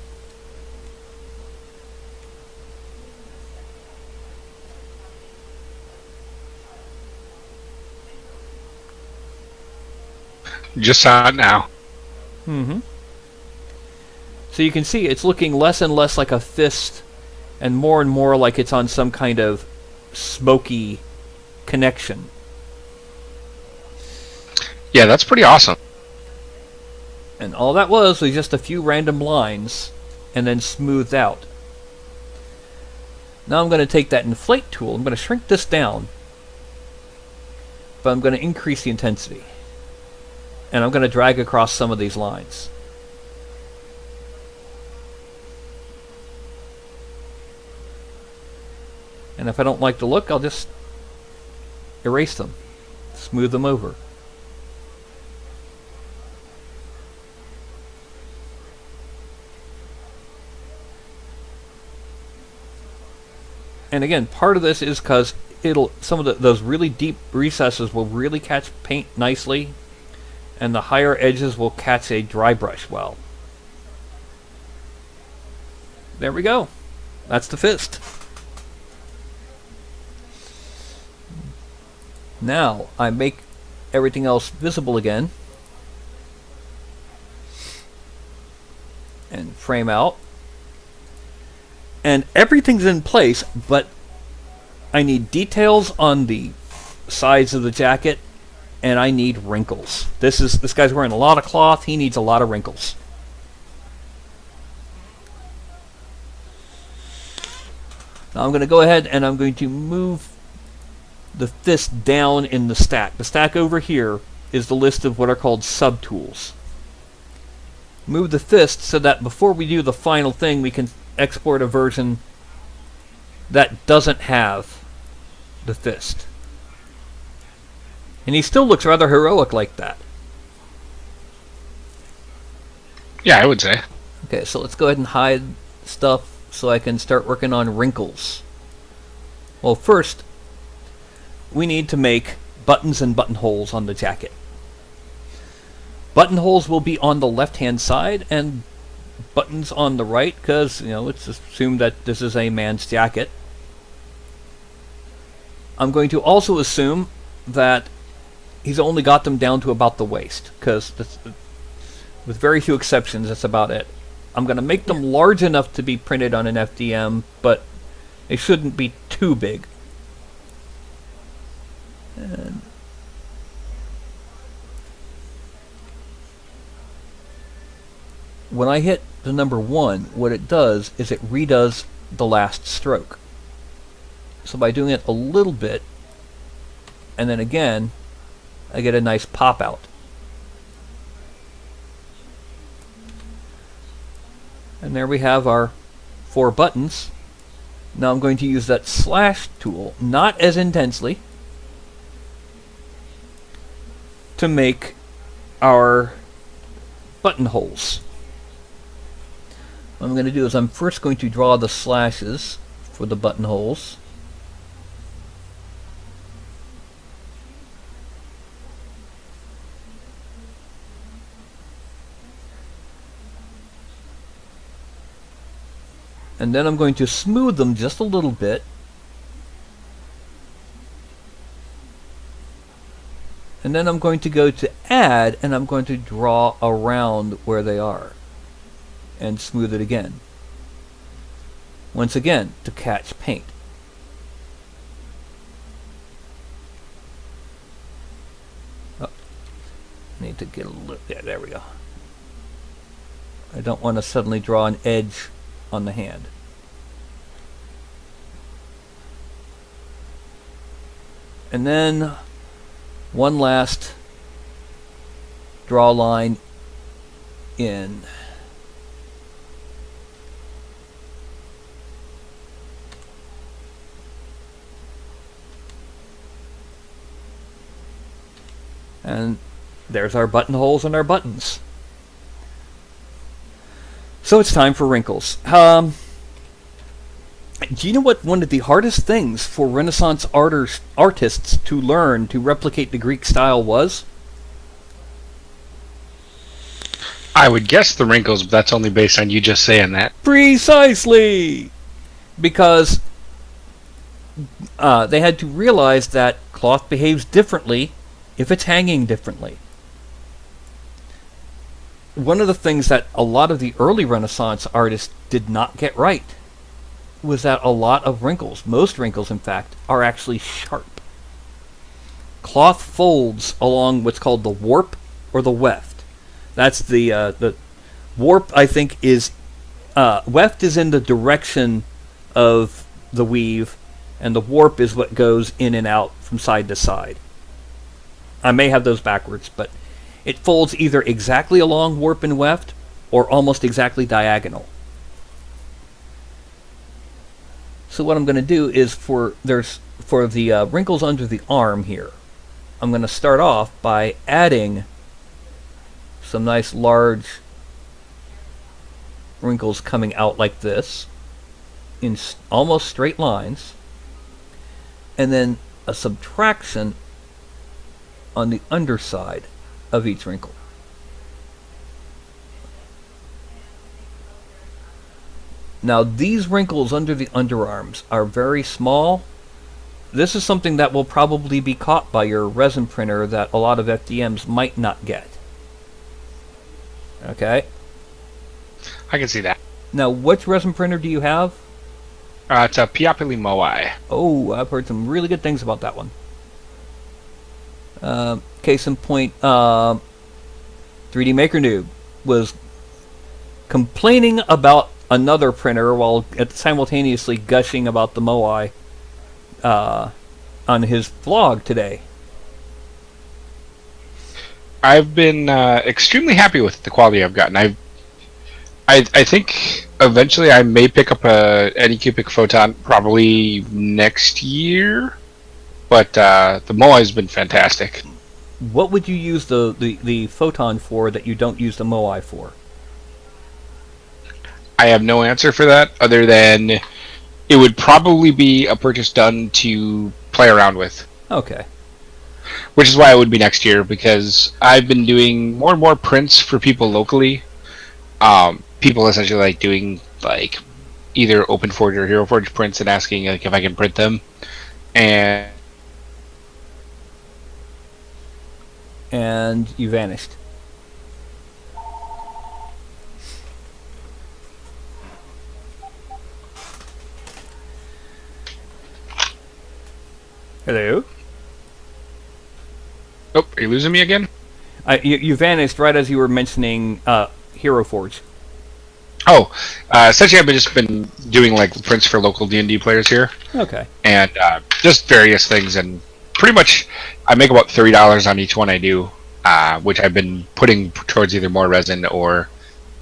Just saw it now. Mm-hmm. So you can see it's looking less and less like a fist and more like it's on some kind of smoky connection. Yeah, that's pretty awesome. And all that was just a few random lines and then smoothed out. Now I'm going to take that inflate tool. I'm going to shrink this down. But I'm going to increase the intensity. And I'm going to drag across some of these lines. And if I don't like the look, I'll just erase them. Smooth them over. And again, part of this is because those really deep recesses will really catch paint nicely, and the higher edges will catch a dry brush well. There we go. That's the fist. Now I make everything else visible again and frame out, and everything's in place, but I need details on the sides of the jacket, and I need wrinkles. This guy's wearing a lot of cloth. He needs a lot of wrinkles. Now I'm going to go ahead and I'm going to move the fist down in the stack. The stack over here is the list of what are called subtools. Move the fist so that before we do the final thing, we can export a version that doesn't have the fist. And he still looks rather heroic like that. Yeah, I would say. Okay, so let's go ahead and hide stuff so I can start working on wrinkles. Well, first, we need to make buttons and buttonholes on the jacket. Buttonholes will be on the left-hand side and buttons on the right, because, it's assumed that this is a man's jacket. I'm going to also assume that he's only got them down to about the waist, because with very few exceptions, that's about it. I'm going to make them large enough to be printed on an FDM, but they shouldn't be too big. And when I hit the number 1, what it does is it redoes the last stroke. So by doing it a little bit, and then again, I get a nice pop out. And there we have our 4 buttons. Now I'm going to use that slash tool, not as intensely, to make our buttonholes. What I'm going to do is I'm first going to draw the slashes for the buttonholes. And then I'm going to smooth them just a little bit. And then I'm going to go to add, and I'm going to draw around where they are. And smooth it again. Once again, to catch paint. Oh, need to get a little, yeah, there we go. I don't want to suddenly draw an edge on the hand. And then one last draw line in. And there's our buttonholes and our buttons. So it's time for wrinkles. Do you know what one of the hardest things for Renaissance artists to learn to replicate the Greek style was? I would guess the wrinkles, but that's only based on you just saying that. Precisely! Because they had to realize that cloth behaves differently if it's hanging differently. One of the things that a lot of the early Renaissance artists did not get right was that a lot of wrinkles, most wrinkles in fact, are actually sharp. Cloth folds along what's called the warp or the weft. That's the warp, I think, is weft is in the direction of the weave, and the warp is what goes in and out from side to side. I may have those backwards, but it folds either exactly along warp and weft or almost exactly diagonal. So what I'm going to do is for the wrinkles under the arm here, I'm going to start off by adding some nice large wrinkles coming out like this in almost straight lines. and then a subtraction on the underside of each wrinkle. Now these wrinkles under the underarms are very small. This is something that will probably be caught by your resin printer that a lot of FDMs might not get. Okay? I can see that. Now, which resin printer do you have? It's a Piapili Moai. Oh, I've heard some really good things about that one. Case in point, 3D Maker Noob was complaining about another printer while simultaneously gushing about the Moai on his vlog today. I've been extremely happy with the quality I've gotten. I think eventually I may pick up a Anycubic Photon probably next year, but the Moai has been fantastic. What would you use the Photon for that you don't use the Moai for? I have no answer for that other than it would probably be a purchase done to play around with. Okay. Which is why it would be next year, because I've been doing more and more prints for people locally. People essentially like doing like either OpenForge or HeroForge prints and asking like if I can print them. And you vanished. Hello? oh, are you losing me again? You vanished right as you were mentioning HeroForge. Oh, essentially I've just been doing like prints for local D&D players here. Okay. And just various things, and pretty much I make about $30 on each one I do, which I've been putting towards either more resin or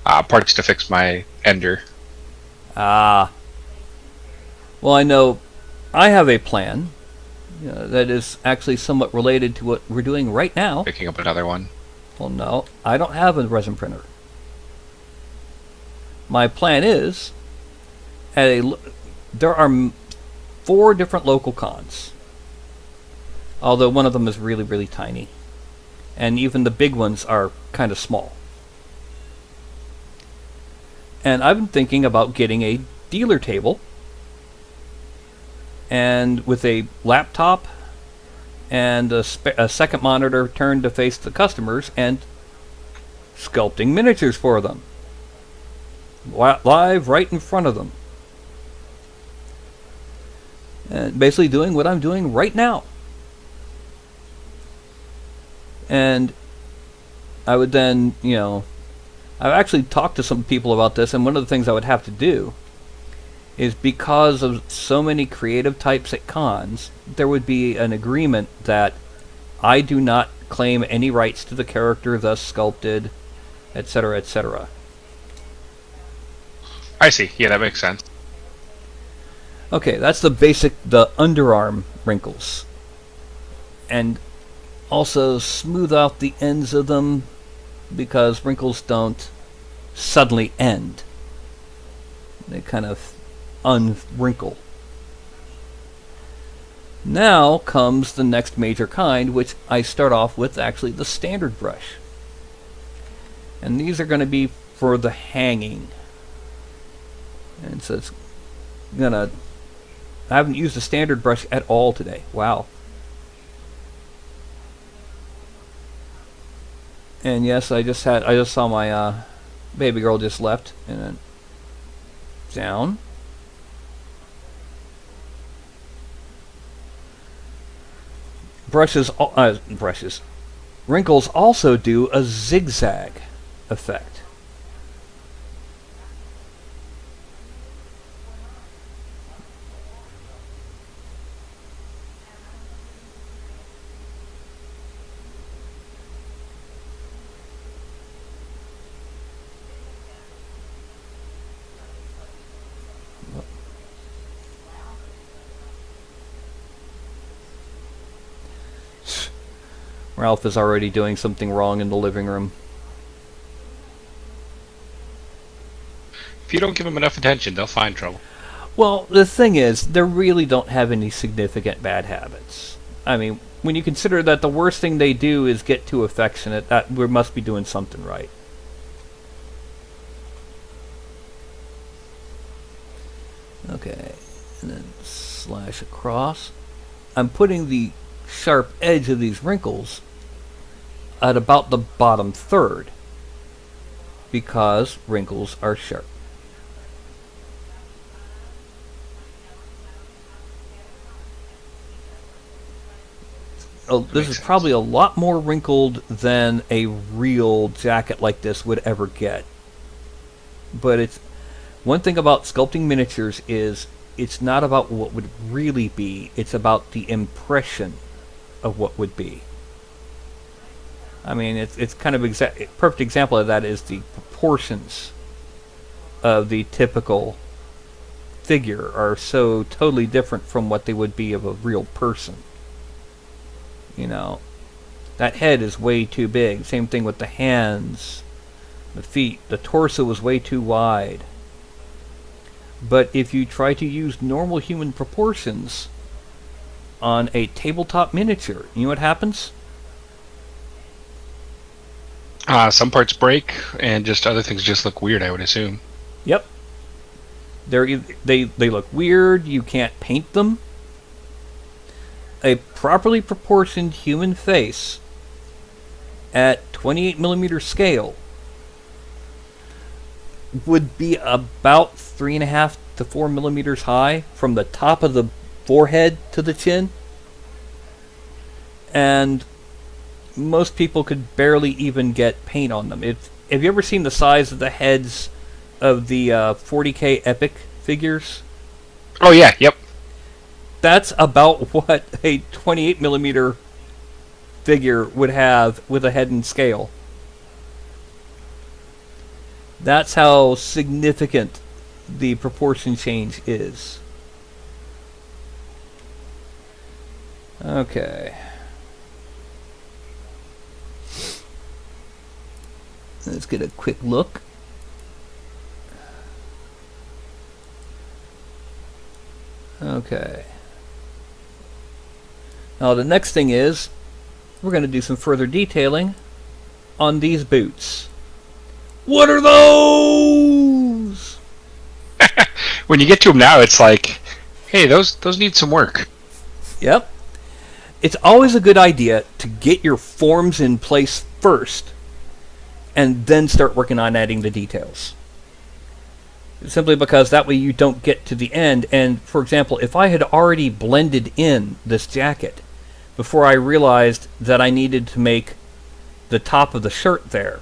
parts to fix my ender. Well, I know I have a plan that is actually somewhat related to what we're doing right now. Picking up another one. Well, no, I don't have a resin printer. My plan is, there are 4 different local cons. Although one of them is really, really tiny. And even the big ones are kind of small. And I've been thinking about getting a dealer table. And with a laptop and a second monitor turned to face the customers and sculpting miniatures for them. Live right in front of them. And basically doing what I'm doing right now. And I would then, I've actually talked to some people about this, and one of the things I would have to do is, because of so many creative types at cons, there would be an agreement that I do not claim any rights to the character thus sculpted, etc., etc. I see. Yeah, that makes sense. Okay, that's the underarm wrinkles. And also smooth out the ends of them, because wrinkles don't suddenly end. They kind of unwrinkle. Now comes the next major kind, which I start off with actually the standard brush. And these are going to be for the hanging. And so it's gonna... I haven't used a standard brush at all today. Wow. And yes, I just saw my baby girl just left, and then down. Wrinkles also do a zigzag effect. Ralph is already doing something wrong in the living room. If you don't give them enough attention, they'll find trouble. Well, the thing is, they really don't have any significant bad habits. I mean, when you consider that the worst thing they do is get too affectionate, that we must be doing something right. Okay, and then slash across. I'm putting the sharp edge of these wrinkles at about the bottom third, because wrinkles are sharp. Oh, this is probably a lot more wrinkled than a real jacket like this would ever get. But it's one thing about sculpting miniatures is it's not about what would really be, it's about the impression of what would be. I mean, it's kind of perfect example of that is the proportions of the typical figure are so totally different from what they would be of a real person. You know, that head is way too big. Same thing with the hands, the feet. The torso is way too wide. But if you try to use normal human proportions on a tabletop miniature, you know what happens? Some parts break, and just other things just look weird, I would assume. Yep. They look weird. You can't paint them. A properly proportioned human face at 28mm scale would be about 3.5 to 4mm high from the top of the forehead to the chin, and most people could barely even get paint on them. Have you ever seen the size of the heads of the 40K epic figures? Oh yeah, yep. That's about what a 28mm figure would have with a head and scale. That's how significant the proportion change is. Okay. Let's get a quick look. Okay. Now the next thing is, we're going to do some further detailing on these boots. What are those? When you get to them now, it's like, hey, those need some work. Yep. It's always a good idea to get your forms in place first, and then start working on adding the details. Simply because that way you don't get to the end. And, for example, if I had already blended in this jacket before I realized that I needed to make the top of the shirt there,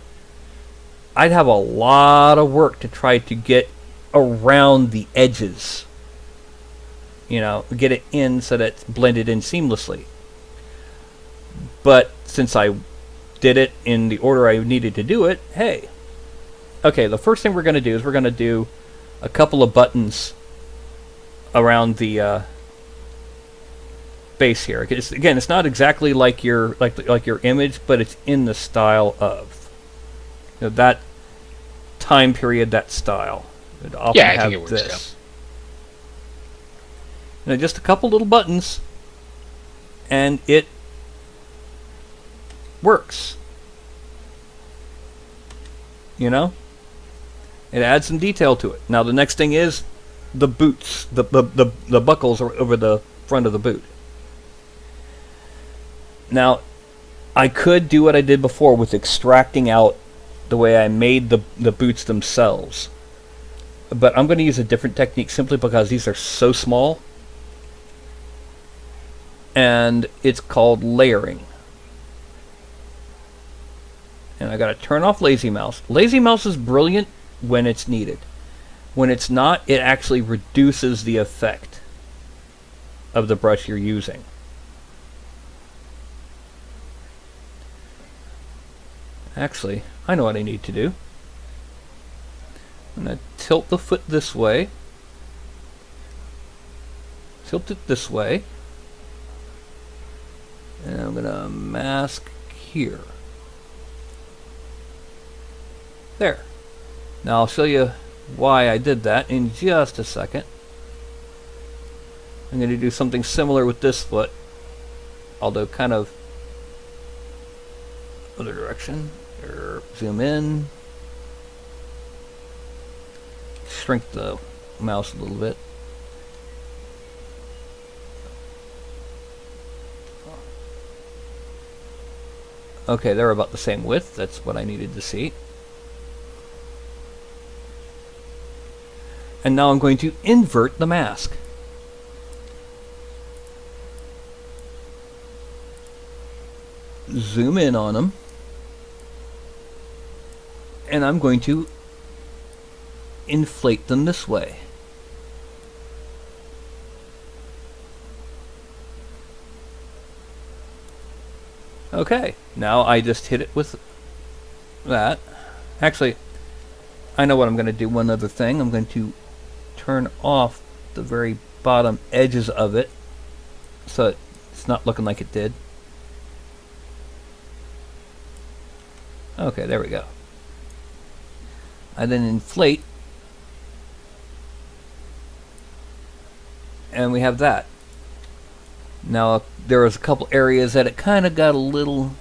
I'd have a lot of work to try to get around the edges. You know, get it in so that it's blended in seamlessly. But since I did it in the order I needed to do it, hey. Okay, the first thing we're going to do is we're going to do a couple of buttons around the base here. Again, it's not exactly like your image, but it's in the style of, you know, that time period, that style. It often Yeah, I think it works. This. You know, just a couple little buttons, and it works. You know? It adds some detail to it. Now the next thing is the boots. The buckles are over the front of the boot. Now, I could do what I did before with extracting out the way I made the boots themselves. But I'm going to use a different technique simply because these are so small. And it's called layering. And I got to turn off Lazy Mouse. Lazy Mouse is brilliant when it's needed. When it's not, it actually reduces the effect of the brush you're using. Actually, I know what I need to do. I'm going to tilt the foot this way. Tilt it this way. And I'm going to mask here. There. Now I'll show you why I did that in just a second. I'm going to do something similar with this foot, although kind of other direction. Zoom in. Shrink the mouse a little bit. Okay, they're about the same width. That's what I needed to see. And now I'm going to invert the mask. Zoom in on them. And I'm going to inflate them this way. Okay, now I just hit it with that. Actually, I know what I'm going to do. One other thing, I'm going to turn off the very bottom edges of it so it's not looking like it did. Okay, there we go. I then inflate, and we have that. Now there was a couple areas that it kind of got a little.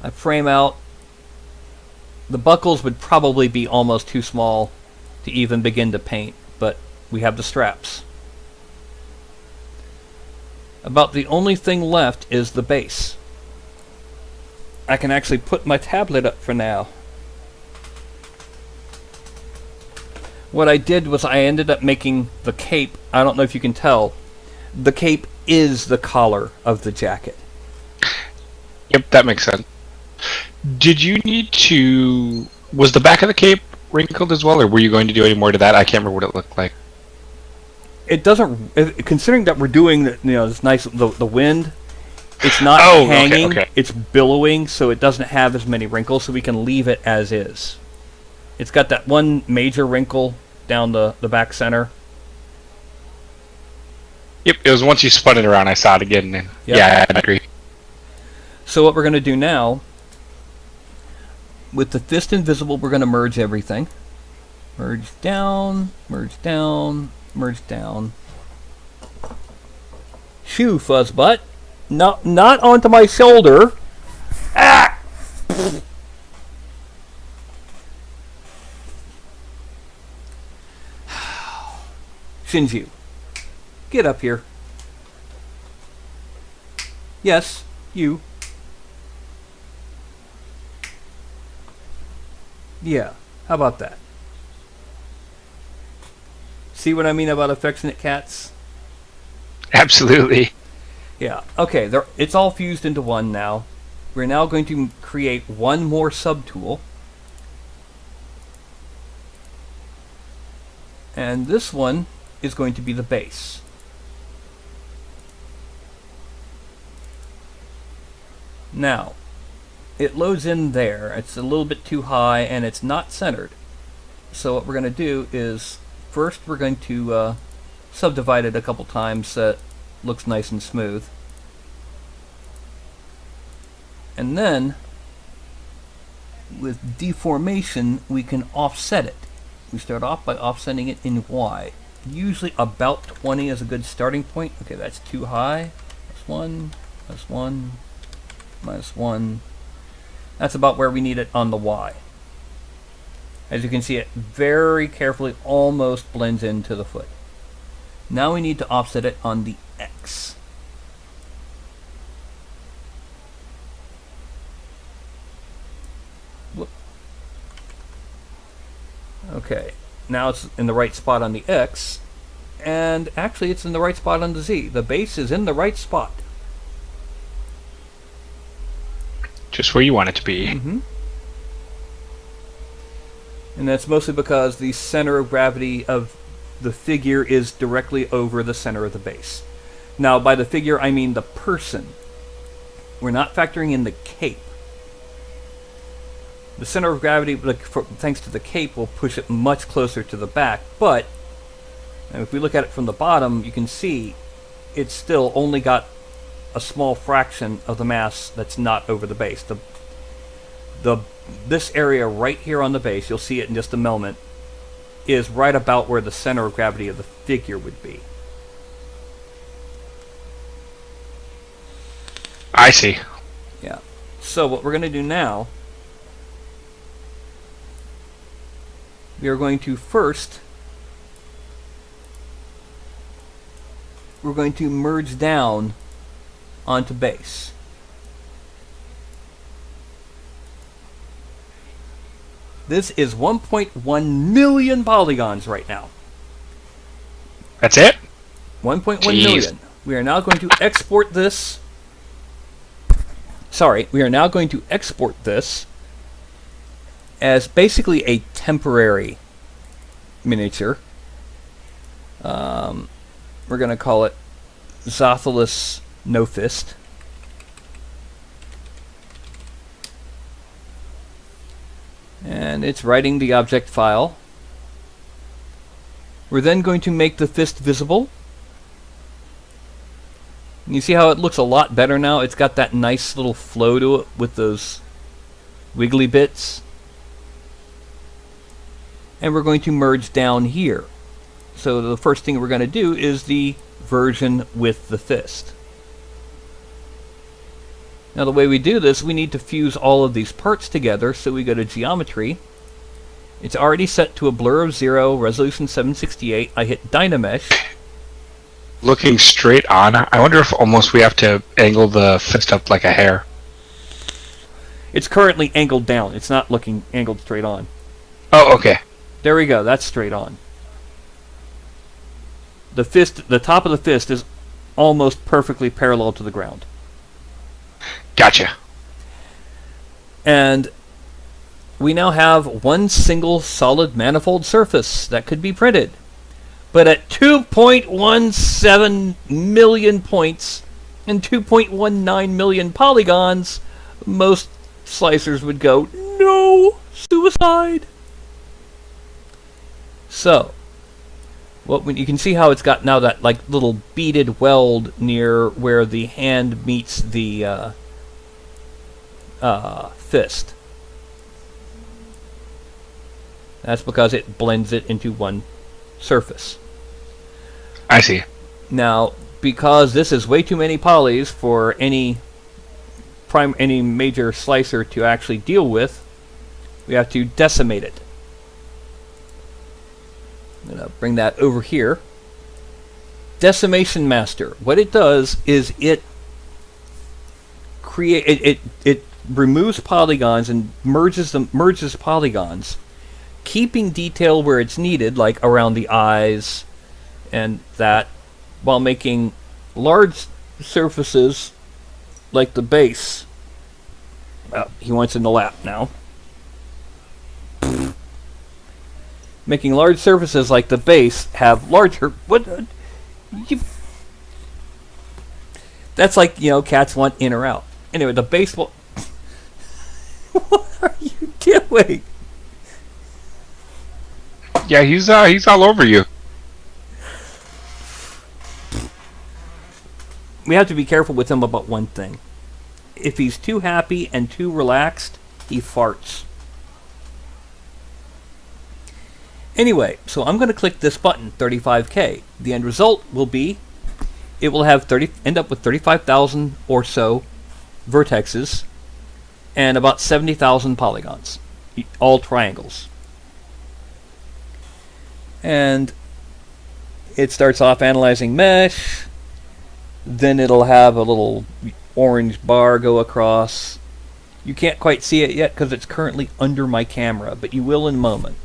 I frame out. The buckles would probably be almost too small to even begin to paint, but we have the straps. About the only thing left is the base. I can actually put my tablet up for now. What I did was I ended up making the cape. I don't know if you can tell. The cape is the collar of the jacket. Yep, that makes sense. Did you need to... Was the back of the cape wrinkled as well, or were you going to do any more to that? I can't remember what it looked like. It doesn't... Considering that we're doing this nice... The wind, it's not hanging. Okay. It's billowing, so it doesn't have as many wrinkles, so we can leave it as is. It's got that one major wrinkle down the back center. Yep, it was once you spun it around, I saw it again. And yep. Yeah, I agree. So what we're going to do now, with the fist invisible, we're going to merge everything. Merge down, merge down, merge down. Shoo, fuzzbutt. Not onto my shoulder. Ah! Shinju, get up here. Yes, you. Yeah, how about that? See what I mean about affectionate cats? Absolutely. Yeah, okay, it's all fused into one now. We're now going to create one more subtool. And this one is going to be the base. Now, it loads in there. It's a little bit too high and it's not centered. So what we're going to do is, first we're going to subdivide it a couple times so it looks nice and smooth. And then, with deformation, we can offset it. We start off by offsetting it in Y. Usually about 20 is a good starting point. Okay, that's too high. That's 1, that's 1, minus 1. That's about where we need it on the Y. As you can see, it very carefully almost blends into the foot. Now we need to offset it on the X. Whoop. Okay, now it's in the right spot on the X, and actually it's in the right spot on the Z. The base is in the right spot. Just where you want it to be. Mm-hmm. And that's mostly because the center of gravity of the figure is directly over the center of the base. Now, by the figure, I mean the person. We're not factoring in the cape. The center of gravity, thanks to the cape, will push it much closer to the back, but if we look at it from the bottom, you can see it's still only got a small fraction of the mass that's not over the base. This area right here on the base, you'll see it in just a moment, is right about where the center of gravity of the figure would be. I see. Yeah. So what we're going to do now, we are going to first, we're going to merge down onto base. This is 1.1 million polygons right now. That's it? 1.1 million. We are now going to export this. Sorry, we are now going to export this as basically a temporary miniature. We're going to call it Zathalus No Fist. And it's writing the object file. We're then going to make the fist visible. You see how it looks a lot better now? It's got that nice little flow to it with those wiggly bits. And we're going to merge down here. So the first thing we're going to do is the version with the fist. Now the way we do this, we need to fuse all of these parts together, so we go to Geometry. It's already set to a blur of 0, resolution 768. I hit Dynamesh. Looking straight on, I wonder if almost we have to angle the fist up like a hair. It's currently angled down. It's not looking angled straight on. Oh, okay. There we go. That's straight on. The fist, the top of the fist is almost perfectly parallel to the ground. Gotcha. And we now have one single solid manifold surface that could be printed. But at 2.17 million points and 2.19 million polygons, most slicers would go, no, suicide. So, you can see how it's got now that like little beaded weld near where the hand meets the fist. That's because it blends it into one surface. I see. Now, because this is way too many polys for any major slicer to actually deal with, we have to decimate it. I'm going to bring that over here. Decimation Master. What it does is it removes polygons and merges polygons, keeping detail where it's needed, like around the eyes and that, while making large surfaces like the base. He wants in the lap now. Making large surfaces like the base have larger... That's like, cats want in or out. Anyway, the base will... What are you doing? Yeah, he's all over you. We have to be careful with him about one thing. If he's too happy and too relaxed, he farts. Anyway, so I'm going to click this button, 35K. The end result will be, it will have end up with 35,000 or so vertexes and about 70,000 polygons, all triangles. And it starts off analyzing mesh, then it'll have a little orange bar go across. You can't quite see it yet because it's currently under my camera, but you will in a moment.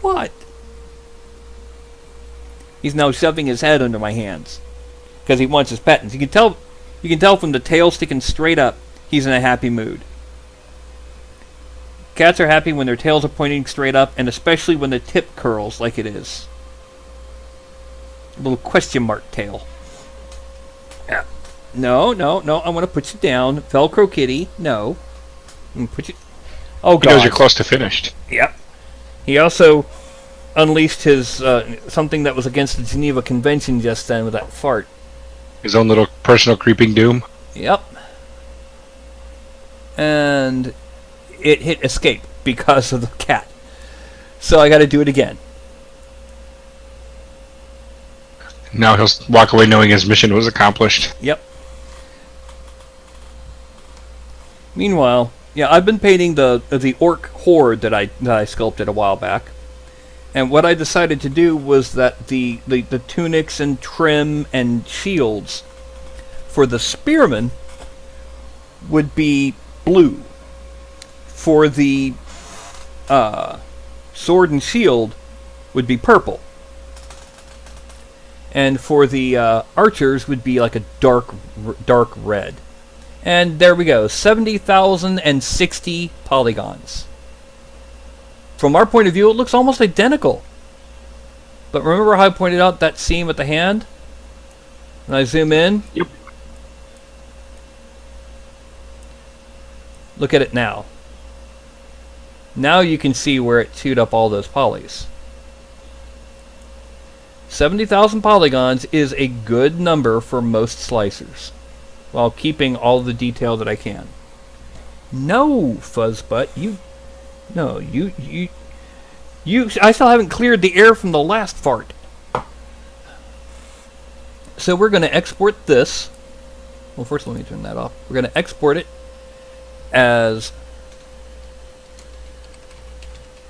What? He's now shoving his head under my hands because he wants his pettings. You can tell from the tail sticking straight up, he's in a happy mood. Cats are happy when their tails are pointing straight up, and especially when the tip curls like it is. A little question mark tail. Yeah. No, I want to put you down. Velcro kitty, no. I'm put you... Oh, God. He knows you're close to finished. Yep. He also unleashed his something that was against the Geneva Convention just then with that fart. His own little personal creeping doom. Yep. And it hit escape because of the cat. So I got to do it again. Now he'll walk away knowing his mission was accomplished. Yep. Meanwhile, yeah, I've been painting the orc horde that I sculpted a while back. And what I decided to do was that the tunics and trim and shields for the spearmen would be blue. For the sword and shield would be purple. And for the archers would be like a dark red. And there we go, 70,060 polygons. From our point of view, it looks almost identical. But remember how I pointed out that seam at the hand? When I zoom in? Yep. Look at it now. Now you can see where it chewed up all those polys. 70,000 polygons is a good number for most slicers, while keeping all the detail that I can. No, Fuzzbutt, I still haven't cleared the air from the last fart. So we're going to export this. Well, first let me turn that off. We're going to export it as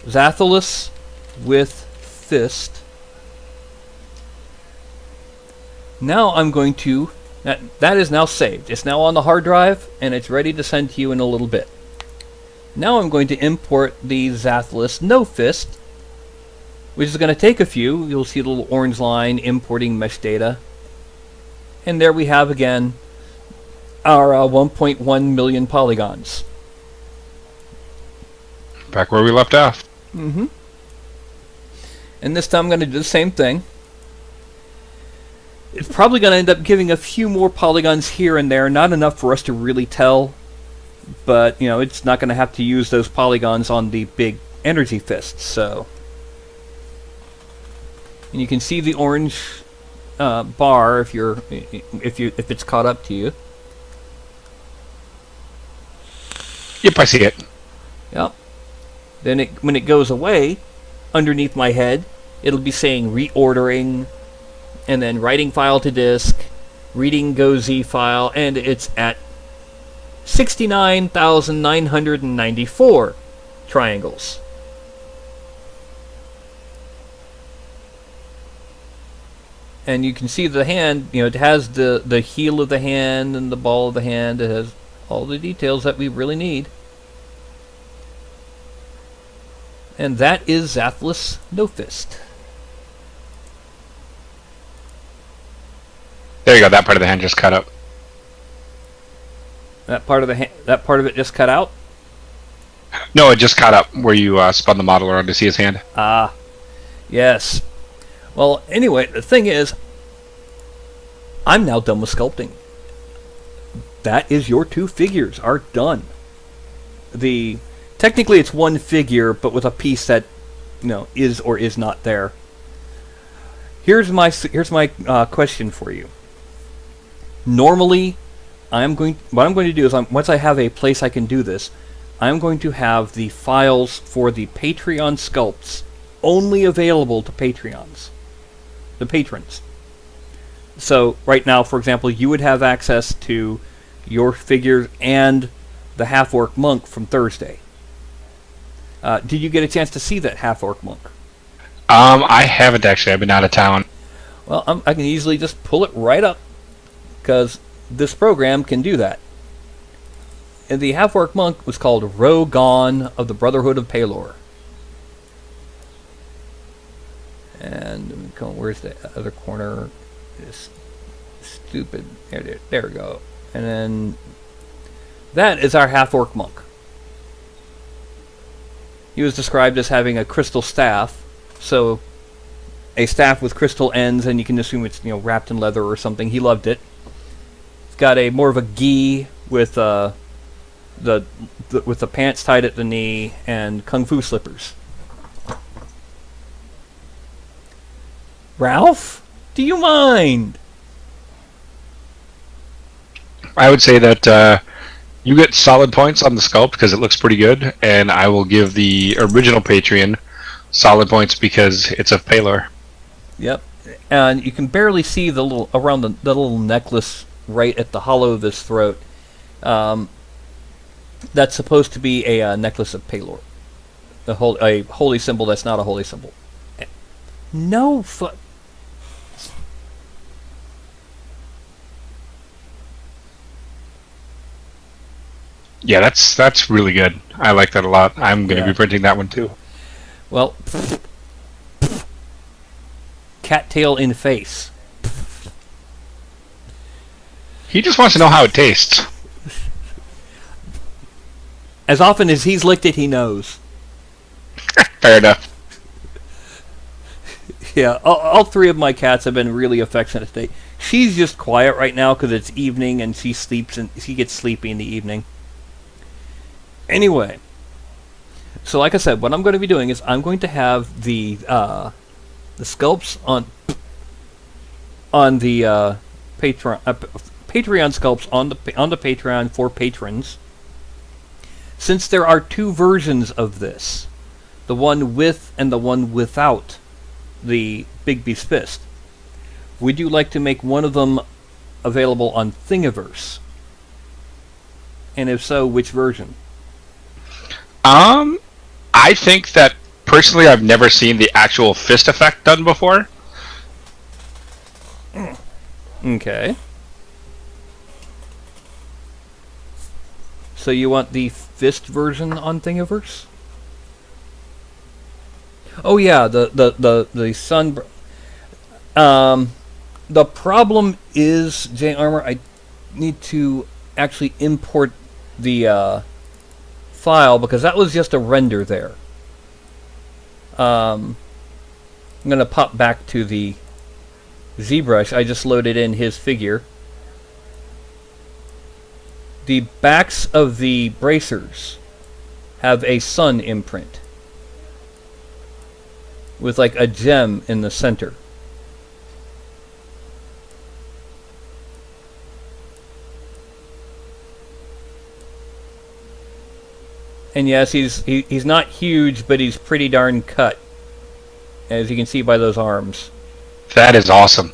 Zathalus with fist. Now I'm going to... That is now saved. It's now on the hard drive, and it's ready to send to you in a little bit. Now I'm going to import the Zathalus no fist, which is going to take a few. You'll see the little orange line, importing mesh data. And there we have again our 1.1 million polygons. Back where we left off. Mm-hmm. And this time I'm going to do the same thing. It's probably going to end up giving a few more polygons here and there, not enough for us to really tell. But, it's not going to have to use those polygons on the big energy fists, so... And you can see the orange bar if it's caught up to you. Yep, I see it. Yep. Then when it goes away, underneath my head, it'll be saying reordering, and then writing file to disk, reading go Z file, and it's at 69,994 triangles. And you can see the hand, it has the heel of the hand and the ball of the hand. It has all the details that we really need. And that is Zathalus no fist. There you go. That part of the hand just cut up. That part of it just cut out? No, it just cut up where you spun the model around to see his hand. Ah, yes. Well, anyway, the thing is, I'm now done with sculpting. That is your two figures are done. Technically it's one figure, but with a piece that, is or is not there. Here's my question for you. Normally, what I'm going to do is, once I have a place I can do this, I'm going to have the files for the Patreon sculpts only available to Patreons. The patrons. So, right now, for example, you would have access to your figures and the half-orc monk from Thursday. Did you get a chance to see that half-orc monk? I haven't actually. I've been out of town. Well, I can easily just pull it right up, because this program can do that. And the half-orc monk was called Rogon of the Brotherhood of Palor. And where's the other corner? This stupid. There we go. And then that is our half-orc monk. He was described as having a crystal staff, so a staff with crystal ends, and you can assume it's wrapped in leather or something. He loved it. It's got more of a gi with the pants tied at the knee and kung fu slippers. Ralph, do you mind? I would say that You get solid points on the sculpt because it looks pretty good, and I will give the original Patreon solid points because it's of Palor. Yep. And you can barely see the little around the little necklace right at the hollow of his throat. That's supposed to be a necklace of Palor. A holy symbol that's not a holy symbol. No Yeah, that's really good. I like that a lot. I'm going to be printing that one too. Well, cattail in face. He just wants to know how it tastes. As often as he's licked it, he knows. Fair enough. Yeah, all three of my cats have been really affectionate. She's just quiet right now because it's evening and she sleeps and she gets sleepy in the evening. Anyway, so like I said, what I'm going to be doing is I'm going to have the sculpts on the Patreon sculpts on the Patreon for patrons. Since there are two versions of this, the one with and the one without the Big Beast Fist, would you like to make one of them available on Thingiverse? And if so, which version? I think that personally I've never seen the actual fist effect done before. Okay. So you want the fist version on Thingiverse? Oh yeah, the sun. The problem is, J Armor, I need to actually import the file because that was just a render there. I'm gonna pop back to the ZBrush. I just loaded in his figure. The backs of the bracers have a sun imprint with like a gem in the center. And yes, he's not huge, but he's pretty darn cut, as you can see by those arms. That is awesome.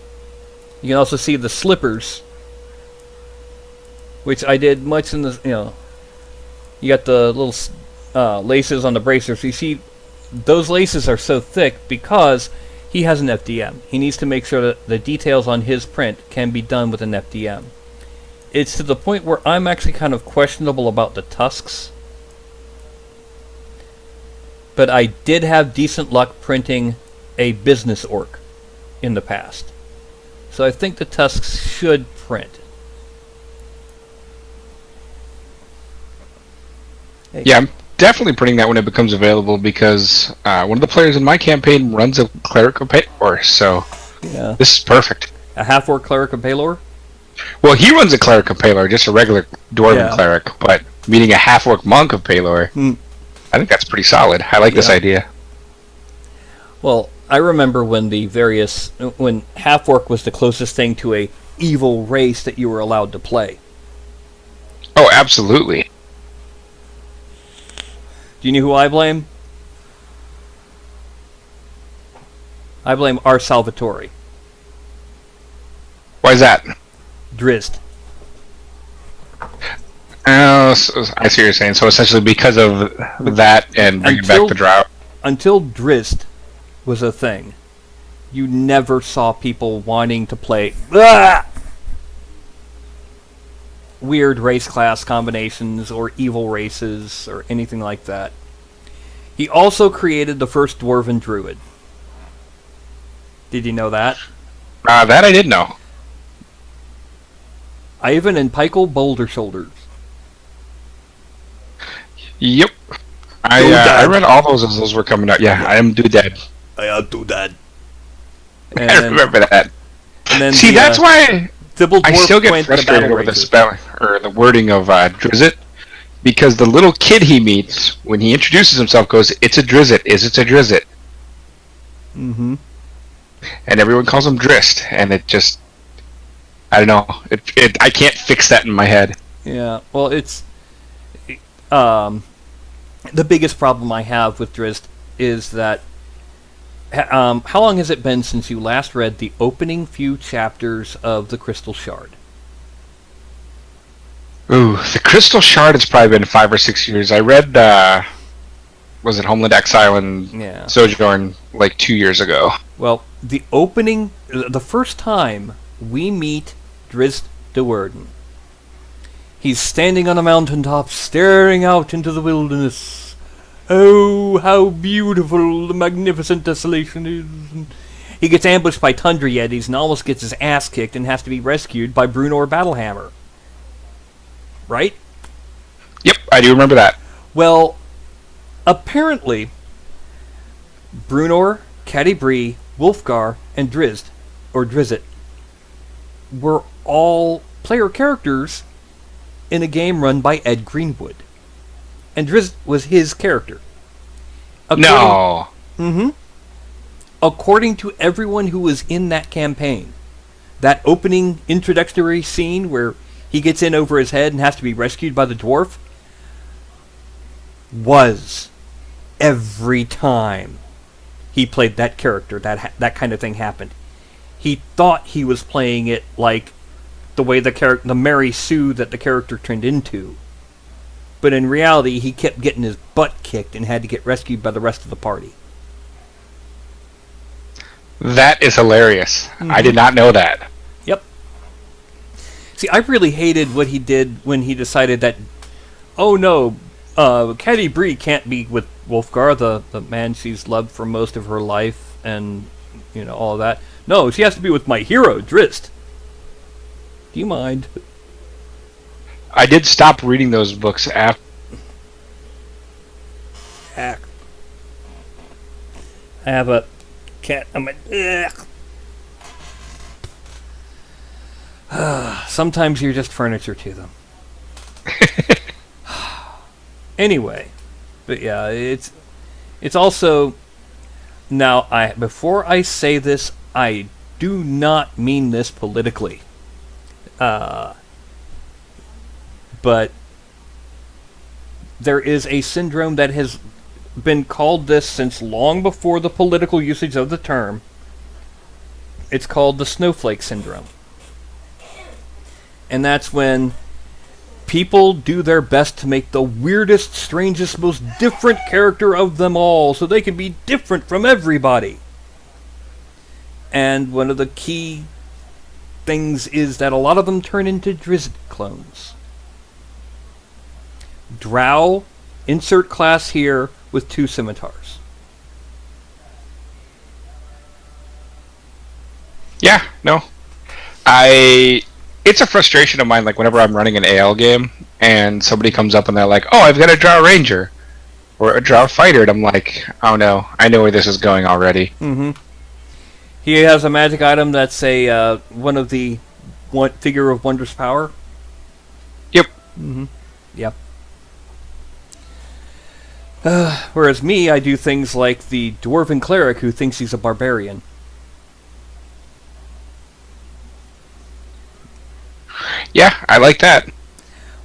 You can also see the slippers, which I did much in the, you got the little laces on the bracers. You see, those laces are so thick because he has an FDM. He needs to make sure that the details on his print can be done with an FDM. It's to the point where I'm actually kind of questionable about the tusks. But I did have decent luck printing a business orc in the past. So I think the tusks should print. Hey. Yeah, I'm definitely printing that when it becomes available because one of the players in my campaign runs a Cleric of Palor, so yeah. This is perfect. A half-orc Cleric of Palor? Well, he runs a Cleric of Palor, just a regular Dwarven Cleric, but meeting a half-orc Monk of Palor... I think that's pretty solid. I like this idea. Well, I remember when when half-orc was the closest thing to a evil race that you were allowed to play. Oh, absolutely. Do you know who I blame? I blame R. Salvatore. Why is that? Drizzt. Oh, so I see what you're saying. So essentially because of that and bringing back the drought. Until Drizzt was a thing, you never saw people wanting to play weird race class combinations or evil races or anything like that. He also created the first Dwarven Druid. Did you know that? That I did know. Ivan and Pykel Boulder Shoulders. Yep. I read all those as those were coming out. Yeah, I am Doodad. I am Doodad. I remember that. And then see, that's why I still get frustrated with the spelling or the wording of Drizzt, because the little kid he meets when he introduces himself goes, "It's a Drizzt. It's a Drizzt." Mm-hmm. And everyone calls him Drizzt, and it just, I don't know. I can't fix that in my head. Yeah. Well, it's The biggest problem I have with Drizzt is that how long has it been since you last read the opening few chapters of The Crystal Shard? Ooh, The Crystal Shard, it's probably been 5 or 6 years. I read, was it Homeland Exile and Sojourn, like 2 years ago. Well, the first time we meet Drizzt Do'Urden, he's standing on a mountaintop, staring out into the wilderness. Oh, how beautiful the magnificent desolation is. He gets ambushed by Tundra Yetis and almost gets his ass kicked and has to be rescued by Brunor Battlehammer. Right? Yep, I do remember that. Well, apparently, Brunor, Catti-brie, Wulfgar, and Drizzt, were all player characters in a game run by Ed Greenwood. And Drizzt was his character. No. Mm-hmm. According to everyone who was in that campaign, that opening introductory scene where he gets in over his head and has to be rescued by the dwarf, was every time he played that character, that kind of thing happened. He thought he was playing it like the way the Mary Sue that the character turned into. But in reality, he kept getting his butt kicked and had to get rescued by the rest of the party. That is hilarious. Mm-hmm. I did not know that. Yep. See, I really hated what he did when he decided that, oh no, Catti-brie can't be with Wulfgar, the man she's loved for most of her life, and, all of that. No, she has to be with my hero, Drizzt. Do you mind? I did stop reading those books after. I have a cat on my... Sometimes you're just furniture to them. Anyway, but yeah, it's also... Now, before I say this, I do not mean this politically. But there is a syndrome that has been called this since long before the political usage of the term. It's called the snowflake syndrome. And that's when people do their best to make the weirdest, strangest, most different character of them all so they can be different from everybody. And one of the key things is that a lot of them turn into Drizzt clones. Drow, insert class here, with 2 scimitars. Yeah, no. It's a frustration of mine, like whenever I'm running an AL game, and somebody comes up and they're like, oh, I've got a Drow Ranger, or a Drow Fighter, and I'm like, oh no, I know where this is going already. Mm-hmm. He has a magic item that's one of the figure of wondrous power. Yep. Mm-hmm. Yep. Whereas me, I do things like the dwarven cleric who thinks he's a barbarian. Yeah, I like that.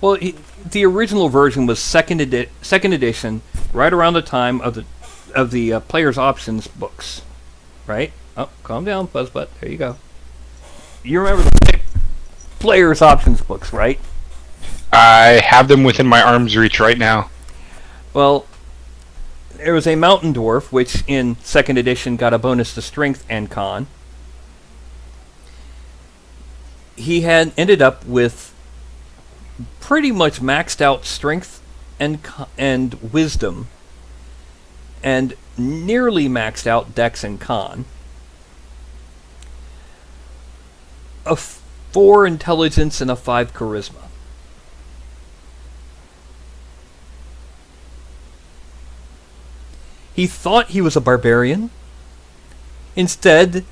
Well, the original version was second edition, right around the time of the player's options books, right? Oh, calm down, Buzzbutt. There you go. You remember the player's options books, right? I have them within my arm's reach right now. Well, there was a mountain dwarf, which in second edition got a bonus to strength and con. He had ended up with pretty much maxed out strength and wisdom, and nearly maxed out dex and con. A 4 intelligence and a 5 charisma. He thought he was a barbarian. Instead,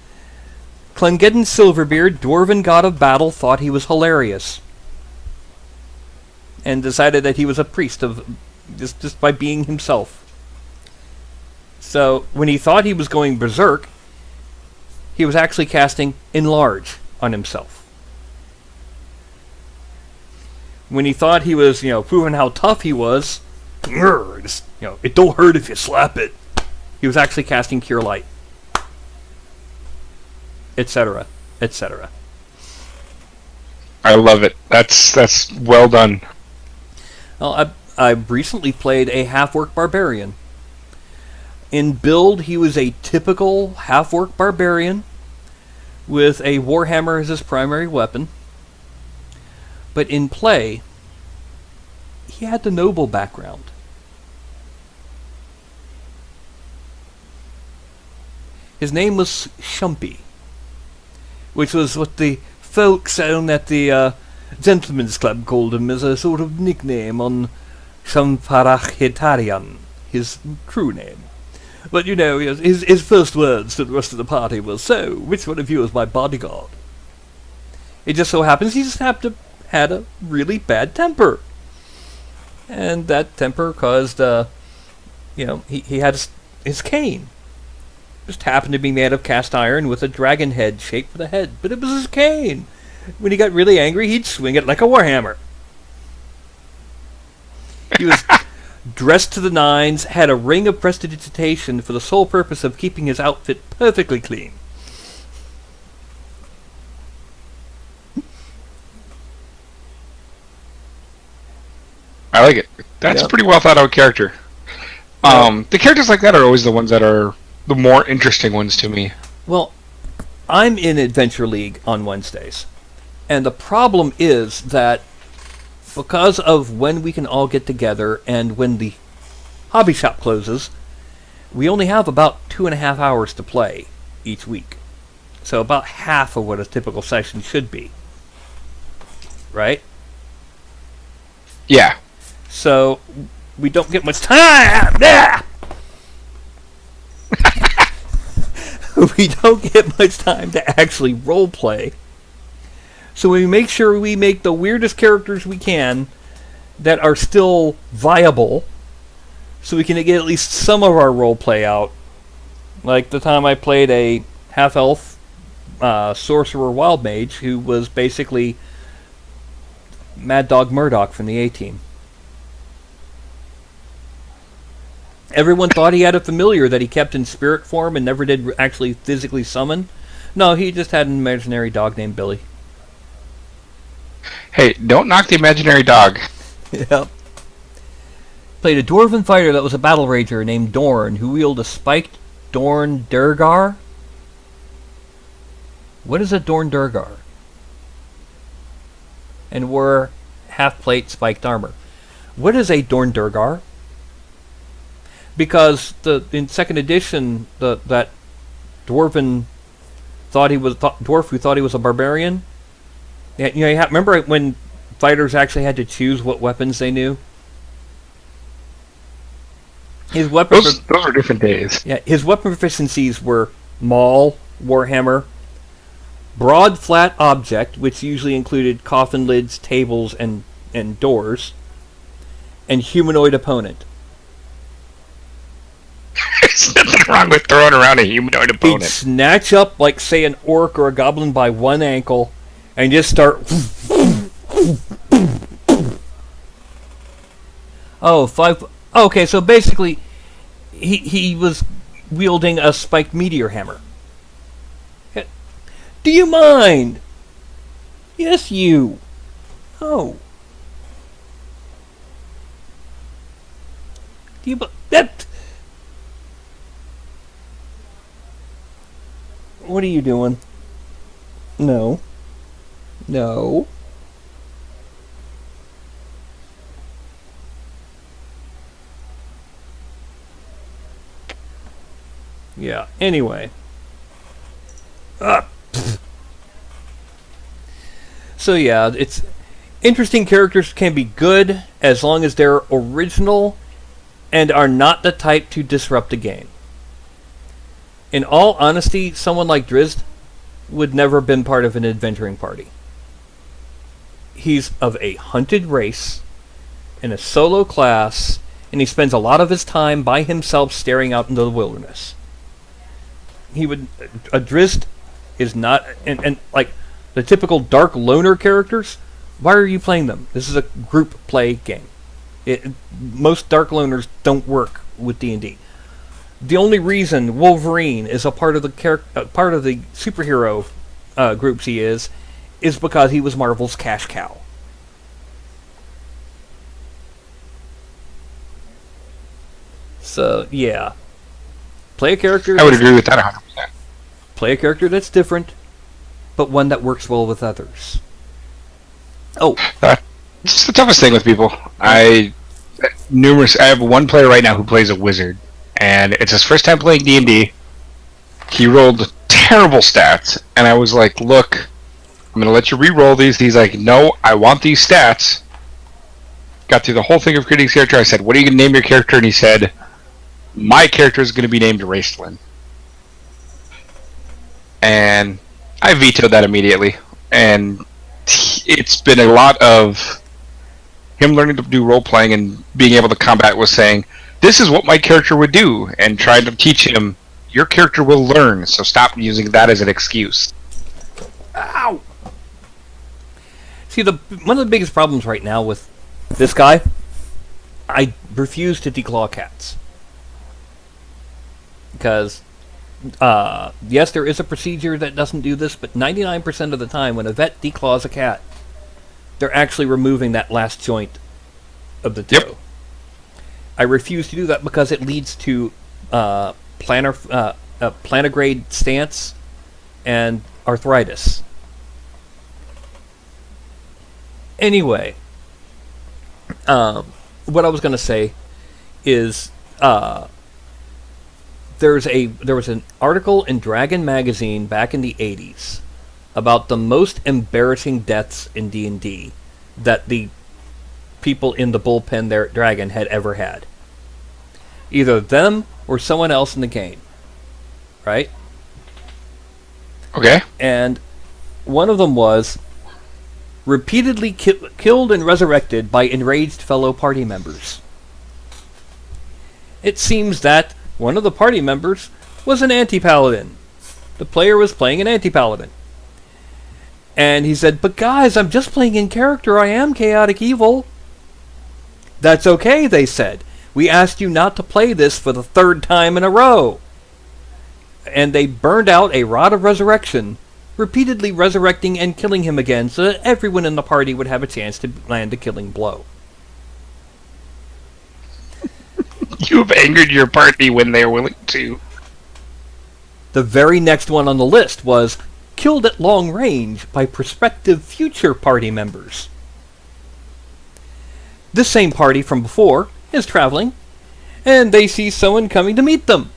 Clengedden Silverbeard, dwarven god of battle, thought he was hilarious, and decided that he was a priest of just by being himself. So when he thought he was going berserk, he was actually casting Enlarge on himself. when he thought he was, proving how tough he was, it don't hurt if you slap it. He was actually casting Cure Light, etc., etc. I love it. That's well done. Well, I recently played a half-orc barbarian. In build, he was a typical half-orc barbarian with a warhammer as his primary weapon. But in play, he had the noble background. His name was Shumpy, which was what the folks down at the Gentlemen's Club called him as a sort of nickname on Shumparachitarian, his true name. But his first words to the rest of the party were, "So, which one of you is my bodyguard?" It just so happens he just had a really bad temper. And that temper caused, he had his cane. Just happened to be made of cast iron with a dragon head shaped for the head, but it was his cane. When he got really angry, he'd swing it like a warhammer. He was dressed to the nines, had a ring of prestidigitation for the sole purpose of keeping his outfit perfectly clean. I like it. That's a pretty well thought out character. The characters like that are always the ones that are the more interesting ones to me. Well, I'm in Adventure League on Wednesdays. And the problem is that because of when we can all get together and when the hobby shop closes, we only have about 2.5 hours to play each week. So about half of what a typical session should be. Right? Yeah. So we don't get much time. We don't get much time to actually roleplay. So we make sure we make the weirdest characters we can that are still viable, so we can get at least some of our roleplay out. Like the time I played a half-elf sorcerer wild mage who was basically Mad Dog Murdoch from the A-Team. Everyone thought he had a familiar that he kept in spirit form and never did actually physically summon. No, he just had an imaginary dog named Billy. Hey, don't knock the imaginary dog. Yep. Played a dwarven fighter that was a battle rager named Dorn, who wielded a spiked Dorn Durgar. What is a Dorn Durgar? And wore half-plate spiked armor. What is a Dorn Durgar? Because in second edition, that dwarf who thought he was a barbarian. Yeah, remember when fighters actually had to choose what weapons they knew? His weapon those were different days. Yeah, his weapon proficiencies were Maul, Warhammer, broad flat object, which usually included coffin lids, tables, and doors, and humanoid opponent. There's nothing wrong with throwing around a humanoid opponent. He'd snatch up, like, say, an orc or a goblin by one ankle, and just start... Okay, so basically, he was wielding a spiked meteor hammer. Do you mind? Yes, you. Oh. Do you... That... What are you doing? No. No. Yeah, anyway. So yeah, it's... Interesting characters can be good as long as they're original and are not the type to disrupt the game. In all honesty, someone like Drizzt would never have been part of an adventuring party. He's of a hunted race, in a solo class, and he spends a lot of his time by himself staring out into the wilderness. A Drizzt is not... And like, the typical dark loner characters Why are you playing them? This is a group play game. Most Dark Loners don't work with D&D. The only reason Wolverine is a part of the superhero groups he is because he was Marvel's cash cow. So yeah, play a character. I would agree with that 100%. Play a character that's different, but one that works well with others. Oh, it's the toughest thing with people. I have one player right now who plays a wizard, and it's his first time playing D&D. He rolled terrible stats, and I was like, "Look, I'm going to let you re-roll these." He's like, "No, I want these stats." Got through the whole thing of creating his character. I said, "What are you going to name your character?" And he said, "My character is going to be named Raistlin." And I vetoed that immediately, and it's been a lot of him learning to do role playing and being able to combat with saying, "This is what my character would do," and trying to teach him, "Your character will learn, so stop using that as an excuse." Ow! See, one of the biggest problems right now with this guy, I refuse to declaw cats. Because, yes, there is a procedure that doesn't do this, but 99% of the time when a vet declaws a cat, they're actually removing that last joint of the toe. Yep. I refuse to do that because it leads to plantigrade stance and arthritis. Anyway, what I was going to say is there was an article in Dragon magazine back in the 80s about the most embarrassing deaths in D&D that the people in the bullpen there at Dragon had ever had. Either them or someone else in the game. Right? Okay. And one of them was repeatedly killed and resurrected by enraged fellow party members. It seems that one of the party members was an anti-paladin. The player was playing an anti-paladin. And he said, "But guys, I'm just playing in character. I am chaotic evil." "That's okay," they said. "We asked you not to play this for the third time in a row." And they burned out a rod of resurrection, repeatedly resurrecting and killing him again so that everyone in the party would have a chance to land a killing blow. You have angered your party when they're willing to. The very next one on the list was killed at long range by prospective future party members. This same party from before is traveling, and they see someone coming to meet them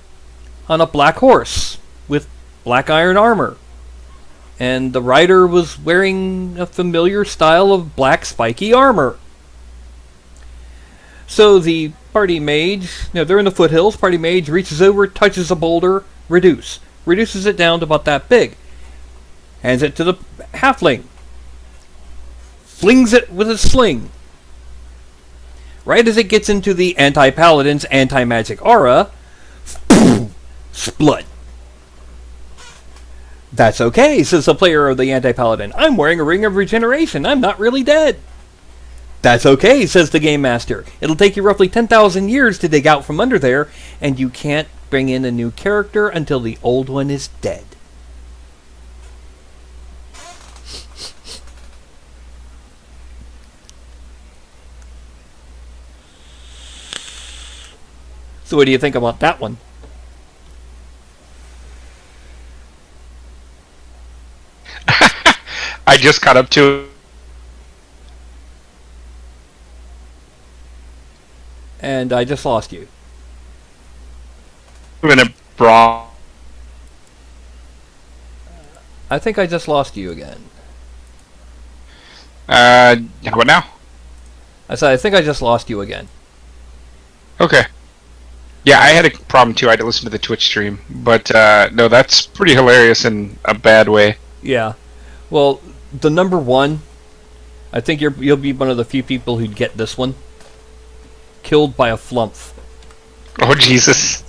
on a black horse with black iron armor. And the rider was wearing a familiar style of black spiky armor. So the party mage, they're in the foothills, party mage reaches over, touches a boulder, reduces it down to about that big. Hands it to the halfling. Flings it with a sling. Right as it gets into the anti-paladin's anti-magic aura, splut. "That's okay," says the player of the anti-paladin. "I'm wearing a ring of regeneration. I'm not really dead." "That's okay," says the game master. "It'll take you roughly 10,000 years to dig out from under there, and you can't bring in a new character until the old one is dead." So what do you think about that one? I just got up to. And I just lost you. In a bra. I think I just lost you again. How about now? I said I think I just lost you again. Okay. Yeah, I had a problem too. I had to listen to the Twitch stream, but no, that's pretty hilarious in a bad way. Yeah. Well, the number one, I think you'll be one of the few people who'd get this one. Killed by a flump. Oh, Jesus.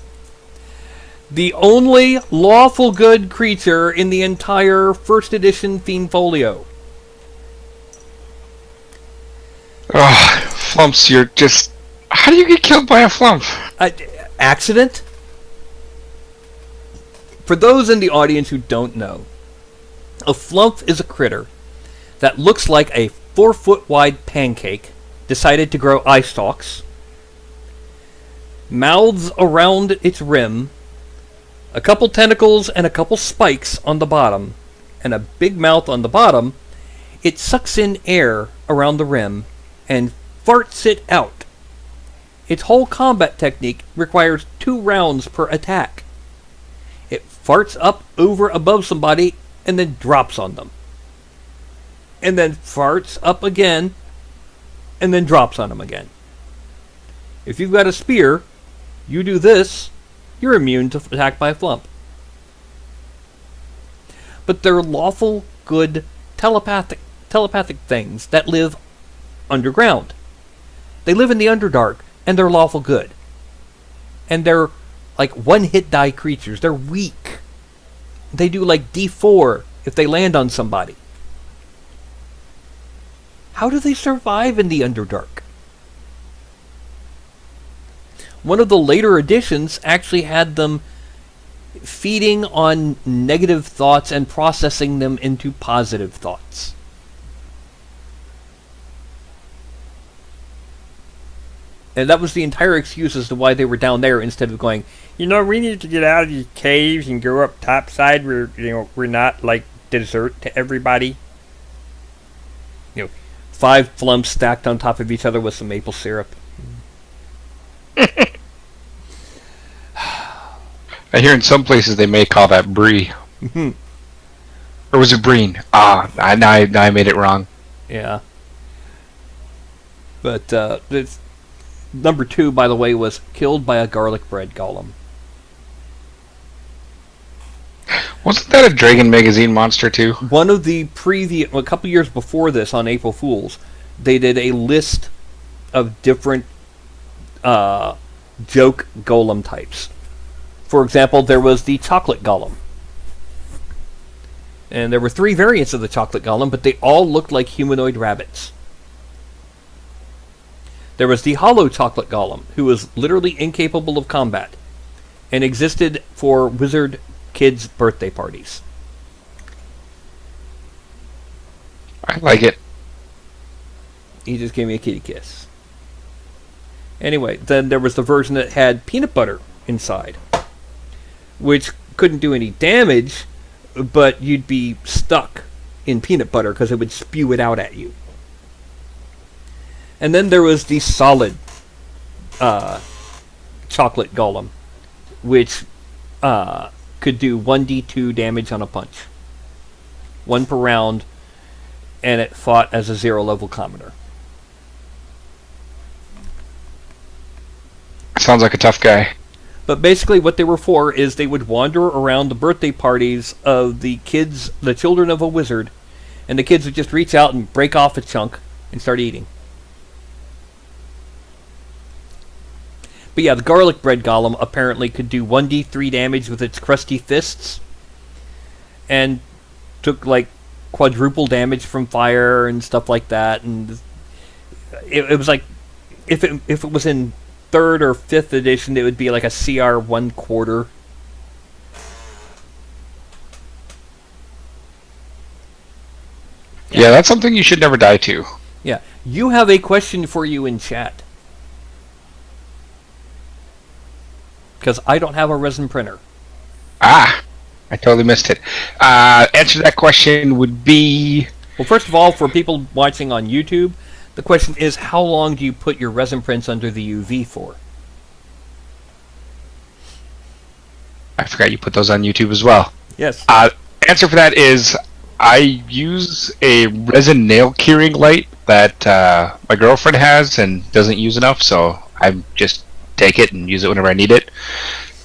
The only lawful good creature in the entire first edition Fiend Folio. Oh, flumps, you're just... How do you get killed by a flump? Accident? For those in the audience who don't know, a flump is a critter that looks like a 4-foot wide pancake, decided to grow eye stalks, mouths around its rim, a couple tentacles and a couple spikes on the bottom, and a big mouth on the bottom. It sucks in air around the rim and farts it out. Its whole combat technique requires 2 rounds per attack. It farts up over above somebody and then drops on them. And then farts up again and then drops on them again. If you've got a spear, you do this, you're immune to attack by a flump. But they're lawful, good, telepathic things that live underground. They live in the Underdark, and they're lawful good. And they're like one-hit die creatures. They're weak. They do like D4 if they land on somebody. How do they survive in the Underdark? One of the later editions actually had them feeding on negative thoughts and processing them into positive thoughts. And that was the entire excuse as to why they were down there instead of going, we need to get out of these caves and go up topside where, we're not like dessert to everybody. 5 flumps stacked on top of each other with some maple syrup. I hear in some places they may call that brie. Or was it breen? Now I made it wrong. Yeah. But number 2, by the way, was killed by a garlic bread golem. Wasn't that a Dragon Magazine monster too? One of the a couple years before this, on April Fools, they did a list of different joke golem types. For example, there was the chocolate golem. And there were 3 variants of the chocolate golem, but they all looked like humanoid rabbits. There was the hollow chocolate golem, who was literally incapable of combat, and existed for wizard kids' birthday parties. I like it. He just gave me a kitty kiss. Anyway, then there was the version that had peanut butter inside, which couldn't do any damage, but you'd be stuck in peanut butter because it would spew it out at you. And then there was the solid chocolate golem, which could do 1d2 damage on a punch. 1 per round, and it fought as a 0-level commoner. Sounds like a tough guy. But basically what they were for is they would wander around the birthday parties of the kids, the children of a wizard, and the kids would just reach out and break off a chunk and start eating. But yeah, the garlic bread golem apparently could do 1d3 damage with its crusty fists, and took like quadruple damage from fire and stuff like that. And it was like, if it was in 3rd or 5th edition, it would be like a CR 1/4. Yeah, that's something you should never die to. Yeah, you have a question for you in chat. Because I don't have a resin printer. I totally missed it. Answer to that question would be... Well, first of all, for people watching on YouTube, the question is, how long do you put your resin prints under the UV for? I forgot you put those on YouTube as well. Yes. Answer for that is, I use a resin nail curing light that my girlfriend has and doesn't use enough, so I just take it and use it whenever I need it.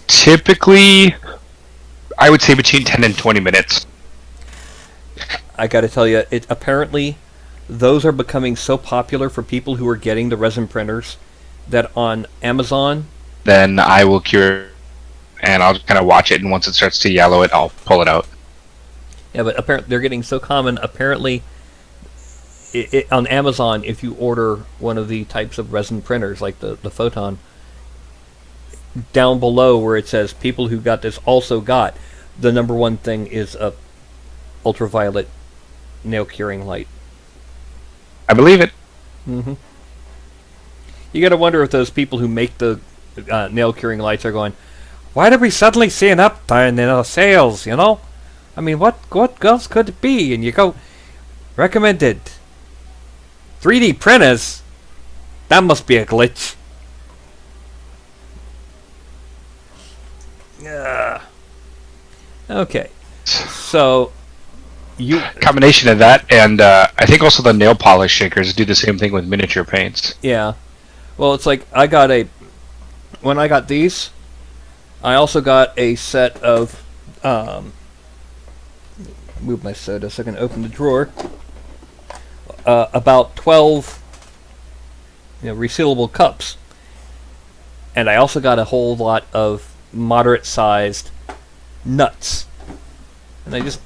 Typically, I would say between 10 and 20 minutes. I gotta tell you, apparently those are becoming so popular for people who are getting the resin printers that on Amazon... Then I will cure it, and I'll just kind of watch it, and once it starts to yellow it, I'll pull it out. Yeah, but apparently they're getting so common. Apparently, on Amazon, if you order one of the types of resin printers like the Photon, down below where it says people who got this also got, the number one thing is a ultraviolet nail curing light. I believe it. Mm-hmm. You got to wonder if those people who make the nail curing lights are going, why did we suddenly see an upturn in our sales? You know, I mean, what else could it be? And you go, recommended 3D printers. That must be a glitch. Yeah. Okay. So you combination of that and I think also the nail polish shakers do the same thing with miniature paints. Yeah. Well, it's like when I got these, I also got a set of move my soda so I can open the drawer. About 12 resealable cups. And I also got a whole lot of moderate-sized nuts. And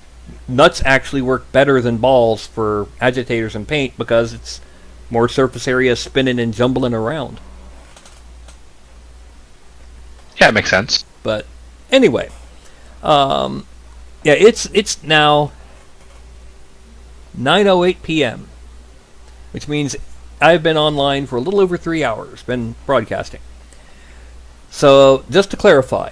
nuts actually work better than balls for agitators and paint because it's more surface area spinning and jumbling around. Yeah, it makes sense. But anyway, yeah, it's now 9:08 p.m., which means I've been online for a little over 3 hours, been broadcasting. So, just to clarify,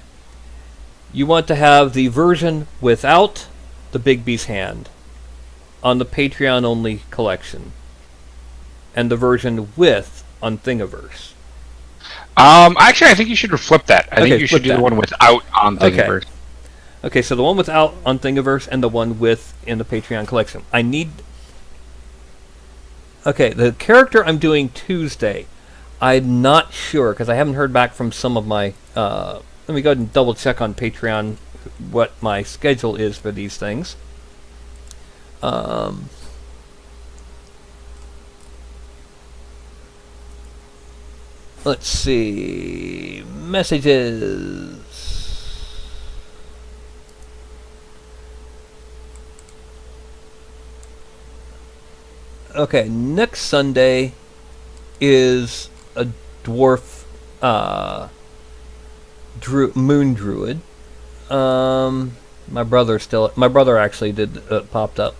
you want to have the version without the Big B's hand on the Patreon-only collection, and the version with on Thingiverse. Actually, I think you should flip that. I think you should do the one without on Thingiverse. Okay, so the one without on Thingiverse and the one with in the Patreon collection. Okay, the character I'm doing Tuesday, I'm not sure, because I haven't heard back from some of my... let me go ahead and double check on Patreon what my schedule is for these things. Let's see... Messages... Okay, next Sunday is a dwarf moon druid. My brother actually popped up.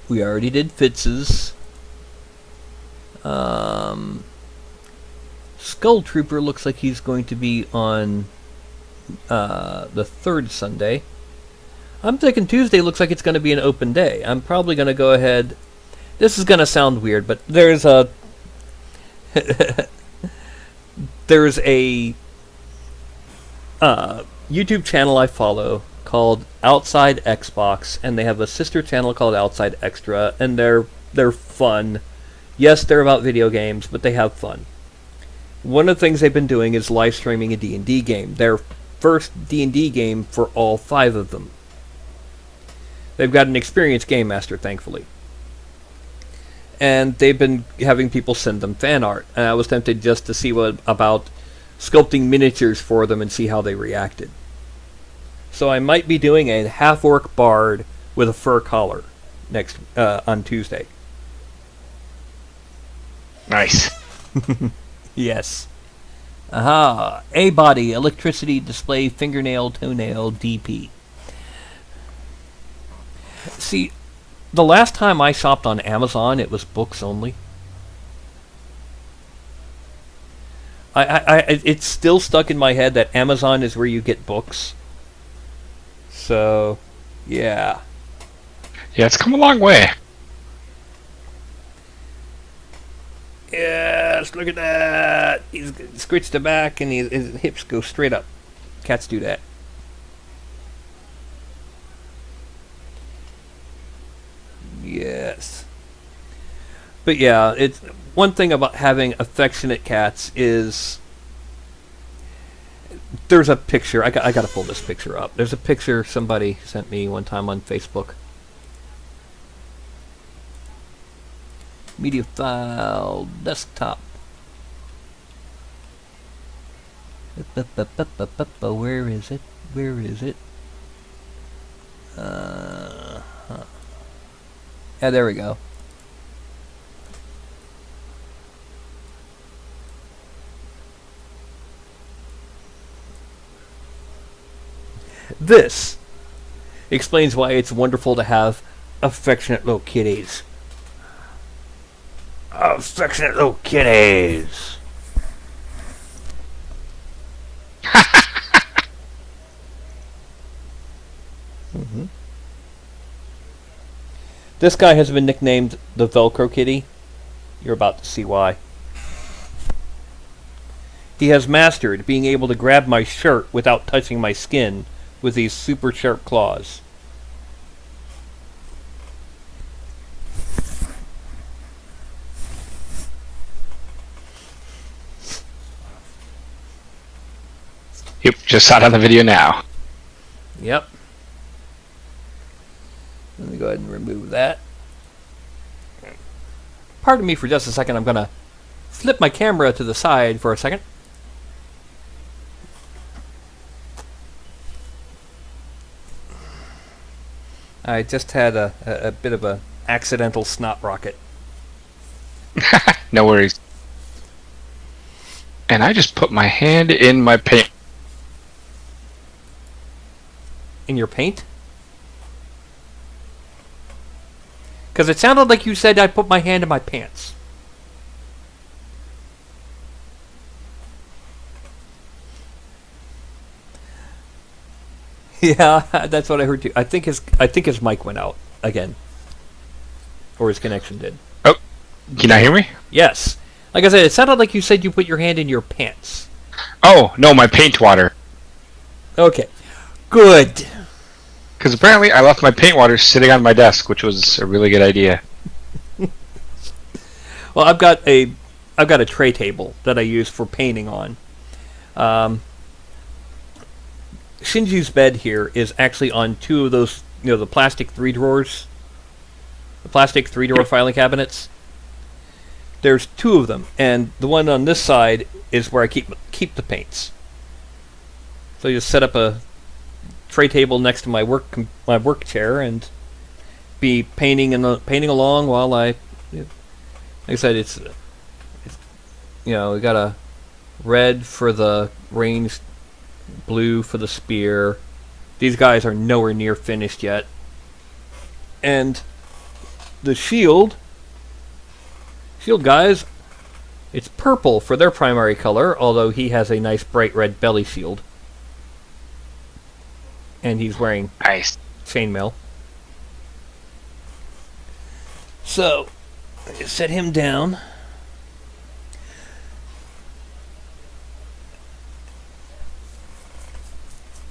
We already did Fitz's. Skull Trooper looks like he's going to be on the third Sunday. I'm thinking Tuesday looks like it's going to be an open day. I'm probably going to go ahead... This is going to sound weird, but there's a... there's a YouTube channel I follow called Outside Xbox, and they have a sister channel called Outside Extra, and they're fun. Yes, they're about video games, but they have fun. One of the things they've been doing is live streaming a D&D game. Their first D&D game for all 5 of them. They've got an experienced game master, thankfully. And they've been having people send them fan art. And I was tempted just to see about sculpting miniatures for them and see how they reacted. So I might be doing a half-orc bard with a fur collar on Tuesday. Nice. Yes. Aha. A-body, electricity, display, fingernail, toenail, DP. See, the last time I shopped on Amazon, it was books only. It's still stuck in my head that Amazon is where you get books. So, yeah. Yeah, it's come a long way. Yes, look at that. He's scritched the back and his hips go straight up. Cats do that. Yes. But yeah, it's one thing about having affectionate cats is there's a picture. I got to pull this picture up. There's a picture somebody sent me one time on Facebook. Media file, desktop. Where is it? Where is it? Yeah, there we go. This explains why it's wonderful to have affectionate little kitties. Affectionate little kitties. Mm-hmm. This guy has been nicknamed the Velcro Kitty. You're about to see why. He has mastered being able to grab my shirt without touching my skin with these super sharp claws. Yep, just saw it on the video now. Yep. Let me go ahead and remove that. Pardon me for just a second. I'm going to flip my camera to the side for a second. I just had a bit of a accidental snot rocket. No worries. And I just put my hand in my paint. In your paint? Because it sounded like you said I put my hand in my pants. Yeah, that's what I heard too. I think his mic went out again. Or his connection did. Oh, can I hear me? Yes. Like I said, it sounded like you said you put your hand in your pants. Oh, no, my paint water. Okay. Good. Because apparently I left my paint water sitting on my desk, which was a really good idea. Well, I've got a tray table that I use for painting on. Shinji's bed here is actually on two of those, the plastic 3 drawers. The plastic 3-drawer filing cabinets. There's 2 of them, and the one on this side is where I keep the paints. So I just set up a tray table next to my work chair and be painting along while like I said, it's we got a red for the ranged, blue for the spear. These guys are nowhere near finished yet. And the shield guys, it's purple for their primary color, although he has a nice bright red belly shield. And he's wearing Nice. chainmail. So, I set him down.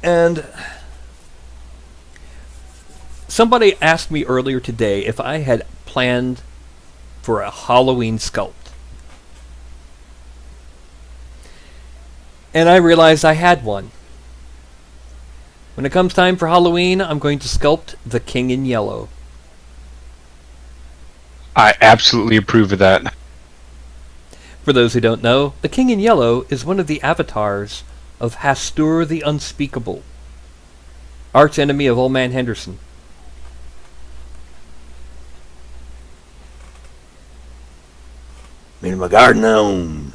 And somebody asked me earlier today if I had planned for a Halloween sculpt. And I realized I had one. When it comes time for Halloween, I'm going to sculpt the King in Yellow. I absolutely approve of that. For those who don't know, the King in Yellow is one of the avatars of Hastur the Unspeakable, arch enemy of Old Man Henderson. Where's my garden gnomes?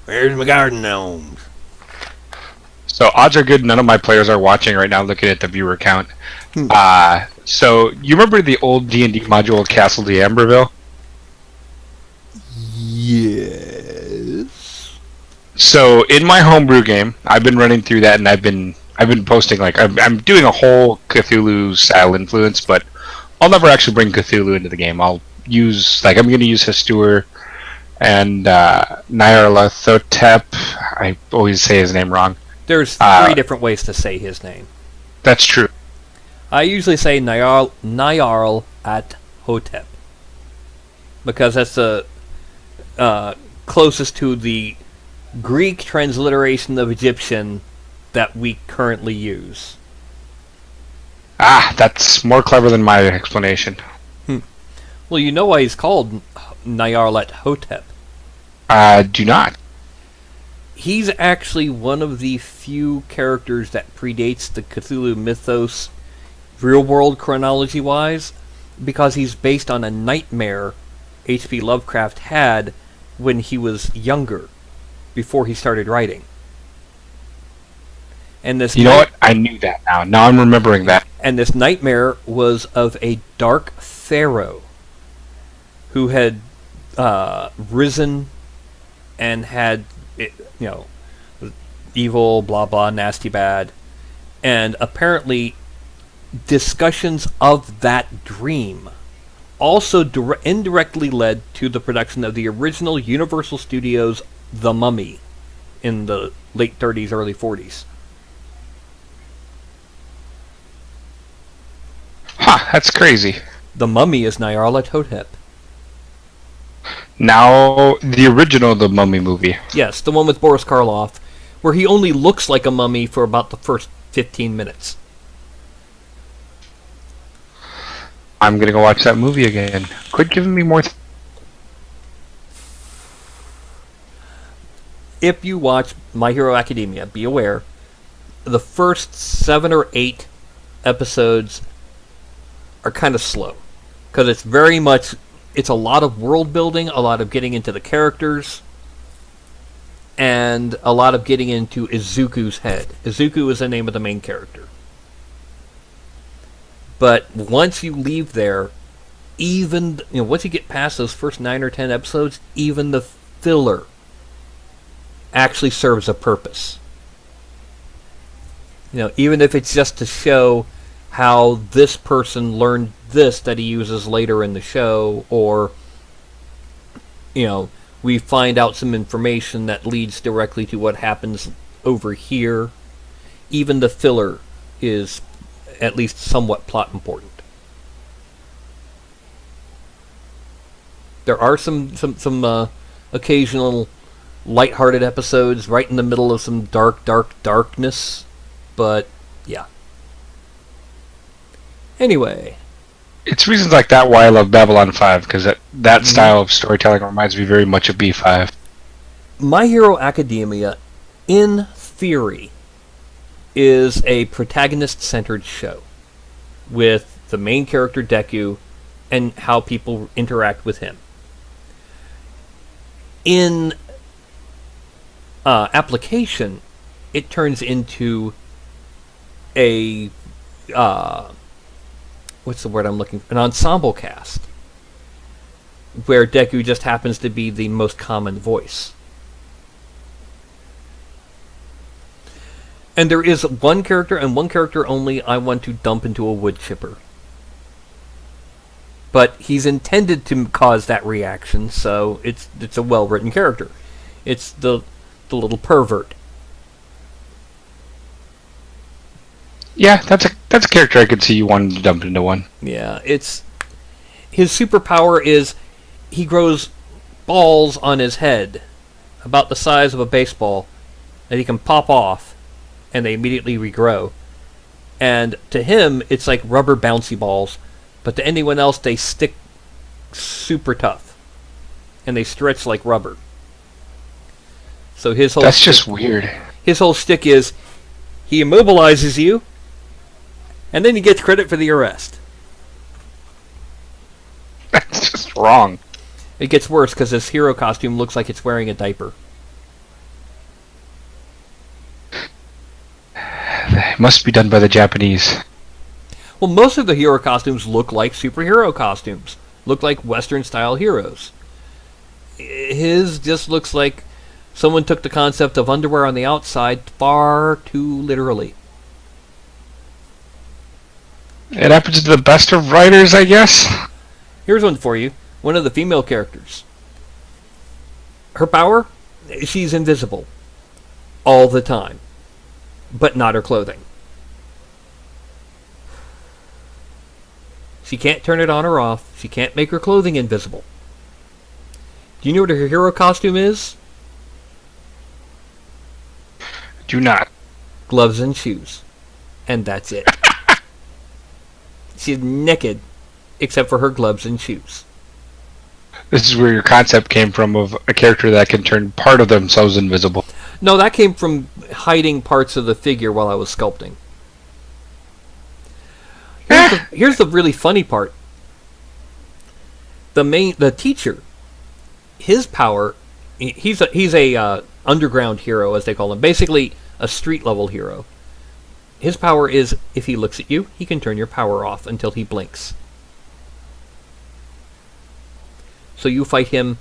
Where's my garden gnomes? So odds are good none of my players are watching right now looking at the viewer count. So you remember the old D&D module Castle d'Amberville? Yes. So in my homebrew game, I've been running through that, and I've been posting I'm doing a whole Cthulhu style influence, but I'll never actually bring Cthulhu into the game. I'll use I'm going to use Hastur and Nyarlathotep. I always say his name wrong. There's 3 different ways to say his name. That's true. I usually say Nyarl at Hotep, because that's the closest to the Greek transliteration of Egyptian that we currently use. That's more clever than my explanation. Well, you know why he's called Nyarlathotep Hotep. Do not. He's actually one of the few characters that predates the Cthulhu mythos, real-world chronology-wise, because he's based on a nightmare H.P. Lovecraft had when he was younger, before he started writing. And this You know what? I knew that now. Now I'm remembering that. And this nightmare was of a dark pharaoh who had risen and had, evil, blah, blah, nasty, bad. And apparently discussions of that dream also indirectly led to the production of the original Universal Studios The Mummy in the late 30s, early 40s. Huh, that's crazy. The Mummy is Nyarlathotep. Now, the original The Mummy movie. Yes, the one with Boris Karloff, where he only looks like a mummy for about the first 15 minutes. I'm gonna go watch that movie again. Quit giving me more. If you watch My Hero Academia, be aware, the first 7 or 8 episodes are kind of slow. Because it's a lot of world building, a lot of getting into the characters, and a lot of getting into Izuku's head. Izuku is the name of the main character. But once you leave there, once you get past those first 9 or 10 episodes, even the filler actually serves a purpose. Even if it's just to show how this person learned this that he uses later in the show, or, we find out some information that leads directly to what happens over here. Even the filler is at least somewhat plot important. There are some occasional lighthearted episodes right in the middle of some darkness, but yeah. Anyway, It's reasons like that why I love Babylon 5, because that style of storytelling reminds me very much of B5. My Hero Academia, in theory, is a protagonist-centered show with the main character Deku and how people interact with him. In application, it turns into a what's the word I'm looking for? An ensemble cast, where Deku just happens to be the most common voice. And there is one character, and one character only, I want to dump into a wood chipper. But he's intended to cause that reaction, so it's a well-written character. It's the little pervert. Yeah, that's a character I could see you wanting to dump into one. Yeah, his superpower is he grows balls on his head about the size of a baseball that he can pop off, and they immediately regrow. And to him, it's like rubber bouncy balls, but to anyone else, they stick super tough, and they stretch like rubber. So That's just weird. His whole shtick is he immobilizes you, and then he gets credit for the arrest. That's just wrong. It gets worse because his hero costume looks like it's wearing a diaper. It must be done by the Japanese. Well, most of the hero costumes look like superhero costumes. Look like Western-style heroes. His just looks like someone took the concept of underwear on the outside far too literally. It happens to the best of writers, I guess. Here's one for you. One of the female characters. Her power? She's invisible. All the time. But not her clothing. She can't turn it on or off. She can't make her clothing invisible. Do you know what her hero costume is? Do not. Gloves and shoes. And that's it. She's naked, except for her gloves and shoes. This is where your concept came from of a character that can turn part of themselves invisible. No, that came from hiding parts of the figure while I was sculpting. Here's the really funny part. the teacher, his power, he's a underground hero, as they call him, basically a street level hero. His power is, if he looks at you, he can turn your power off until he blinks. So you fight him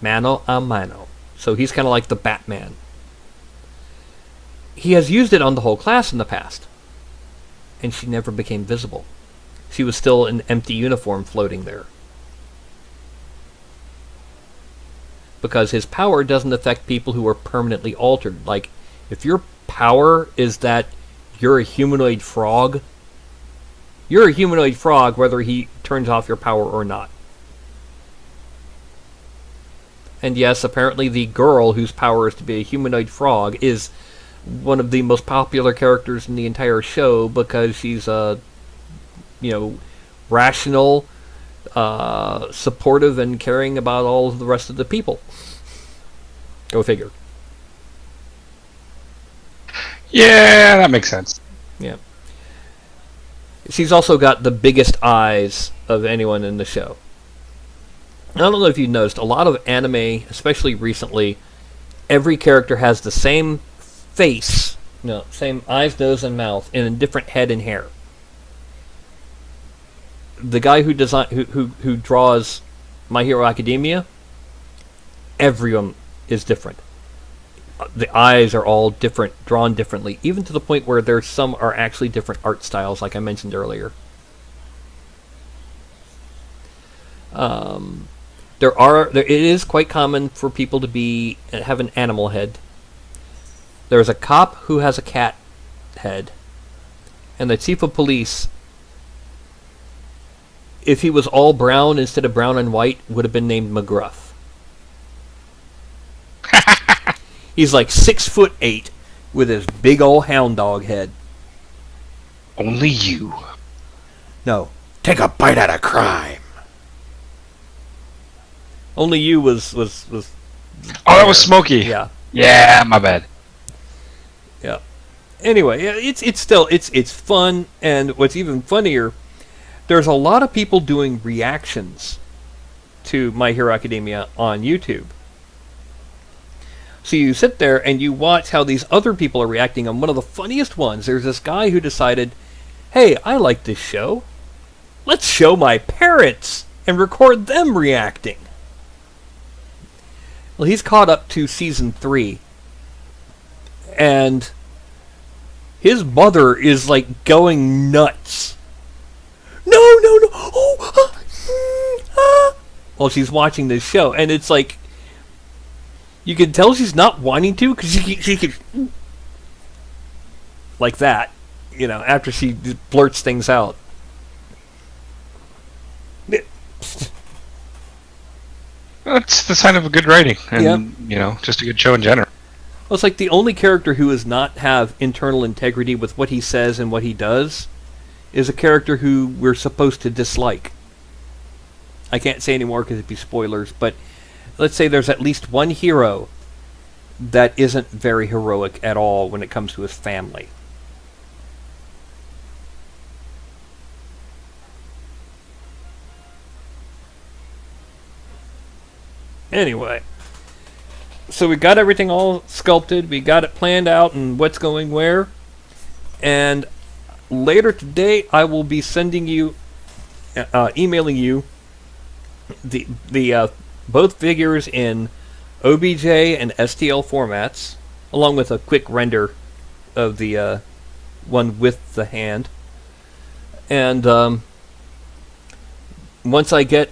mano a mano. So he's kind of like the Batman. He has used it on the whole class in the past, and she never became visible. She was still an empty uniform floating there. Because his power doesn't affect people who are permanently altered. Like, if your power is that you're a humanoid frog, you're a humanoid frog whether he turns off your power or not. And yes, apparently the girl whose power is to be a humanoid frog is one of the most popular characters in the entire show because she's rational, supportive, and caring about all of the rest of the people. Go figure. Yeah, that makes sense. Yeah. She's also got the biggest eyes of anyone in the show. I don't know if you've noticed, a lot of anime, especially recently, every character has the same face, same eyes, nose, and mouth, and a different head and hair. The guy who draws My Hero Academia, everyone is different. The eyes are all different, drawn differently, even to the point where there's some are actually different art styles, like I mentioned earlier. It is quite common for people to have an animal head. There's a cop who has a cat head, and the chief of police, if he was all brown instead of brown and white, would have been named McGruff. He's like 6'8" with his big old hound dog head. Only you. No, take a bite out of crime. Only you was. Oh, that was Smokey. Yeah. Yeah, my bad. Yeah. Anyway, yeah, it's fun, and what's even funnier, there's a lot of people doing reactions to My Hero Academia on YouTube. So you sit there and you watch how these other people are reacting. On one of the funniest ones, there's this guy who decided, hey, I like this show. Let's show my parents and record them reacting. Well, he's caught up to season 3. And his mother is like going nuts. No. While she's watching this show. And it's like, you can tell she's not wanting to, because she keeps like that, after she blurts things out. That's the sign of a good writing, and just a good show in general. Well, it's like the only character who does not have internal integrity with what he says and what he does is a character who we're supposed to dislike. I can't say any more because it'd be spoilers, but let's say there's at least one hero that isn't very heroic at all when it comes to his family. Anyway, so we got everything all sculpted, we got it planned out and what's going where, and later today I will be sending you, emailing you the both figures in OBJ and STL formats, along with a quick render of the one with the hand. And once I get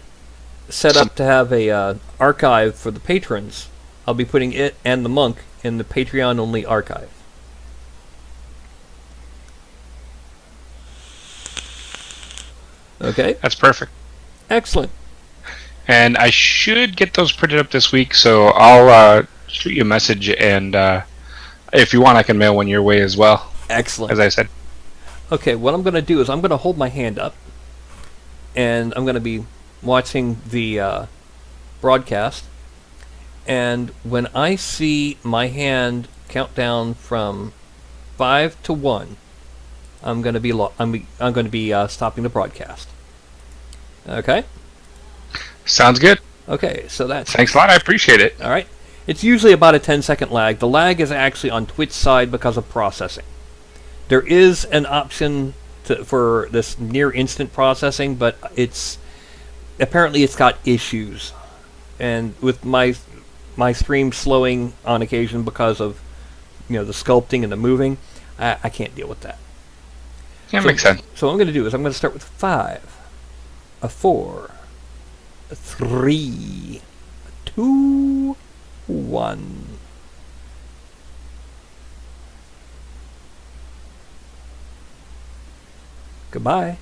set up to have a archive for the patrons, I'll be putting it and the monk in the Patreon-only archive. Okay? That's perfect. Excellent. And I should get those printed up this week, so I'll shoot you a message, and if you want, I can mail one your way as well. Excellent. As I said. Okay, what I'm going to do is I'm going to hold my hand up, and I'm going to be watching the broadcast, and when I see my hand count down from 5 to 1, I'm going to be stopping the broadcast. Okay? Sounds good. Okay, so that's... Thanks a lot. I appreciate it. All right. It's usually about a 10-second lag. The lag is actually on Twitch side because of processing. There is an option for this near instant processing, but apparently it's got issues. And with my stream slowing on occasion because of the sculpting and the moving, I can't deal with that. Yeah, makes sense. So what I'm going to do is I'm going to start with 5, a 4, a 3, a 2, 1. Goodbye.